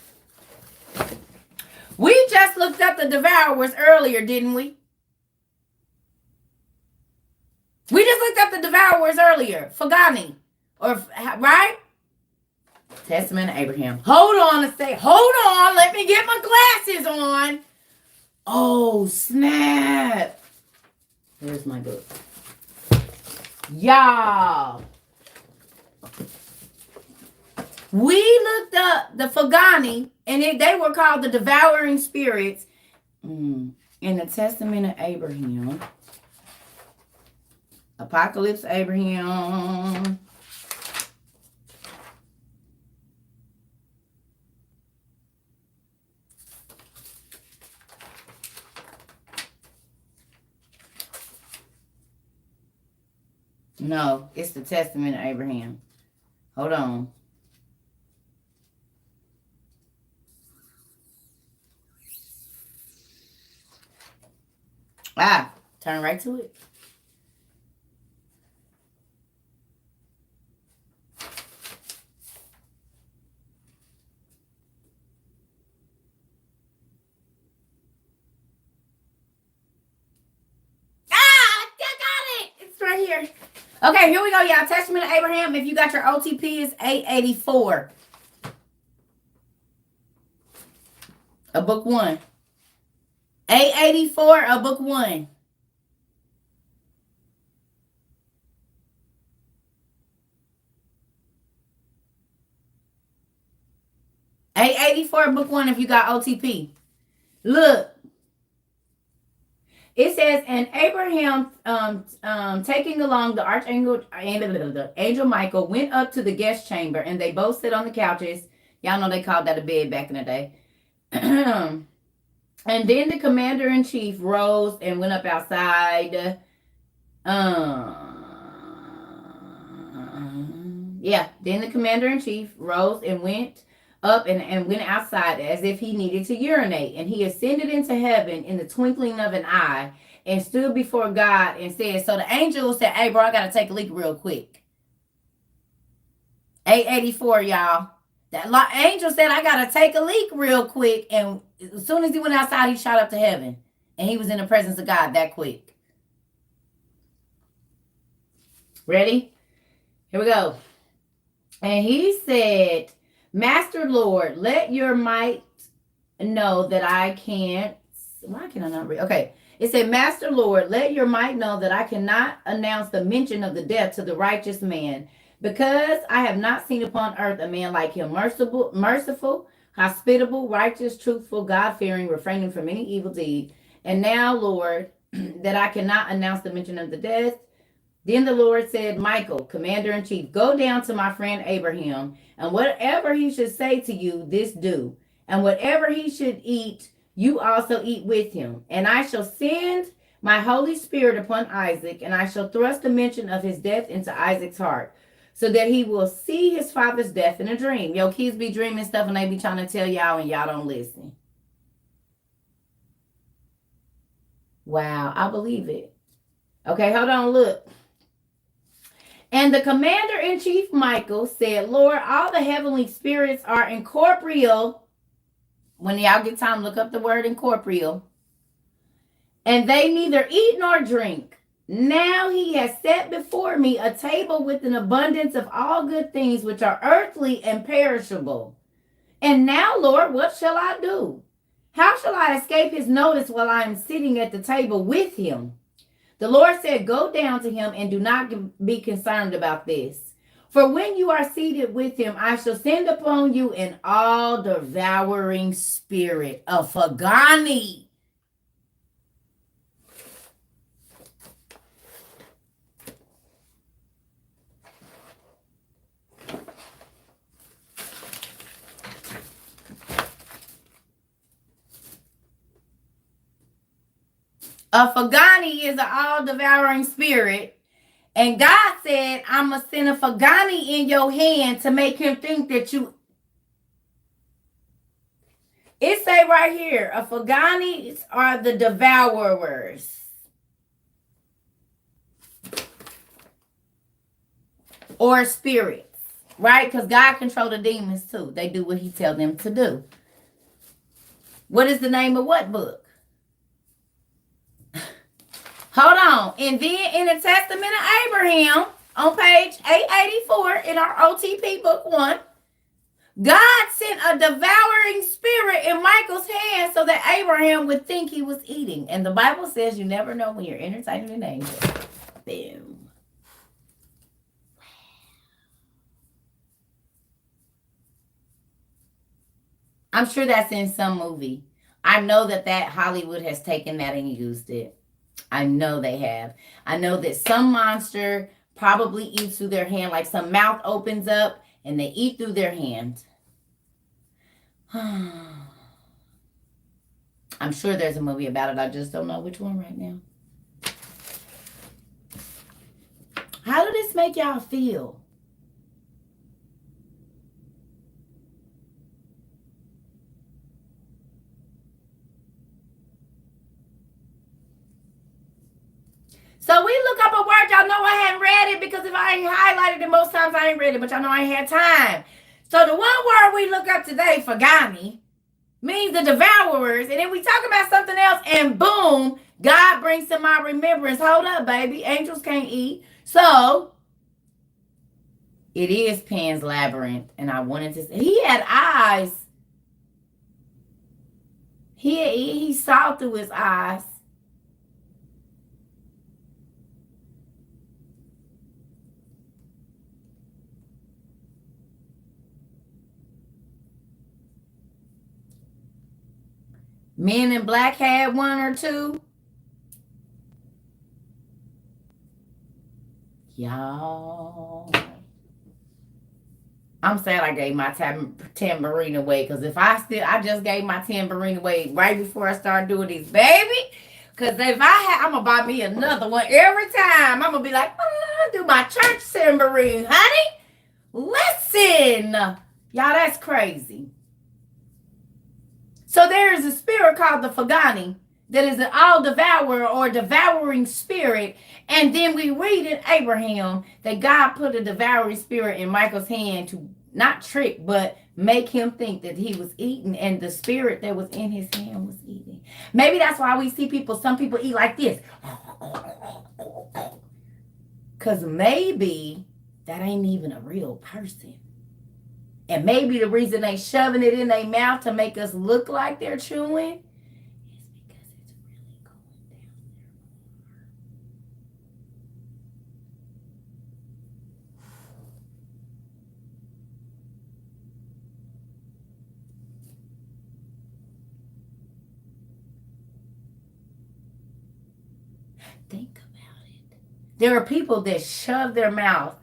We just looked up the devourers earlier, didn't we? We just looked up the devourers earlier. Fagani. Right? Testament of Abraham. Hold on a sec. Hold on. Let me get my glasses on. Oh, snap. Where's my book? Y'all. We looked up the Fagani, and they were called the devouring spirits in the Testament of Abraham. Apocalypse Abraham. No, it's the Testament of Abraham. Hold on. Turn right to it. here. Okay, here we go, y'all. Testament of Abraham. If you got your OTP, is 884. A book 1. 884, a book 1. $884 book 1 if you got OTP. Look. It says, and Abraham, taking along the archangel, the angel Michael, went up to the guest chamber, and they both sit on the couches. Y'all know they called that a bed back in the day. And then the commander-in-chief rose and went up outside. Then the commander-in-chief rose and went up and went outside as if he needed to urinate. And he ascended into heaven in the twinkling of an eye and stood before God and said, so the angel said, hey, bro, I got to take a leak real quick. 884, y'all. That angel said, I got to take a leak real quick. And as soon as he went outside, he shot up to heaven. And he was in the presence of God that quick. Ready? Here we go. And he said, Master Lord, let your might know that I can't. Why can I not read? Okay. It said, Master Lord, let your might know that I cannot announce the mention of the death to the righteous man, because I have not seen upon earth a man like him, merciful, hospitable, righteous, truthful, God-fearing, refraining from any evil deed. And now, Lord, that I cannot announce the mention of the death. Then the Lord said, Michael, commander-in-chief, go down to my friend Abraham, and whatever he should say to you, this do. And whatever he should eat, you also eat with him. And I shall send my Holy Spirit upon Isaac, and I shall thrust the mention of his death into Isaac's heart, so that he will see his father's death in a dream. Yo, kids be dreaming stuff, and they be trying to tell y'all, and y'all don't listen. Wow, I believe it. Okay, hold on, look. And the commander-in-chief Michael said, Lord, all the heavenly spirits are incorporeal. When y'all get time, look up the word incorporeal. And they neither eat nor drink. Now he has set before me a table with an abundance of all good things, which are earthly and perishable. And now, Lord, what shall I do? How shall I escape his notice while I am sitting at the table with him? The Lord said, go down to him and do not be concerned about this. For when you are seated with him, I shall send upon you an all-devouring spirit of Fagani. A Fagani is an all-devouring spirit. And God said, I'm going to send a Fagani in your hand to make him think that you... It say right here, a Faganis are the devourers. Or spirits. Right? Because God controls the demons too. They do what he tells them to do. What is the name of what book? Hold on. And then in the Testament of Abraham, on page 884 in our OTP book 1, God sent a devouring spirit in Michael's hand so that Abraham would think he was eating. And the Bible says you never know when you're entertaining an angel. Boom. I'm sure that's in some movie. I know that Hollywood has taken that and used it. I know they have. I know that some monster probably eats through their hand, like some mouth opens up and they eat through their hand. I'm sure there's a movie about it. I just don't know which one right now. How did this make y'all feel? So we look up a word. Y'all know I hadn't read it because if I ain't highlighted it most times, I ain't read it. But y'all know I ain't had time. So the one word we look up today, Fagani, means the devourers. And then we talk about something else and boom, God brings to my remembrance. Hold up, baby. Angels can't eat. So it is Pan's Labyrinth. And I wanted to say, he had eyes. He saw through his eyes. Men in Black had one or two. Y'all. I'm sad I gave my tambourine away, because if I just gave my tambourine away right before I started doing these, baby. Because if I'm going to buy me another one every time. I'm going to be like, do my church tambourine, honey. Listen. Y'all, that's crazy. So there is a spirit called the Fagani that is an all-devourer or devouring spirit. And then we read in Abraham that God put a devouring spirit in Michael's hand to not trick, but make him think that he was eating, and the spirit that was in his hand was eating. Maybe that's why we see some people eat like this. Because maybe that ain't even a real person. And maybe the reason they shoving it in their mouth to make us look like they're chewing is because it's really going down there. Think about it. There are people that shove their mouth,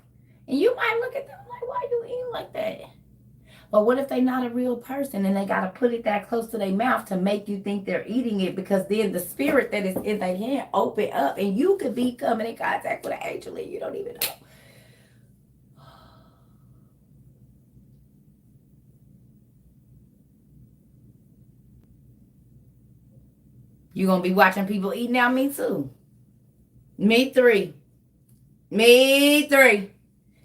and you might look at them like, why are you eating like that? But what if they're not a real person and they got to put it that close to their mouth to make you think they're eating it, because then the spirit that is in their hand open up and you could be coming in contact with an angel and you don't even know. You're going to be watching people eat now? Me too. Me three.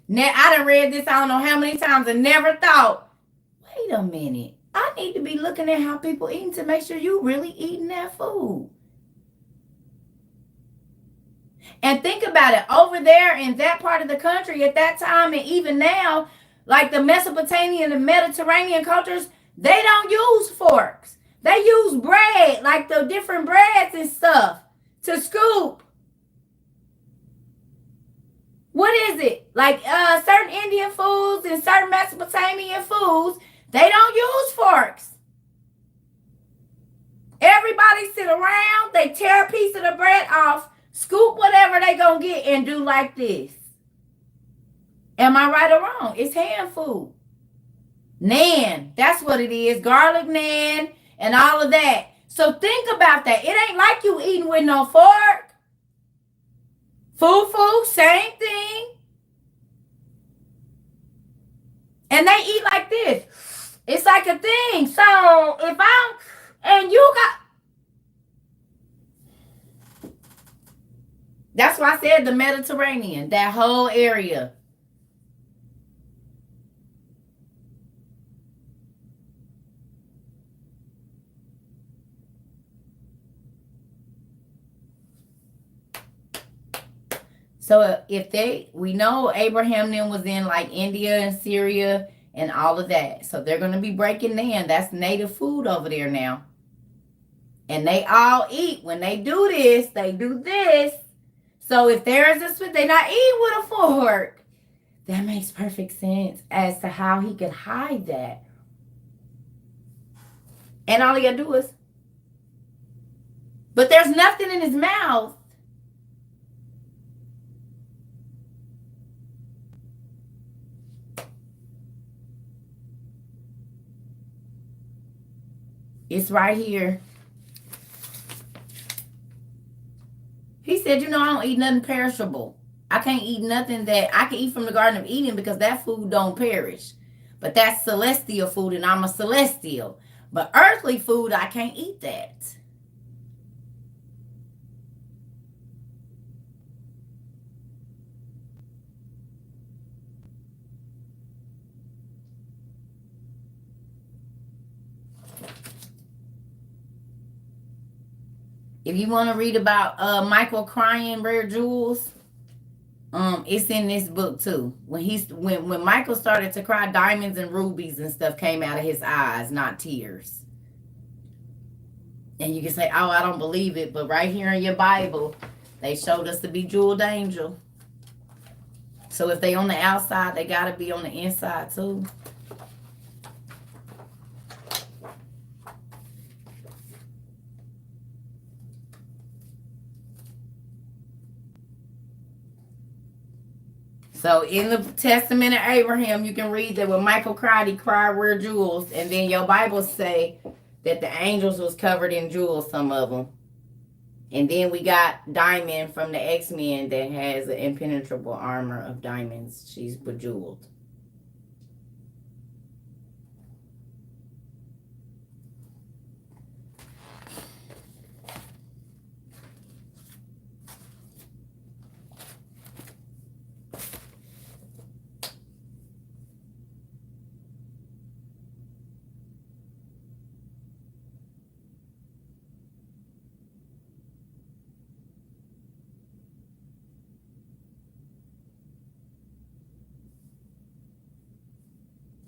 Now, I done read this I don't know how many times and never thought, wait a minute. I need to be looking at how people eating to make sure you really eating that food. And think about it. Over there in that part of the country at that time, and even now, like the Mesopotamian and Mediterranean cultures, they don't use forks. They use bread, like the different breads and stuff, to scoop. What is it? Like certain Indian foods and certain Mesopotamian foods, they don't use forks. Everybody sit around, they tear a piece of the bread off, scoop whatever they gonna get, and do like this. Am I right or wrong? It's hand food. Naan, that's what it is. Garlic naan and all of that. So think about that. It ain't like you eating with no fork. Fufu, same thing. And they eat like this. It's like a thing. So if and you got, that's why I said the Mediterranean, that whole area. So we know Abraham then was in like India and Syria and all of that. So they're going to be breaking in. That's native food over there now. And they all eat. When they do this, they do this. So if there is they not eat with a fork. That makes perfect sense as to how he could hide that. And all he got to do is, but there's nothing in his mouth. It's right here. He said, I don't eat nothing perishable. I can't eat nothing that I can eat from the Garden of Eden, because that food don't perish. But that's celestial food, and I'm a celestial. But earthly food, I can't eat that. If you want to read about Michael crying rare jewels, it's in this book too. When Michael started to cry, diamonds and rubies and stuff came out of his eyes, not tears. And you can say, "Oh, I don't believe it," but right here in your Bible, they showed us to be jeweled angel. So if they on the outside, they gotta be on the inside too. So in the Testament of Abraham, you can read that when Michael cried, he cried rare jewels. And then your Bible say that the angels was covered in jewels, some of them. And then we got Diamond from the X-Men that has an impenetrable armor of diamonds. She's bejeweled.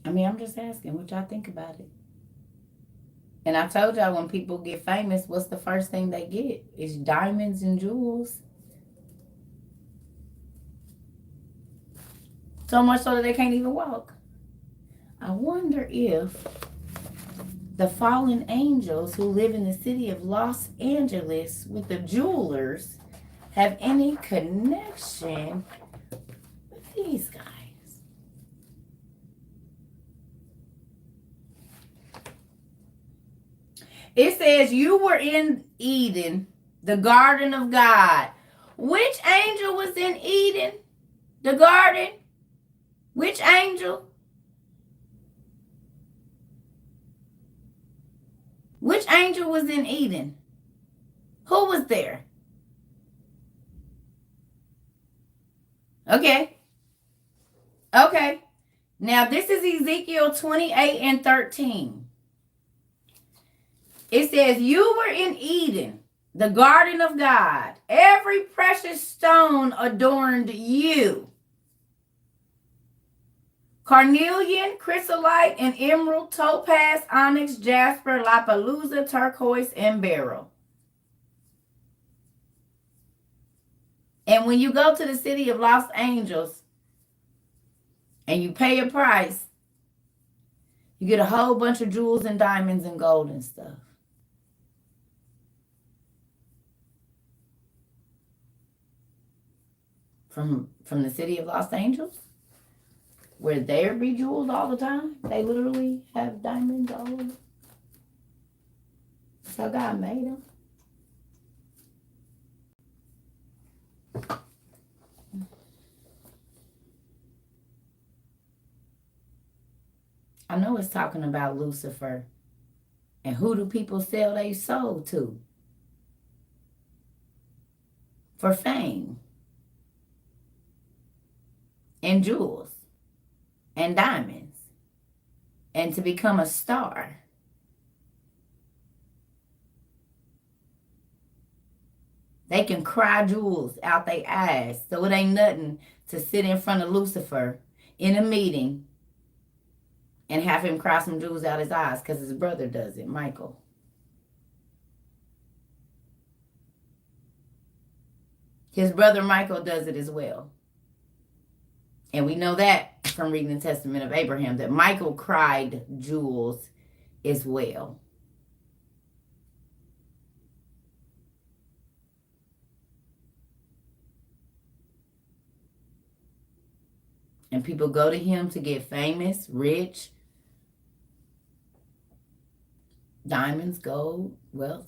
I mean, I'm just asking what y'all think about it. And I told y'all when people get famous, what's the first thing they get? It's diamonds and jewels. So much so that they can't even walk. I wonder if the fallen angels who live in the city of Los Angeles with the jewelers have any connection with these guys. It says you were in Eden, the garden of God. Which angel was in Eden? The garden? Which angel? Which angel was in Eden? Who was there? Okay. Okay. Now this is Ezekiel 28 and 13. It says, you were in Eden, the garden of God. Every precious stone adorned you. Carnelian, chrysolite, and emerald, topaz, onyx, jasper, lapalooza, turquoise, and beryl. And when you go to the city of Los Angeles and you pay a price, you get a whole bunch of jewels and diamonds and gold and stuff. From the city of Los Angeles, where they're bejeweled all the time. They literally have diamonds all over. That's how God made them. I know it's talking about Lucifer. And who do people sell their soul to? For fame. And jewels. And diamonds. And to become a star. They can cry jewels out their eyes. So it ain't nothing to sit in front of Lucifer in a meeting and have him cry some jewels out his eyes because his brother does it, Michael. His brother Michael does it as well. And we know that from reading the Testament of Abraham, that Michael cried jewels as well. And people go to him to get famous, rich, diamonds, gold, wealth.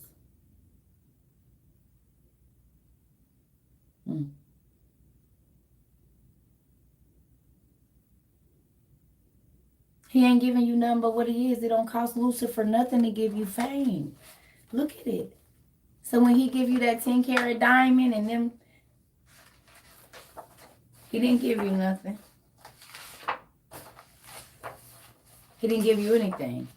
He ain't giving you nothing but what he is. It don't cost Lucifer nothing to give you fame. Look at it. So when he give you that 10-carat diamond and them, he didn't give you nothing. He didn't give you anything.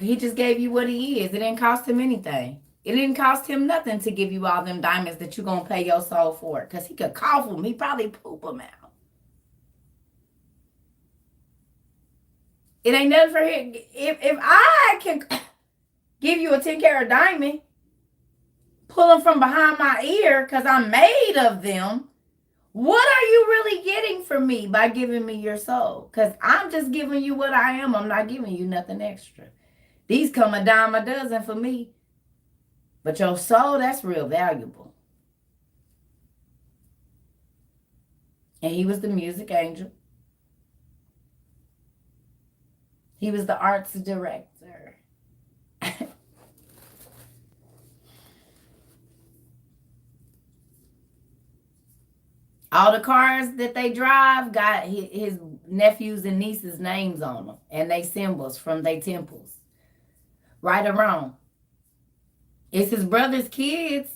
He just gave you what he is. It didn't cost him anything. It didn't cost him nothing to give you all them diamonds that you're going to pay your soul for. Because he could cough them. He probably poop them out. It ain't nothing for him. If I can give you a 10-carat diamond, pull them from behind my ear because I'm made of them, what are you really getting from me by giving me your soul? Because I'm just giving you what I am. I'm not giving you nothing extra. These come a dime a dozen for me. But your soul, that's real valuable. And he was the music angel. He was the arts director. All the cars that they drive got his nephews and nieces' names on them. And they symbols from their temples. Right or wrong. It's his brother's kids.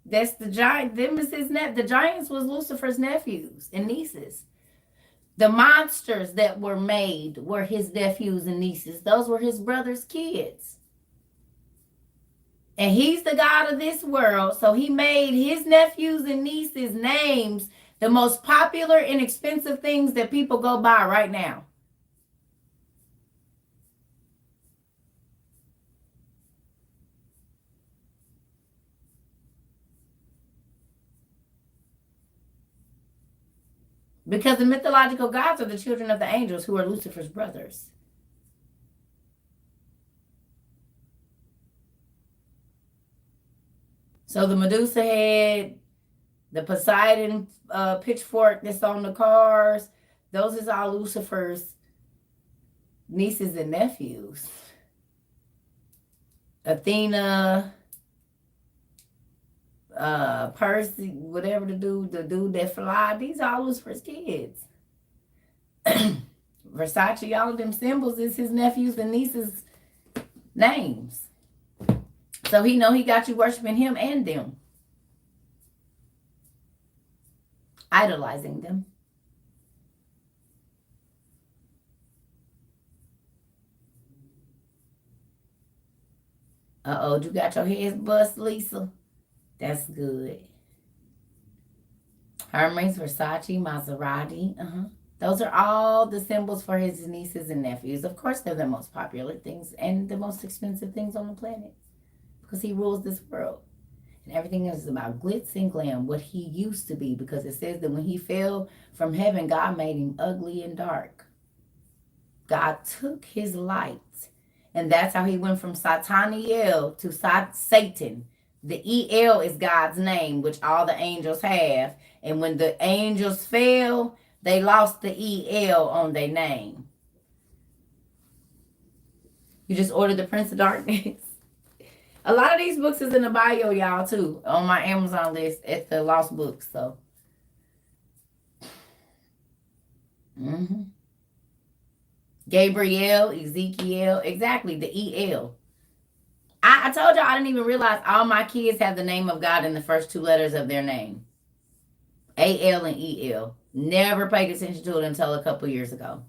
That's the giant. Them is his The giants was Lucifer's nephews and nieces. The monsters that were made were his nephews and nieces. Those were his brother's kids. And he's the God of this world. So he made his nephews and nieces' names the most popular and expensive things that people go by right now. Because the mythological gods are the children of the angels who are Lucifer's brothers. So the Medusa head, the Poseidon pitchfork that's on the cars, those is all Lucifer's nieces and nephews. Athena, Percy, whatever the dude that fly, these are all Lucifer's kids. Versace, all of them symbols is his nephews and nieces' names. So he know he got you worshiping him and them. Idolizing them. Uh-oh, you got your head bust, Lisa? That's good. Hermes, Versace, Maserati. Those are all the symbols for his nieces and nephews. Of course, they're the most popular things and the most expensive things on the planet. Because he rules this world. And everything is about glitz and glam, what he used to be. Because it says that when he fell from heaven, God made him ugly and dark. God took his light. And that's how he went from Sataniel to Satan. The El is God's name, which all the angels have. And when the angels fell, they lost the El on their name. You just ordered the Prince of Darkness. A lot of these books is in the bio, y'all, too. On my Amazon list at the Lost Books, so. Gabriel, Ezekiel, exactly, the El. I told y'all I didn't even realize all my kids have the name of God in the first two letters of their name. A-L and E-L. Never paid attention to it until a couple years ago.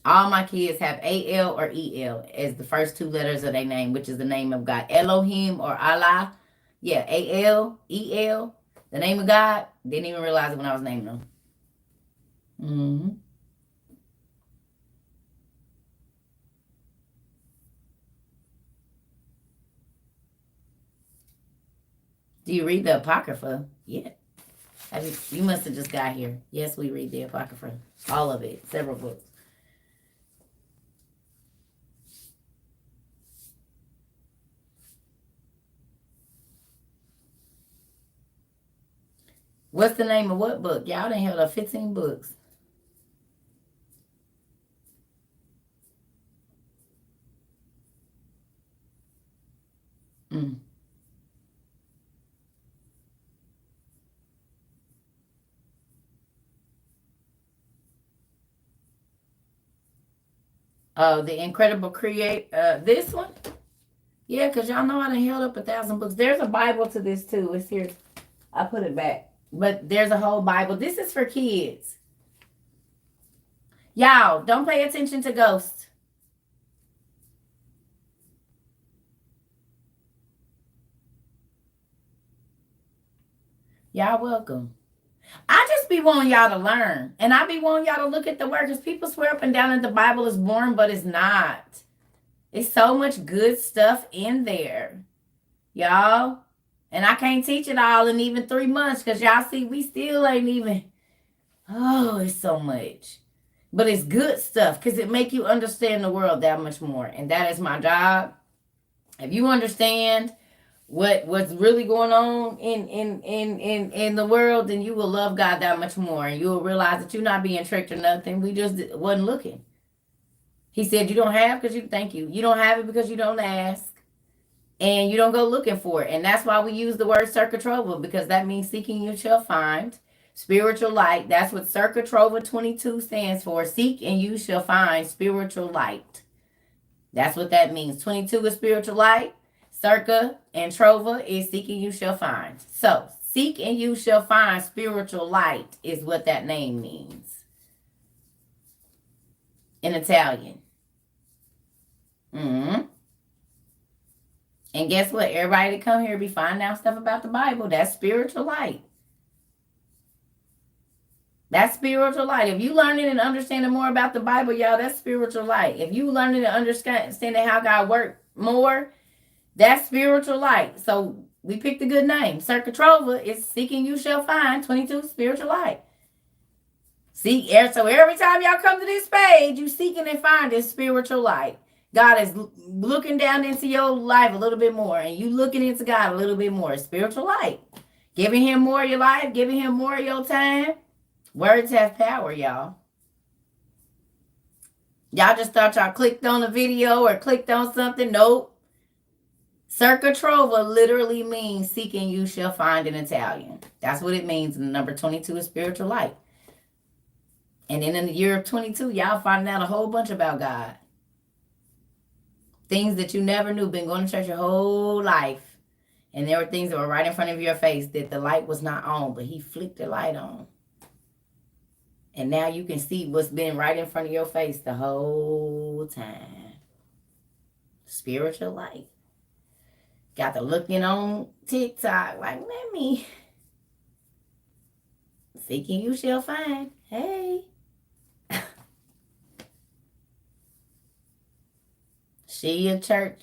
All my kids have A-L or E-L as the first two letters of their name, which is the name of God. Elohim or Allah. Yeah, A-L, E-L. The name of God. Didn't even realize it when I was naming them. Do you read the Apocrypha? Yeah. You must have just got here. Yes, we read the Apocrypha. All of it. Several books. What's the name of what book? Y'all done held up 15 books. The Incredible this one? Yeah, because y'all know I done held up 1,000 books. There's a Bible to this too. It's here. I put it back. But there's a whole Bible. This is for kids. Y'all, don't pay attention to ghosts. Y'all welcome. I just be wanting y'all to learn. And I be wanting y'all to look at the word, because people swear up and down that the Bible is boring, but it's not. It's so much good stuff in there, y'all. And I can't teach it all in even 3 months, because y'all see, we still ain't even, oh, it's so much. But it's good stuff, because it make you understand the world that much more. And that is my job. If you understand what's really going on in the world, then you will love God that much more, and you will realize that you're not being tricked or nothing. We just wasn't looking. He said you don't have because you thank you. You don't have it because you don't ask, and you don't go looking for it. And that's why we use the word circa trova, because that means seeking you shall find. Spiritual light. That's what circa trova 22 stands for. Seek and you shall find spiritual light. That's what that means. 22 is spiritual light. Circa and trova is seeking you shall find. So, seek and you shall find spiritual light is what that name means in Italian. Mm-hmm. And guess what? Everybody that come here be finding out stuff about the Bible. That's spiritual light. That's spiritual light. If you learning and understanding more about the Bible, y'all, that's spiritual light. If you learning and understanding how God works more, that's spiritual light. So we picked a good name. Circa Trova is seeking you shall find. 22 spiritual light. See, so every time y'all come to this page, you seeking and finding spiritual light. God is looking down into your life a little bit more, and you looking into God a little bit more. Spiritual light. Giving him more of your life, giving him more of your time. Words have power, y'all. Y'all just thought y'all clicked on a video or clicked on something. Nope. Circa Trova literally means seeking you shall find in Italian. That's what it means. And number 22 is spiritual light. And then in the year of 22, y'all finding out a whole bunch about God. Things that you never knew. Been going to church your whole life. And there were things that were right in front of your face that the light was not on, but he flicked the light on. And now you can see what's been right in front of your face the whole time. Spiritual light. Got to looking on TikTok like, let me. Seeking you shall find. Hey. She your church.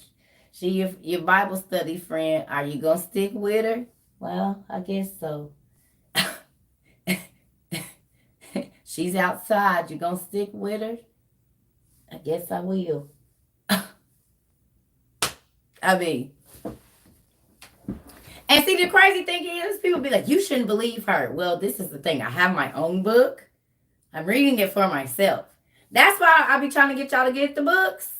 She your Bible study friend. Are you going to stick with her? Well, I guess so. She's outside. You going to stick with her? I guess I will. I mean. And see, the crazy thing is, people be like, you shouldn't believe her. Well, this is the thing. I have my own book. I'm reading it for myself. That's why I be trying to get y'all to get the books.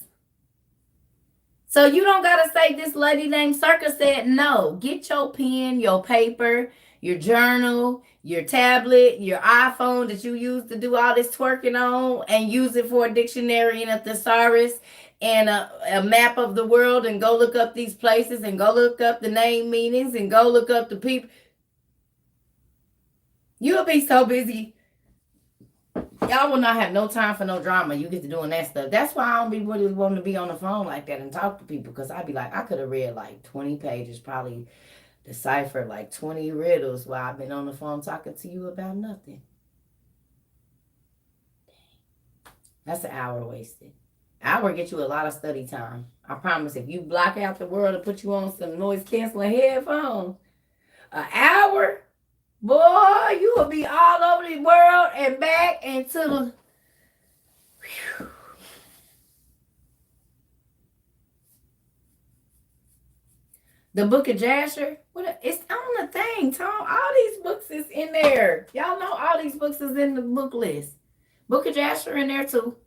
So you don't got to say this lady named Circa said no. Get your pen, your paper, your journal, your tablet, your iPhone that you use to do all this twerking on, and use it for a dictionary and a thesaurus and a map of the world, and go look up these places and go look up the name meanings and go look up the people. You'll be so busy. Y'all will not have no time for no drama. You get to doing that stuff. That's why I don't be really wanting to be on the phone like that and talk to people, because I'd be like, I could have read like 20 pages, probably deciphered like 20 riddles while I've been on the phone talking to you about nothing. That's an hour wasted. Hour get you a lot of study time. I promise. If you block out the world and put you on some noise canceling headphones, an hour, boy, you will be all over the world and back into the. Whew. The book of Jasher, it's on the thing, Tom. All these books is in there. Y'all know all these books is in the book list. Book of Jasher in there too.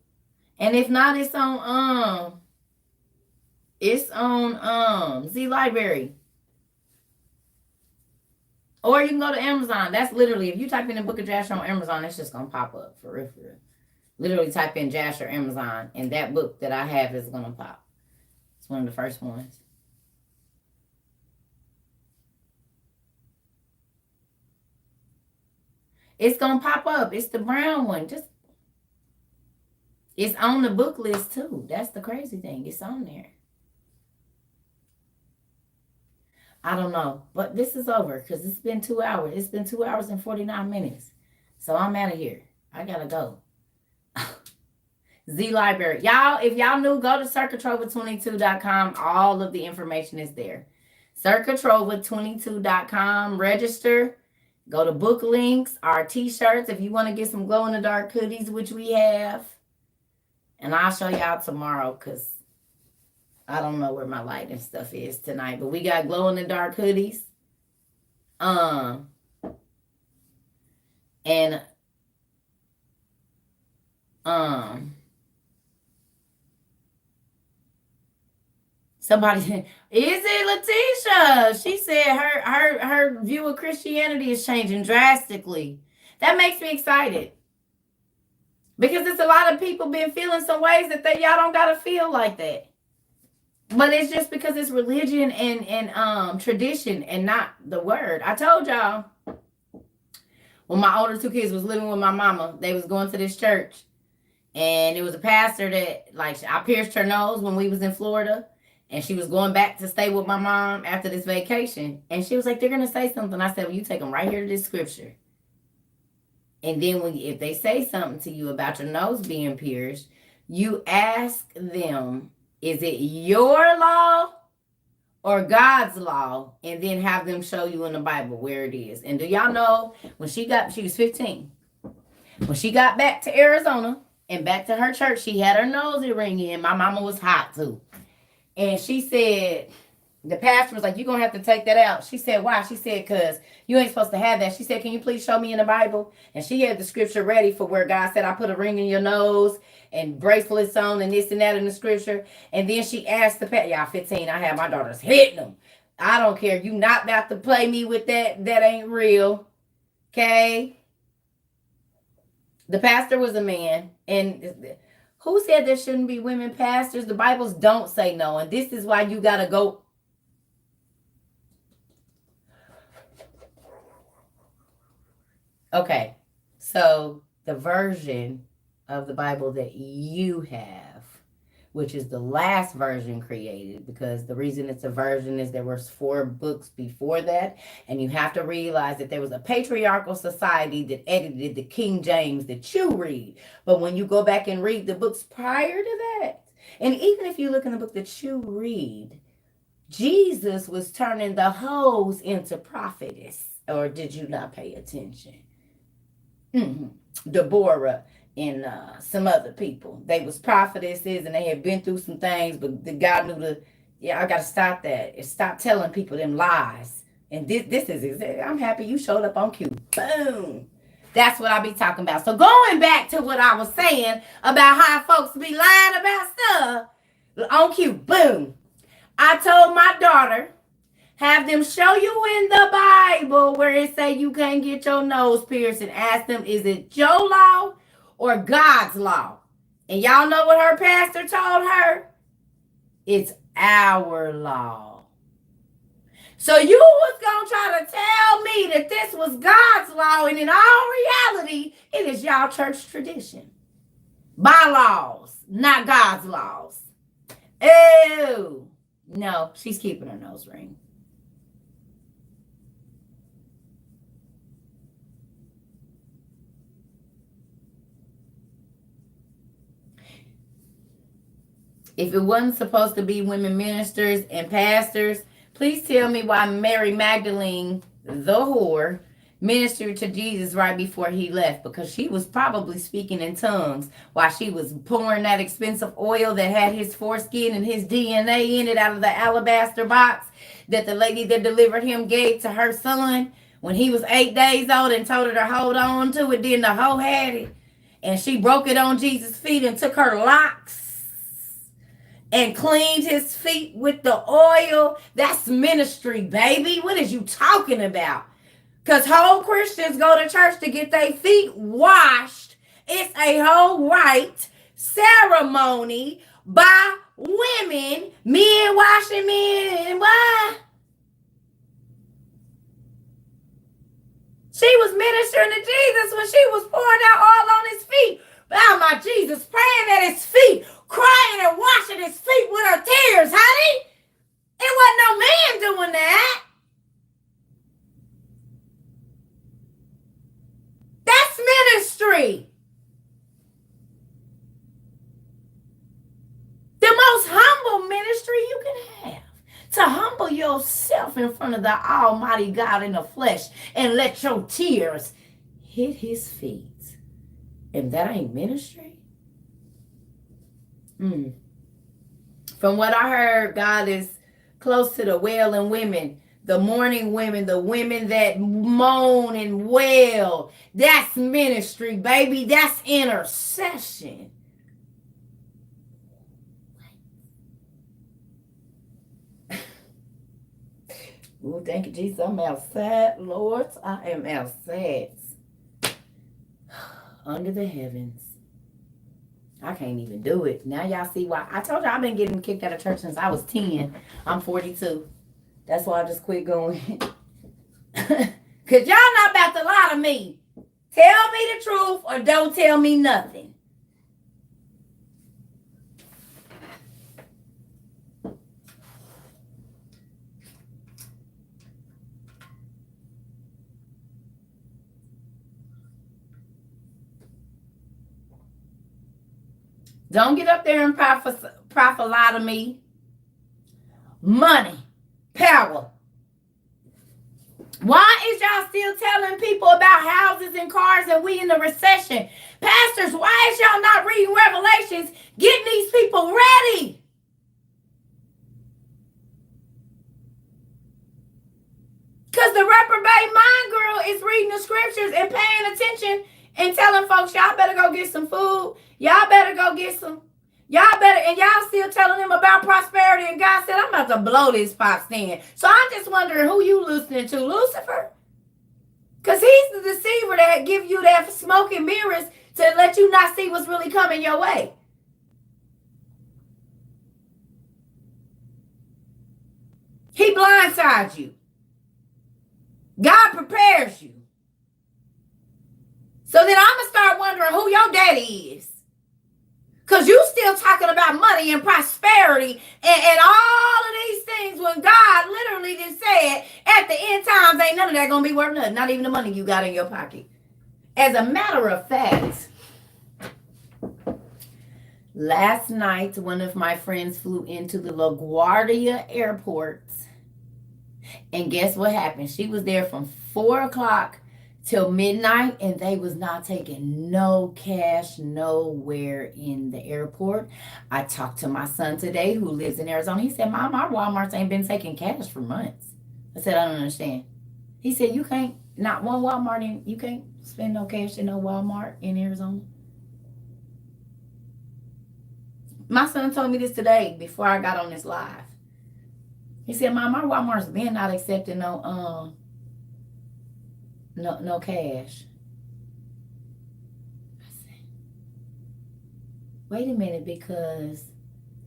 And if not, it's on Z Library. Or you can go to Amazon. That's literally, if you type in the book of Jasher on Amazon, it's just gonna pop up for real. Literally type in Jasher Amazon, and that book that I have is gonna pop. It's one of the first ones. It's gonna pop up. It's the brown one. It's on the book list too. That's the crazy thing. It's on there. I don't know. But this is over because it's been 2 hours. It's been 2 hours and 49 minutes. So I'm out of here. I gotta go. Z Library. Y'all, if y'all new, go to circuitrova22.com. All of the information is there. Circuitrova22.com. Register. Go to book links, our t-shirts, if you want to get some glow-in-the-dark hoodies, which we have. And I'll show y'all tomorrow because I don't know where my light and stuff is tonight. But we got glow-in-the-dark hoodies. And somebody said, is it Letitia? She said her view of Christianity is changing drastically. That makes me excited. Because it's a lot of people been feeling some ways that y'all don't gotta feel like that. But it's just because it's religion and tradition and not the word. I told y'all when my older two kids was living with my mama, they was going to this church. And it was a pastor that, like, I pierced her nose when we was in Florida. And she was going back to stay with my mom after this vacation. And she was like, they're going to say something. I said, well, you take them right here to this scripture. And then if they say something to you about your nose being pierced, you ask them, is it your law or God's law? And then have them show you in the Bible where it is. And do y'all know, when she was 15. When she got back to Arizona and back to her church, she had her nose ring in. My mama was hot too. And she said, the pastor was like, you're going to have to take that out. She said, why? She said, because you ain't supposed to have that. She said, can you please show me in the Bible? And she had the scripture ready for where God said, I put a ring in your nose and bracelets on and this and that in the scripture. And then she asked the pastor, y'all 15, I have my daughters hitting them. I don't care. You not about to play me with that. That ain't real. Okay? The pastor was a man. And who said there shouldn't be women pastors? The Bibles don't say no. And this is why you got to go. Okay. So the version of the Bible that you have, which is the last version created, because the reason it's a version is there was 4 books before that. And you have to realize that there was a patriarchal society that edited the King James that you read. But when you go back and read the books prior to that, and even if you look in the book that you read, Jesus was turning the hoes into prophetess. Or did you not pay attention? Deborah and some other people. They was prophetesses and they had been through some things, but the God knew I got to stop that. And stop telling people them lies. And this is, I'm happy you showed up on cue. Boom. That's what I be talking about. So going back to what I was saying about how folks be lying about stuff, on cue, boom. I told my daughter, have them show you in the Bible where it say you can't get your nose pierced, and ask them, is it your law or God's law? And y'all know what her pastor told her? It's our law. So you was going to try to tell me that this was God's law, and in all reality, it is y'all church tradition. Bylaws, not God's laws. Ew. No, she's keeping her nose ring. If it wasn't supposed to be women ministers and pastors, please tell me why Mary Magdalene, the whore, ministered to Jesus right before he left, because she was probably speaking in tongues while she was pouring that expensive oil that had his foreskin and his DNA in it out of the alabaster box that the lady that delivered him gave to her son when he was 8 days old and told her to hold on to it. Then the hoe had it and she broke it on Jesus' feet and took her locks and cleaned his feet with the oil. That's ministry, baby. What is you talking about? Because whole Christians go to church to get their feet washed. It's a whole rite ceremony by women, men washing men. What? She was ministering to Jesus when she was pouring out oil on his feet. Oh, my Jesus, praying at his feet, crying and washing his feet with her tears, honey. It wasn't no man doing that. ministry. The most humble ministry you can have. To humble yourself in front of the Almighty God in the flesh and let your tears hit his feet. And that ain't ministry? From what I heard, God is close to the wailing women, the mourning women, the women that moan and wail. That's ministry, baby. That's intercession. Oh, thank you, Jesus. I'm outside, Lord. I am outside. Under the heavens. I can't even do it. Now y'all see why. I told you I've been getting kicked out of church since I was 10. I'm 42. That's why I just quit going. Because y'all not about to lie to me. Tell me the truth or don't tell me nothing. Don't get up there and prophet lie to me. Money, power. Why is y'all still telling people about houses and cars and we in the recession? Pastors, why is y'all not reading Revelations, getting these people ready? Because the reprobate mind girl is reading the scriptures and paying attention and telling folks, y'all better go get some food. Y'all better go get some. Y'all better, and y'all still telling them about prosperity. And God said, I'm about to blow this pot stand. So I'm just wondering who you listening to, Lucifer? Because he's the deceiver that give you that smoke and mirrors to let you not see what's really coming your way. He blindsides you. God prepares you. So then I'm going to start wondering who your daddy is. Because you still talking about money and prosperity and all of these things when God literally just said at the end times ain't none of that going to be worth nothing. Not even the money you got in your pocket. As a matter of fact, last night one of my friends flew into the LaGuardia airport. And guess what happened? She was there from 4 o'clock till midnight, and they was not taking no cash nowhere in the airport. I talked to my son today who lives in Arizona. He said, Mom, our Walmarts ain't been taking cash for months. I said, I don't understand. He said, you can't, not one Walmart, you can't spend no cash in no Walmart in Arizona. My son told me this today before I got on this live. He said, Mom, our Walmart's been not accepting no cash. I said, wait a minute, because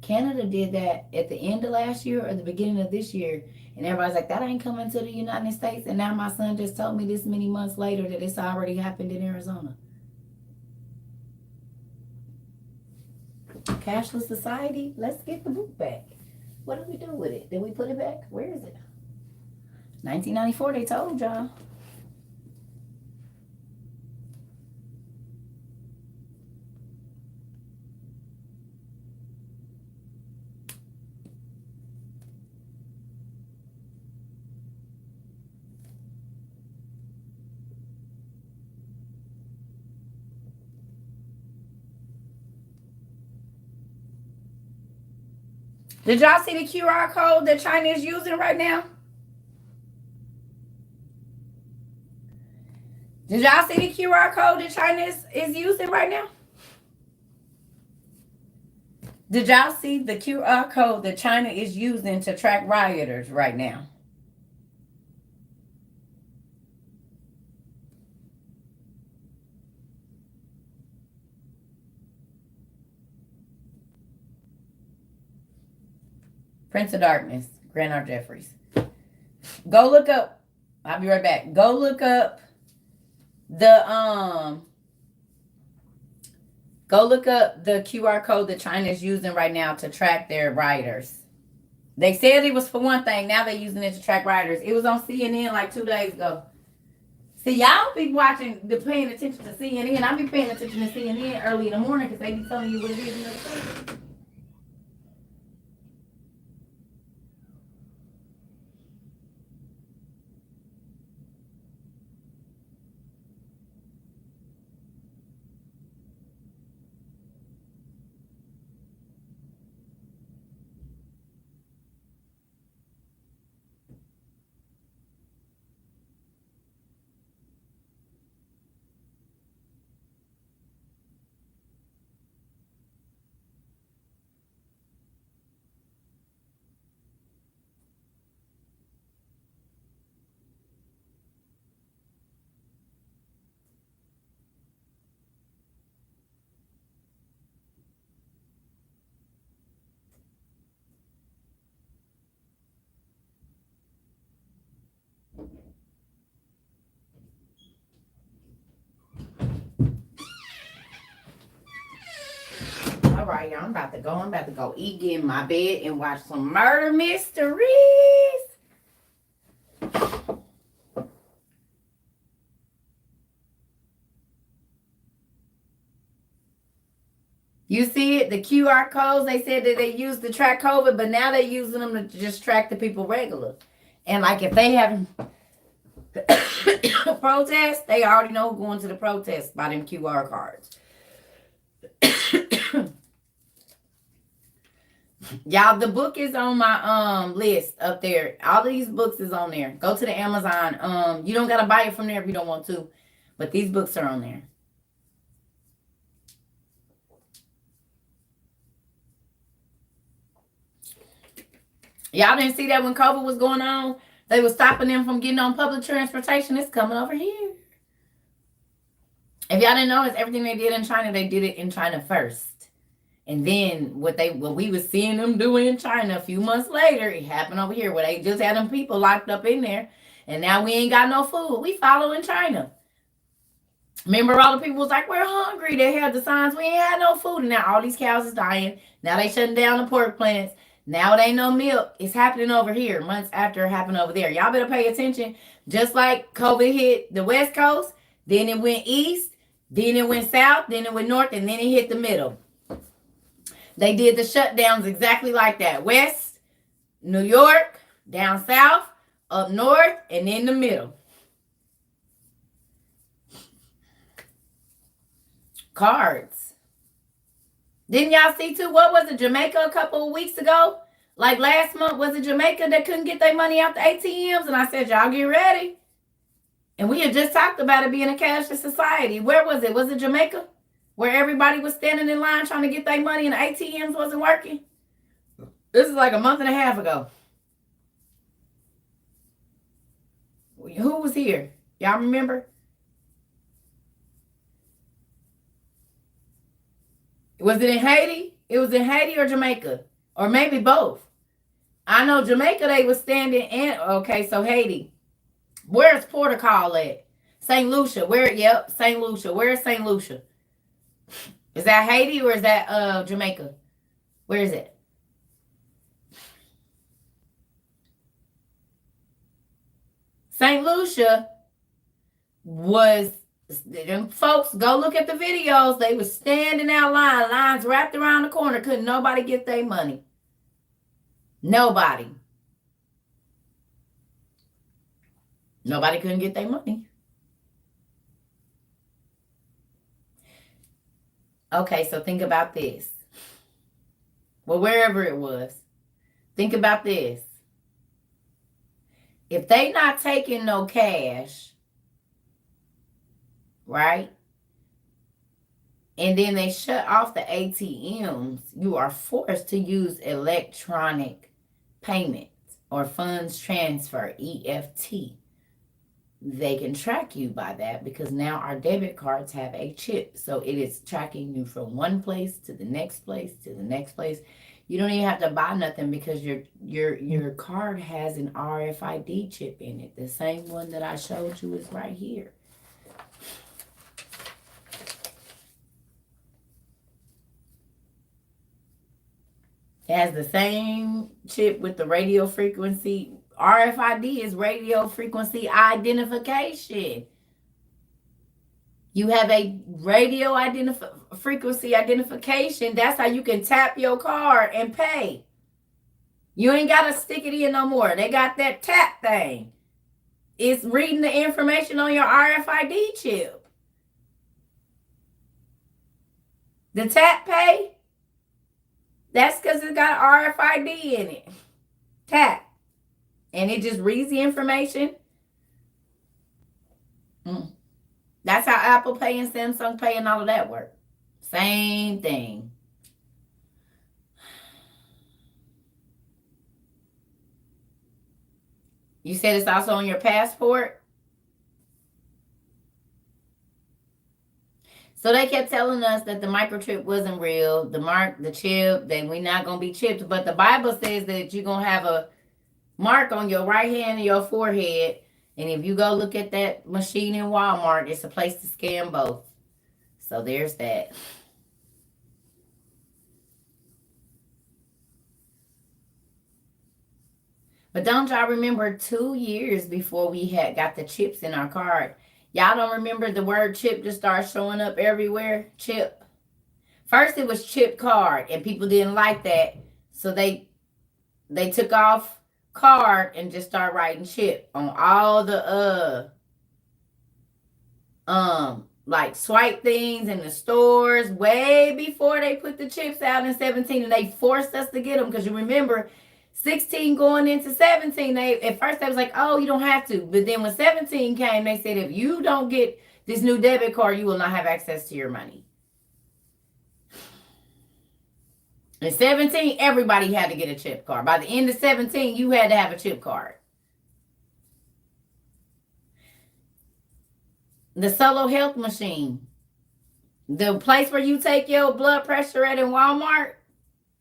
Canada did that at the end of last year or the beginning of this year, and everybody's like, that ain't coming to the United States. And now my son just told me this many months later that it's already happened in Arizona. Cashless society, let's get the book back. What did we do with it? Did we put it back? Where is it? 1994, they told y'all. Did y'all see the QR code that China is using right now? Did y'all see the QR code that China is using right now? Did y'all see the QR code that China is using to track rioters right now? Prince of Darkness, Grant Jeffries. Go look up. I'll be right back. Go look up the QR code that China is using right now to track their rioters. They said it was for one thing. Now they're using it to track rioters. It was on CNN like 2 days ago. See, y'all be paying attention to CNN. I be paying attention to CNN early in the morning because they be telling you what it is in the story. All right, y'all. I'm about to go. I'm about to go eat, get in my bed, and watch some murder mysteries. You see it? The QR codes, they said that they used to track COVID, but now they're using them to just track the people regular. And like if they have protests, they already know who's going to the protest by them QR cards. Y'all, the book is on my list up there. All of these books is on there. Go to the Amazon. You don't gotta buy it from there if you don't want to, but these books are on there. Y'all didn't see that when COVID was going on? They were stopping them from getting on public transportation. It's coming over here. If y'all didn't notice, everything they did in China, they did it in China first. And then what we was seeing them do in China a few months later, it happened over here where they just had them people locked up in there. And now we ain't got no food. We following China. Remember all the people was like, we're hungry. They had the signs. We ain't had no food. And now all these cows is dying. Now they shutting down the pork plants. Now it ain't no milk. It's happening over here months after it happened over there. Y'all better pay attention. Just like COVID hit the West Coast, then it went east, then it went south, then it went north, and then it hit the middle. They did the shutdowns exactly like that. West, New York, down south, up north, and in the middle. Cards. Didn't y'all see too? What was it, Jamaica a couple of weeks ago? Like last month, was it Jamaica that couldn't get their money out the ATMs? And I said, y'all get ready. And we had just talked about it being a cashless society. Where was it? Was it Jamaica? Where everybody was standing in line trying to get their money and the ATMs wasn't working? This is like a month and a half ago. Who was here? Y'all remember? Was it in Haiti? It was in Haiti or Jamaica? Or maybe both. I know Jamaica, they was standing in. Okay, so Haiti. Where's Portugal at? St. Lucia. Yep, St. Lucia. Where is St. Lucia? Is that Haiti or is that Jamaica? Where is it? St. Lucia was, folks, go look at the videos. They were standing out lines wrapped around the corner. Couldn't nobody get their money. Nobody couldn't get their money. Okay, so think about this. Well, wherever it was, think about this. If they not taking no cash, right? And then they shut off the ATMs, you are forced to use electronic payments or funds transfer, EFT. They can track you by that because now our debit cards have a chip. So it is tracking you from one place to the next place to the next place. You don't even have to buy nothing because your card has an RFID chip in it. The same one that I showed you is right here. It has the same chip with the radio frequency. RFID is radio frequency identification. You have a radio frequency identification. That's how you can tap your card and pay. You ain't got to stick it in no more. They got that tap thing. It's reading the information on your RFID chip. The tap pay, that's because it's got RFID in it. Tap. And it just reads the information. That's how Apple Pay and Samsung Pay and all of that work. Same thing. You said it's also on your passport? So they kept telling us that the microchip wasn't real, the chip, that we're not going to be chipped. But the Bible says that you're going to have a mark on your right hand and your forehead. And if you go look at that machine in Walmart, it's a place to scan both. So there's that. But don't y'all remember 2 years before we had got the chips in our card? Y'all don't remember the word chip just started showing up everywhere? Chip. First it was chip card, and people didn't like that. So they took off card and just started writing chip on all the like swipe things in the stores way before they put the chips out in 17, and they forced us to get them because you remember 16 going into 17, at first they was like, oh, you don't have to. But then when 17 came, they said, if you don't get this new debit card, you will not have access to your money. In 17, everybody had to get a chip card. By the end of 17, you had to have a chip card. The Solo Health machine. The place where you take your blood pressure at in Walmart.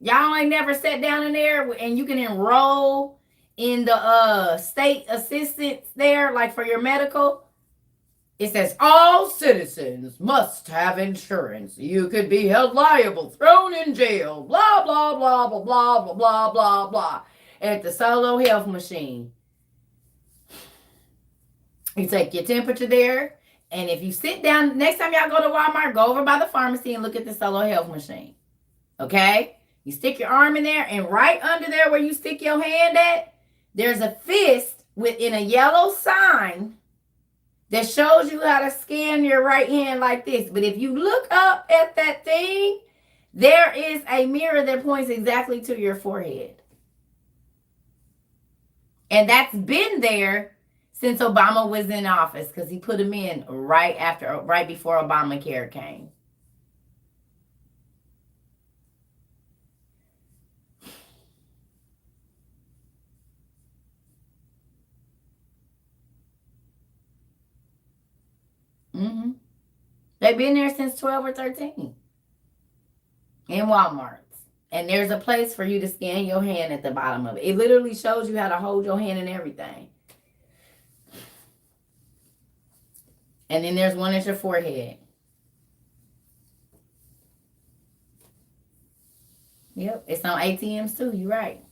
Y'all ain't never sat down in there and you can enroll in the state assistance there, like for your medical. It says all citizens must have insurance. You could be held liable, thrown in jail, blah, blah, blah, blah, blah, blah, blah, blah, blah. At the Solo Health machine. You take your temperature there. And if you sit down, next time y'all go to Walmart, go over by the pharmacy and look at the Solo Health machine. Okay? You stick your arm in there, and right under there where you stick your hand at, there's a fist within a yellow sign that shows you how to scan your right hand like this. But if you look up at that thing, there is a mirror that points exactly to your forehead. And that's been there since Obama was in office, because he put them in right before Obamacare came. They've been there since 12 or 13 in Walmarts. And there's a place for you to scan your hand at the bottom of it. It literally shows you how to hold your hand and everything. And then there's one at your forehead. Yep, it's on ATMs too. You're right.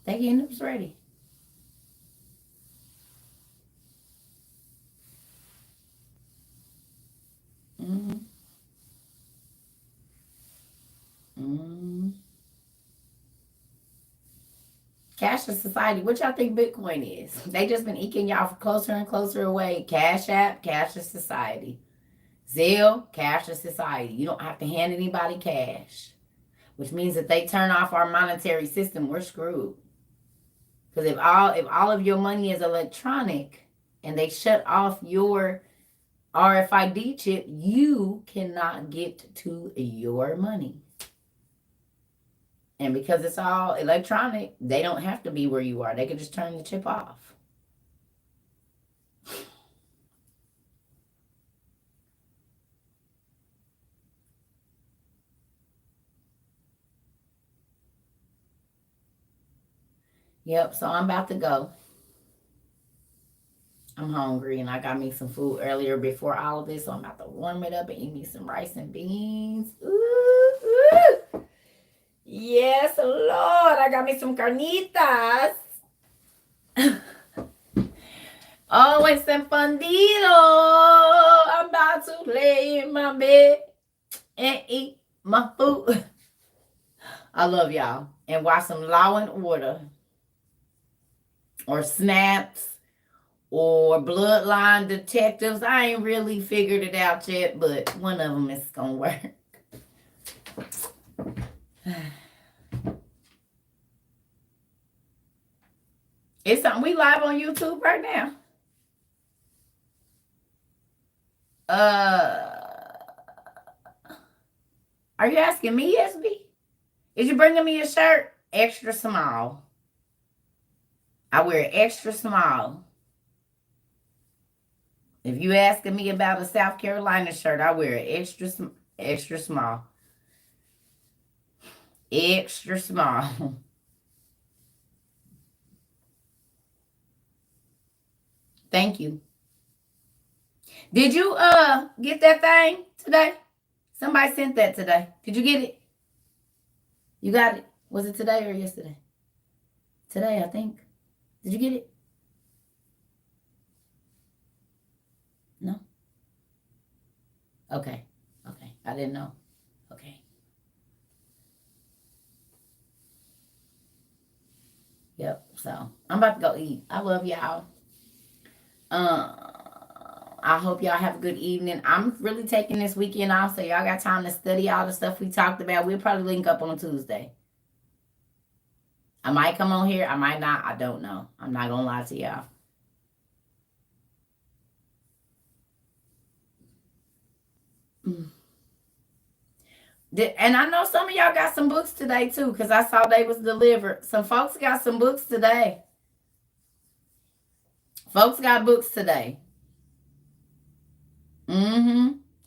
They getting us ready. Cashless society. What y'all think Bitcoin is? They just been eking y'all closer and closer away. Cash App, cashless society. Zelle, cashless society. You don't have to hand anybody cash. Which means that they turn off our monetary system, we're screwed. Because if all of your money is electronic and they shut off your RFID chip, you cannot get to your money. And because it's all electronic, they don't have to be where you are. They can just turn the chip off. Yep, so I'm about to go. I'm hungry and I got me some food earlier before all of this. So I'm about to warm it up and eat me some rice and beans. Ooh, ooh. Yes, Lord, I got me some carnitas. Oh, it's Fundido. I'm about to lay in my bed and eat my food. I love y'all. And watch some Law and Order or Snaps or Bloodline Detectives. I ain't really figured it out yet, but one of them is going to work. It's something we live on YouTube right now. Are you asking me, SB? Is you bringing me a shirt? Extra small. I wear extra small. If you asking me about a South Carolina shirt, I wear extra small. Extra small. Thank you. Did you get that thing today? Somebody sent that today. Did you get it? You got it? Was it today or yesterday? Today, I think. Did you get it? No? Okay. Okay. I didn't know. Okay. Yep. So I'm about to go eat. I love y'all. I hope y'all have a good evening. I'm really taking this weekend off, so y'all got time to study all the stuff we talked about. We'll probably link up on Tuesday. I might come on here. I might not. I don't know. I'm not going to lie to y'all. And I know some of y'all got some books today, too, because I saw they was delivered. Some folks got some books today. Folks got books today.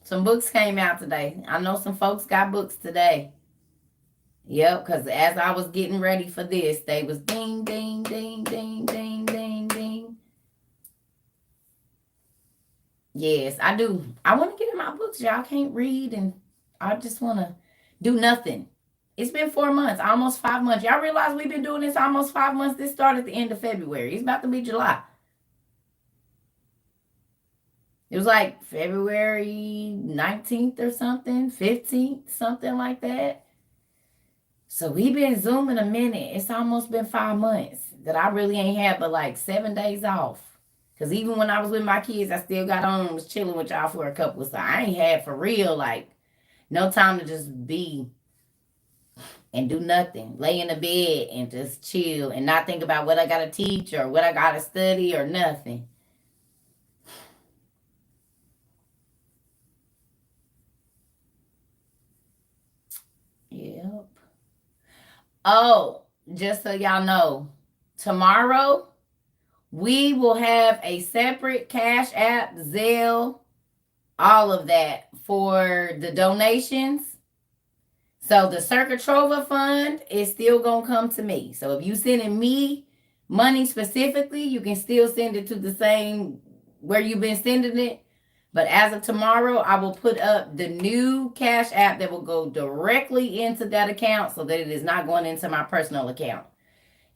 Some books came out today. I know some folks got books today. Yep, because as I was getting ready for this, they was ding, ding, ding, ding, ding, ding, ding. Yes, I do. I want to get in my books. Y'all can't read, and I just want to do nothing. It's been 4 months, almost 5 months. Y'all realize we've been doing this almost 5 months? This started at the end of February. It's about to be July. It was like February 19th or something, 15th, something like that. So we've been Zooming a minute. It's almost been 5 months that I really ain't had but like 7 days off. Because even when I was with my kids, I still got on and was chilling with y'all for a couple. So I ain't had for real, like, no time to just be and do nothing. Lay in the bed and just chill and not think about what I got to teach or what I got to study or nothing. Yep. Oh, just so y'all know, tomorrow we will have a separate Cash App, Zelle, all of that for the donations. So the Circa Trova Fund is still going to come to me. So if you sending me money specifically, you can still send it to the same where you've been sending it. But as of tomorrow, I will put up the new Cash App that will go directly into that account so that it is not going into my personal account.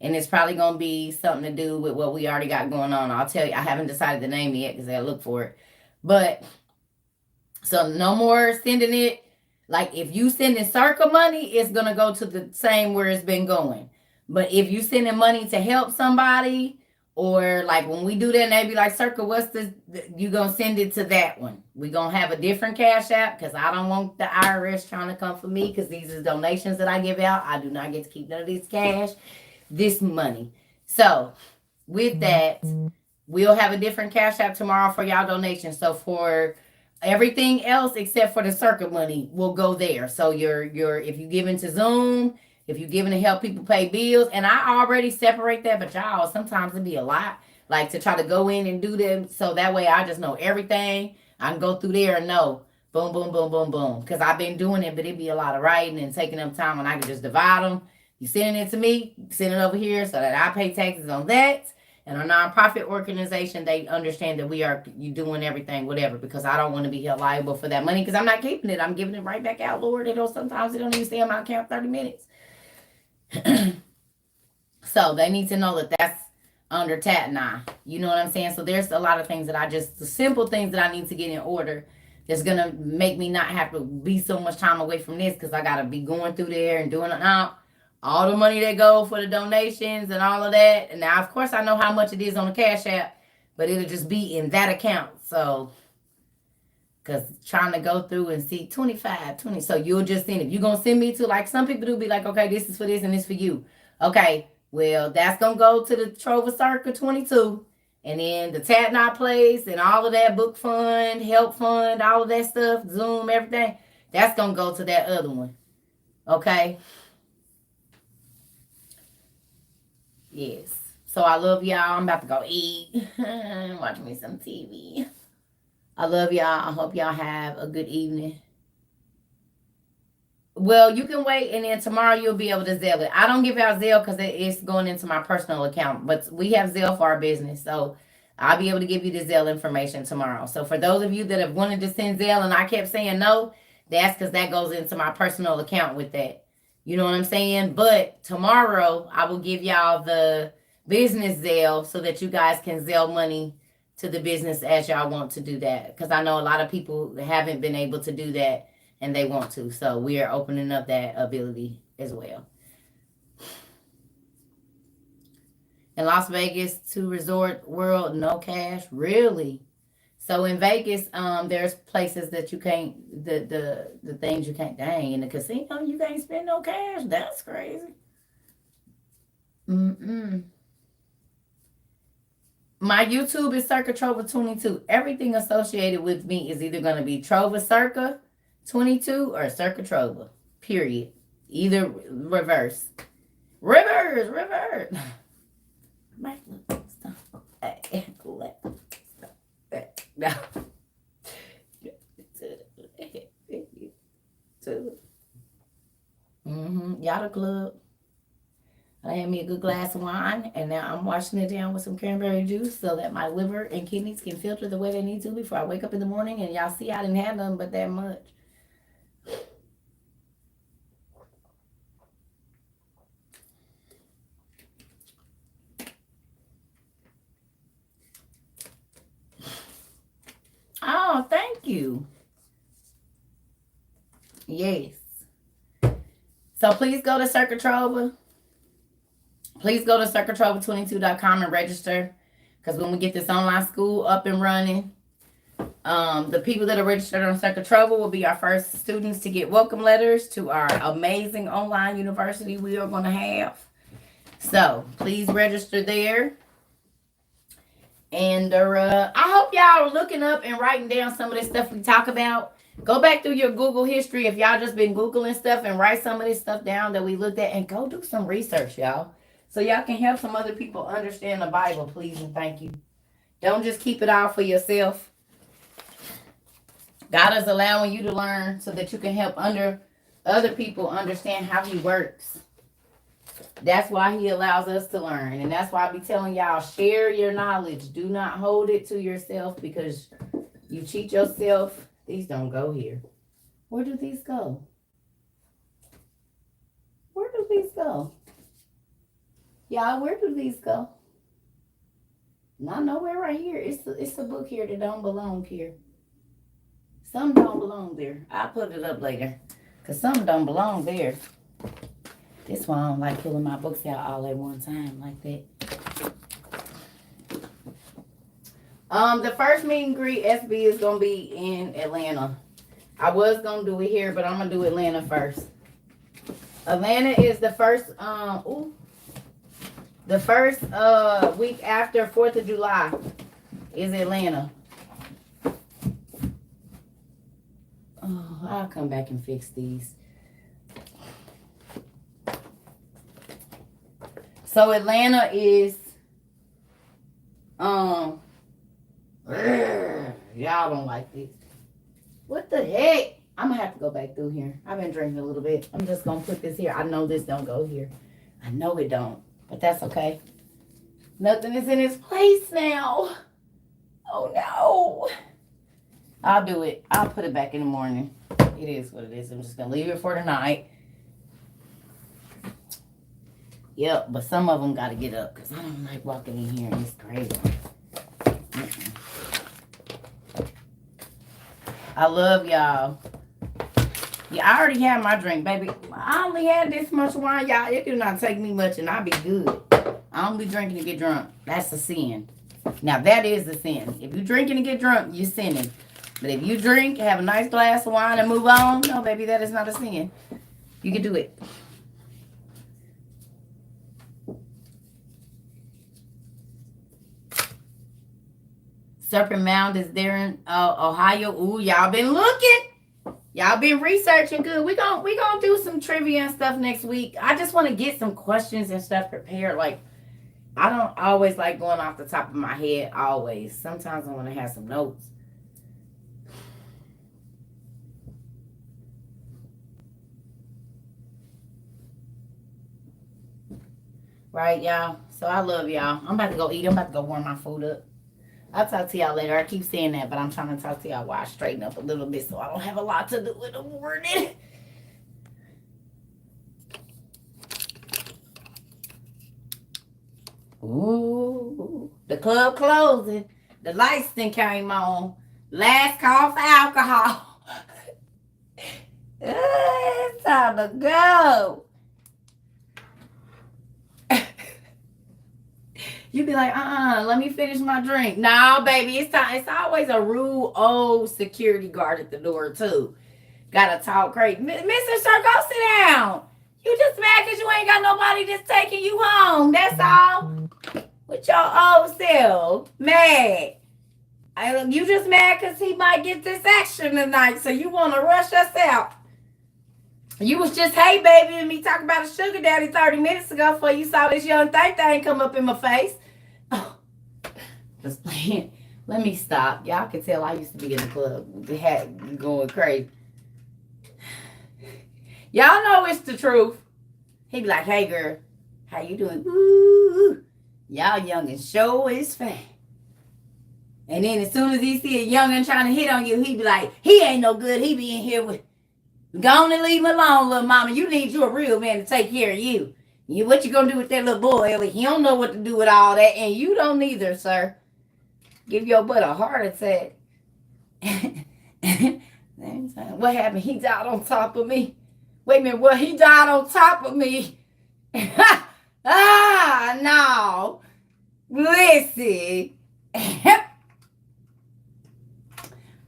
And it's probably going to be something to do with what we already got going on. I'll tell you, I haven't decided the name yet because I look for it. But, so no more sending it. Like, if you sending Circa money, it's going to go to the same where it's been going. But if you sending money to help somebody, or like when we do that, and they be like, Circa, what's the you going to send it to that one. We going to have a different Cash App because I don't want the IRS trying to come for me because these are donations that I give out. I do not get to keep none of this cash. This money. So with that, we'll have a different Cash App tomorrow for y'all donations. So for everything else except for the Circuit money will go there. So your if you give into Zoom, if you giving to help people pay bills, and I already separate that, but y'all, sometimes it'd be a lot, like to try to go in and do them. So that way I just know everything. I can go through there and know boom, boom, boom, boom, boom. Because I've been doing it, but it'd be a lot of writing and taking up time when I can just divide them. You sending it to me, send it over here so that I pay taxes on that. And a nonprofit organization, they understand that you doing everything, whatever, because I don't want to be held liable for that money because I'm not keeping it. I'm giving it right back out, Lord. Sometimes it don't even stay on my account 30 minutes. So they need to know that that's under Tatnai. You know what I'm saying? So there's a lot of things that the simple things that I need to get in order that's going to make me not have to be so much time away from this, because I got to be going through there and doing it now. All the money that go for the donations and all of that. And now, of course, I know how much it is on the Cash App, but it'll just be in that account. So, because trying to go through and see 25, 20. So you'll just send it. You're going to send me to, like, some people do be like, okay, this is for this and this for you. Okay, well, that's going to go to the Trova Circle 22. And then the Tatnai Place and all of that, book fund, help fund, all of that stuff, Zoom, everything. That's going to go to that other one. Okay? Yes. So I love y'all. I'm about to go eat. Watch me some TV. I love y'all. I hope y'all have a good evening. Well, you can wait, and then tomorrow you'll be able to Zelle it. I don't give out Zelle because it's going into my personal account, but we have Zelle for our business, so I'll be able to give you the Zelle information tomorrow. So for those of you that have wanted to send Zelle and I kept saying no, that's because that goes into my personal account with that. You know what I'm saying? But tomorrow I will give y'all the business Zelle so that you guys can Zelle money to the business as y'all want to do that. Because I know a lot of people haven't been able to do that and they want to. So we are opening up that ability as well. In Las Vegas, to Resort World, no cash? Really? So in Vegas, there's places that you can't, the things you can't, dang, in the casino, you can't spend no cash? That's crazy. My YouTube is Circa Trova 22. Everything associated with me is either going to be Trova Circa 22 or Circa Trova. Period. Either reverse. Reverse. No. Yacht Club. I had me a good glass of wine, and now I'm washing it down with some cranberry juice so that my liver and kidneys can filter the way they need to before I wake up in the morning. And y'all see I didn't have nothing but that much. Oh, thank you. Yes. So please go to Circa Trova. Please go to circatrova22.com and register. Because when we get this online school up and running, the people that are registered on Circa Trova will be our first students to get welcome letters to our amazing online university we are going to have. So please register there. And I hope y'all are looking up and writing down some of this stuff we talk about. Go back through your Google history if y'all just been Googling stuff, and write some of this stuff down that we looked at, and go do some research, y'all. So y'all can help some other people understand the Bible, please and thank you. Don't just keep it all for yourself. God is allowing you to learn so that you can help other people understand how he works. That's why he allows us to learn. And that's why I be telling y'all, share your knowledge. Do not hold it to yourself, because you cheat yourself. These don't go here. Where do these go? Where do these go? Y'all, where do these go? Not nowhere right here. It's a book here that don't belong here. Some don't belong there. I'll put it up later, because some don't belong there. This why I don't like pulling my books out all at one time like that. The first meet and greet SB is going to be in Atlanta. I was going to do it here, but I'm going to do Atlanta first. Atlanta is the first week after 4th of July is Atlanta. Oh, I'll come back and fix these. So Atlanta is y'all don't like this. What the heck? I'm gonna have to go back through here. I've been drinking a little bit. I'm just gonna put this here. I know this don't go here. I know it don't, but that's okay. Nothing is in its place now. Oh no. I'll do it. I'll put it back in the morning. It is what it is. I'm just gonna leave it for tonight. Yep, but some of them got to get up because I don't like walking in here and it's crazy. I love y'all. Yeah, I already had my drink, baby. I only had this much wine, y'all. It do not take me much and I'll be good. I don't be drinking to get drunk. That's a sin. Now, that is a sin. If you drinking to get drunk, you're sinning. But if you drink, have a nice glass of wine and move on, no, baby, that is not a sin. You can do it. Serpent Mound is there in Ohio. Ooh, y'all been looking. Y'all been researching good. We gonna do some trivia and stuff next week. I just want to get some questions and stuff prepared. Like, I don't always like going off the top of my head, always. Sometimes I want to have some notes. Right, y'all? So I love y'all. I'm about to go eat. I'm about to go warm my food up. I'll talk to y'all later. I keep saying that, but I'm trying to talk to y'all while I straighten up a little bit so I don't have a lot to do in the morning. Ooh, the club closing. The lights then came on. Last call for alcohol. It's time to go. You be like, let me finish my drink. No, baby, it's time. It's always a rude old security guard at the door, too. Gotta talk crazy. Mr. Sir, go sit down. You just mad because you ain't got nobody that's taking you home. That's all. With your old self. Mad. You just mad because he might get this action tonight, so you want to rush us out. You was just, hey, baby, and me talking about a sugar daddy 30 minutes ago before you saw this young thing come up in my face. Oh, just playing. Let me stop. Y'all can tell I used to be in the club. The hat going crazy. Y'all know it's the truth. He be like, hey, girl, how you doing? Ooh, y'all young and show is fat. And then as soon as he see a youngin' trying to hit on you, he be like, he ain't no good. He be in here with... Go on and leave him alone, little mama. You need you a real man to take care of you. What you gonna do with that little boy? He don't know what to do with all that, and you don't either, sir. Give your butt a heart attack. What happened? He died on top of me. Wait a minute, what? He died on top of me. No. Listen.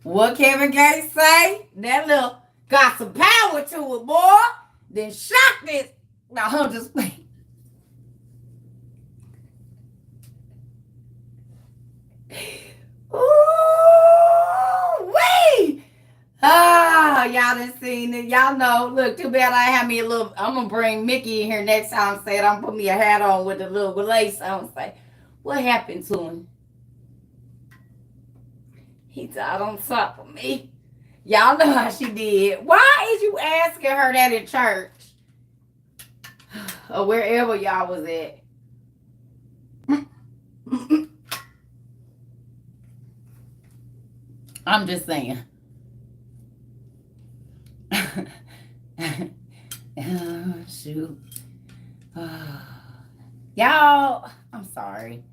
What Kevin Gates say? That little... Got some power to it, boy. Then shock this. Now, I'm just playing. Ooh, wee. Y'all done seen it. Y'all know. Look, too bad I have me a little. I'm going to bring Mickey in here next time. Say it. I'm put me a hat on with a little lace on. Say, what happened to him? He died on top of me. Y'all know how she did. Why is you asking her that in church? Or wherever y'all was at. I'm just saying. Oh, shoot. Y'all, I'm sorry.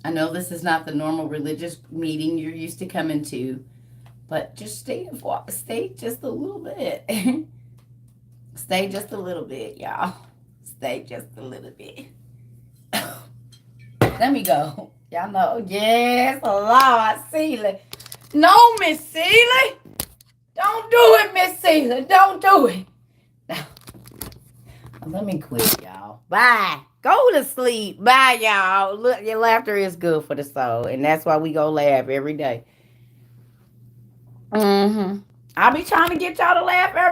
I know this is not the normal religious meeting you're used to coming to, but just stay just a little bit. Stay just a little bit, y'all. Stay just a little bit. Let me go. Y'all know. Yes, Lord, Seeley. No, Miss Seeley. Don't do it, Miss Seeley. Don't do it. Now, let me quit, y'all. Bye. Go to sleep. Bye, y'all. Look, your laughter is good for the soul, and that's why we go laugh every day. I'll be trying to get y'all to laugh every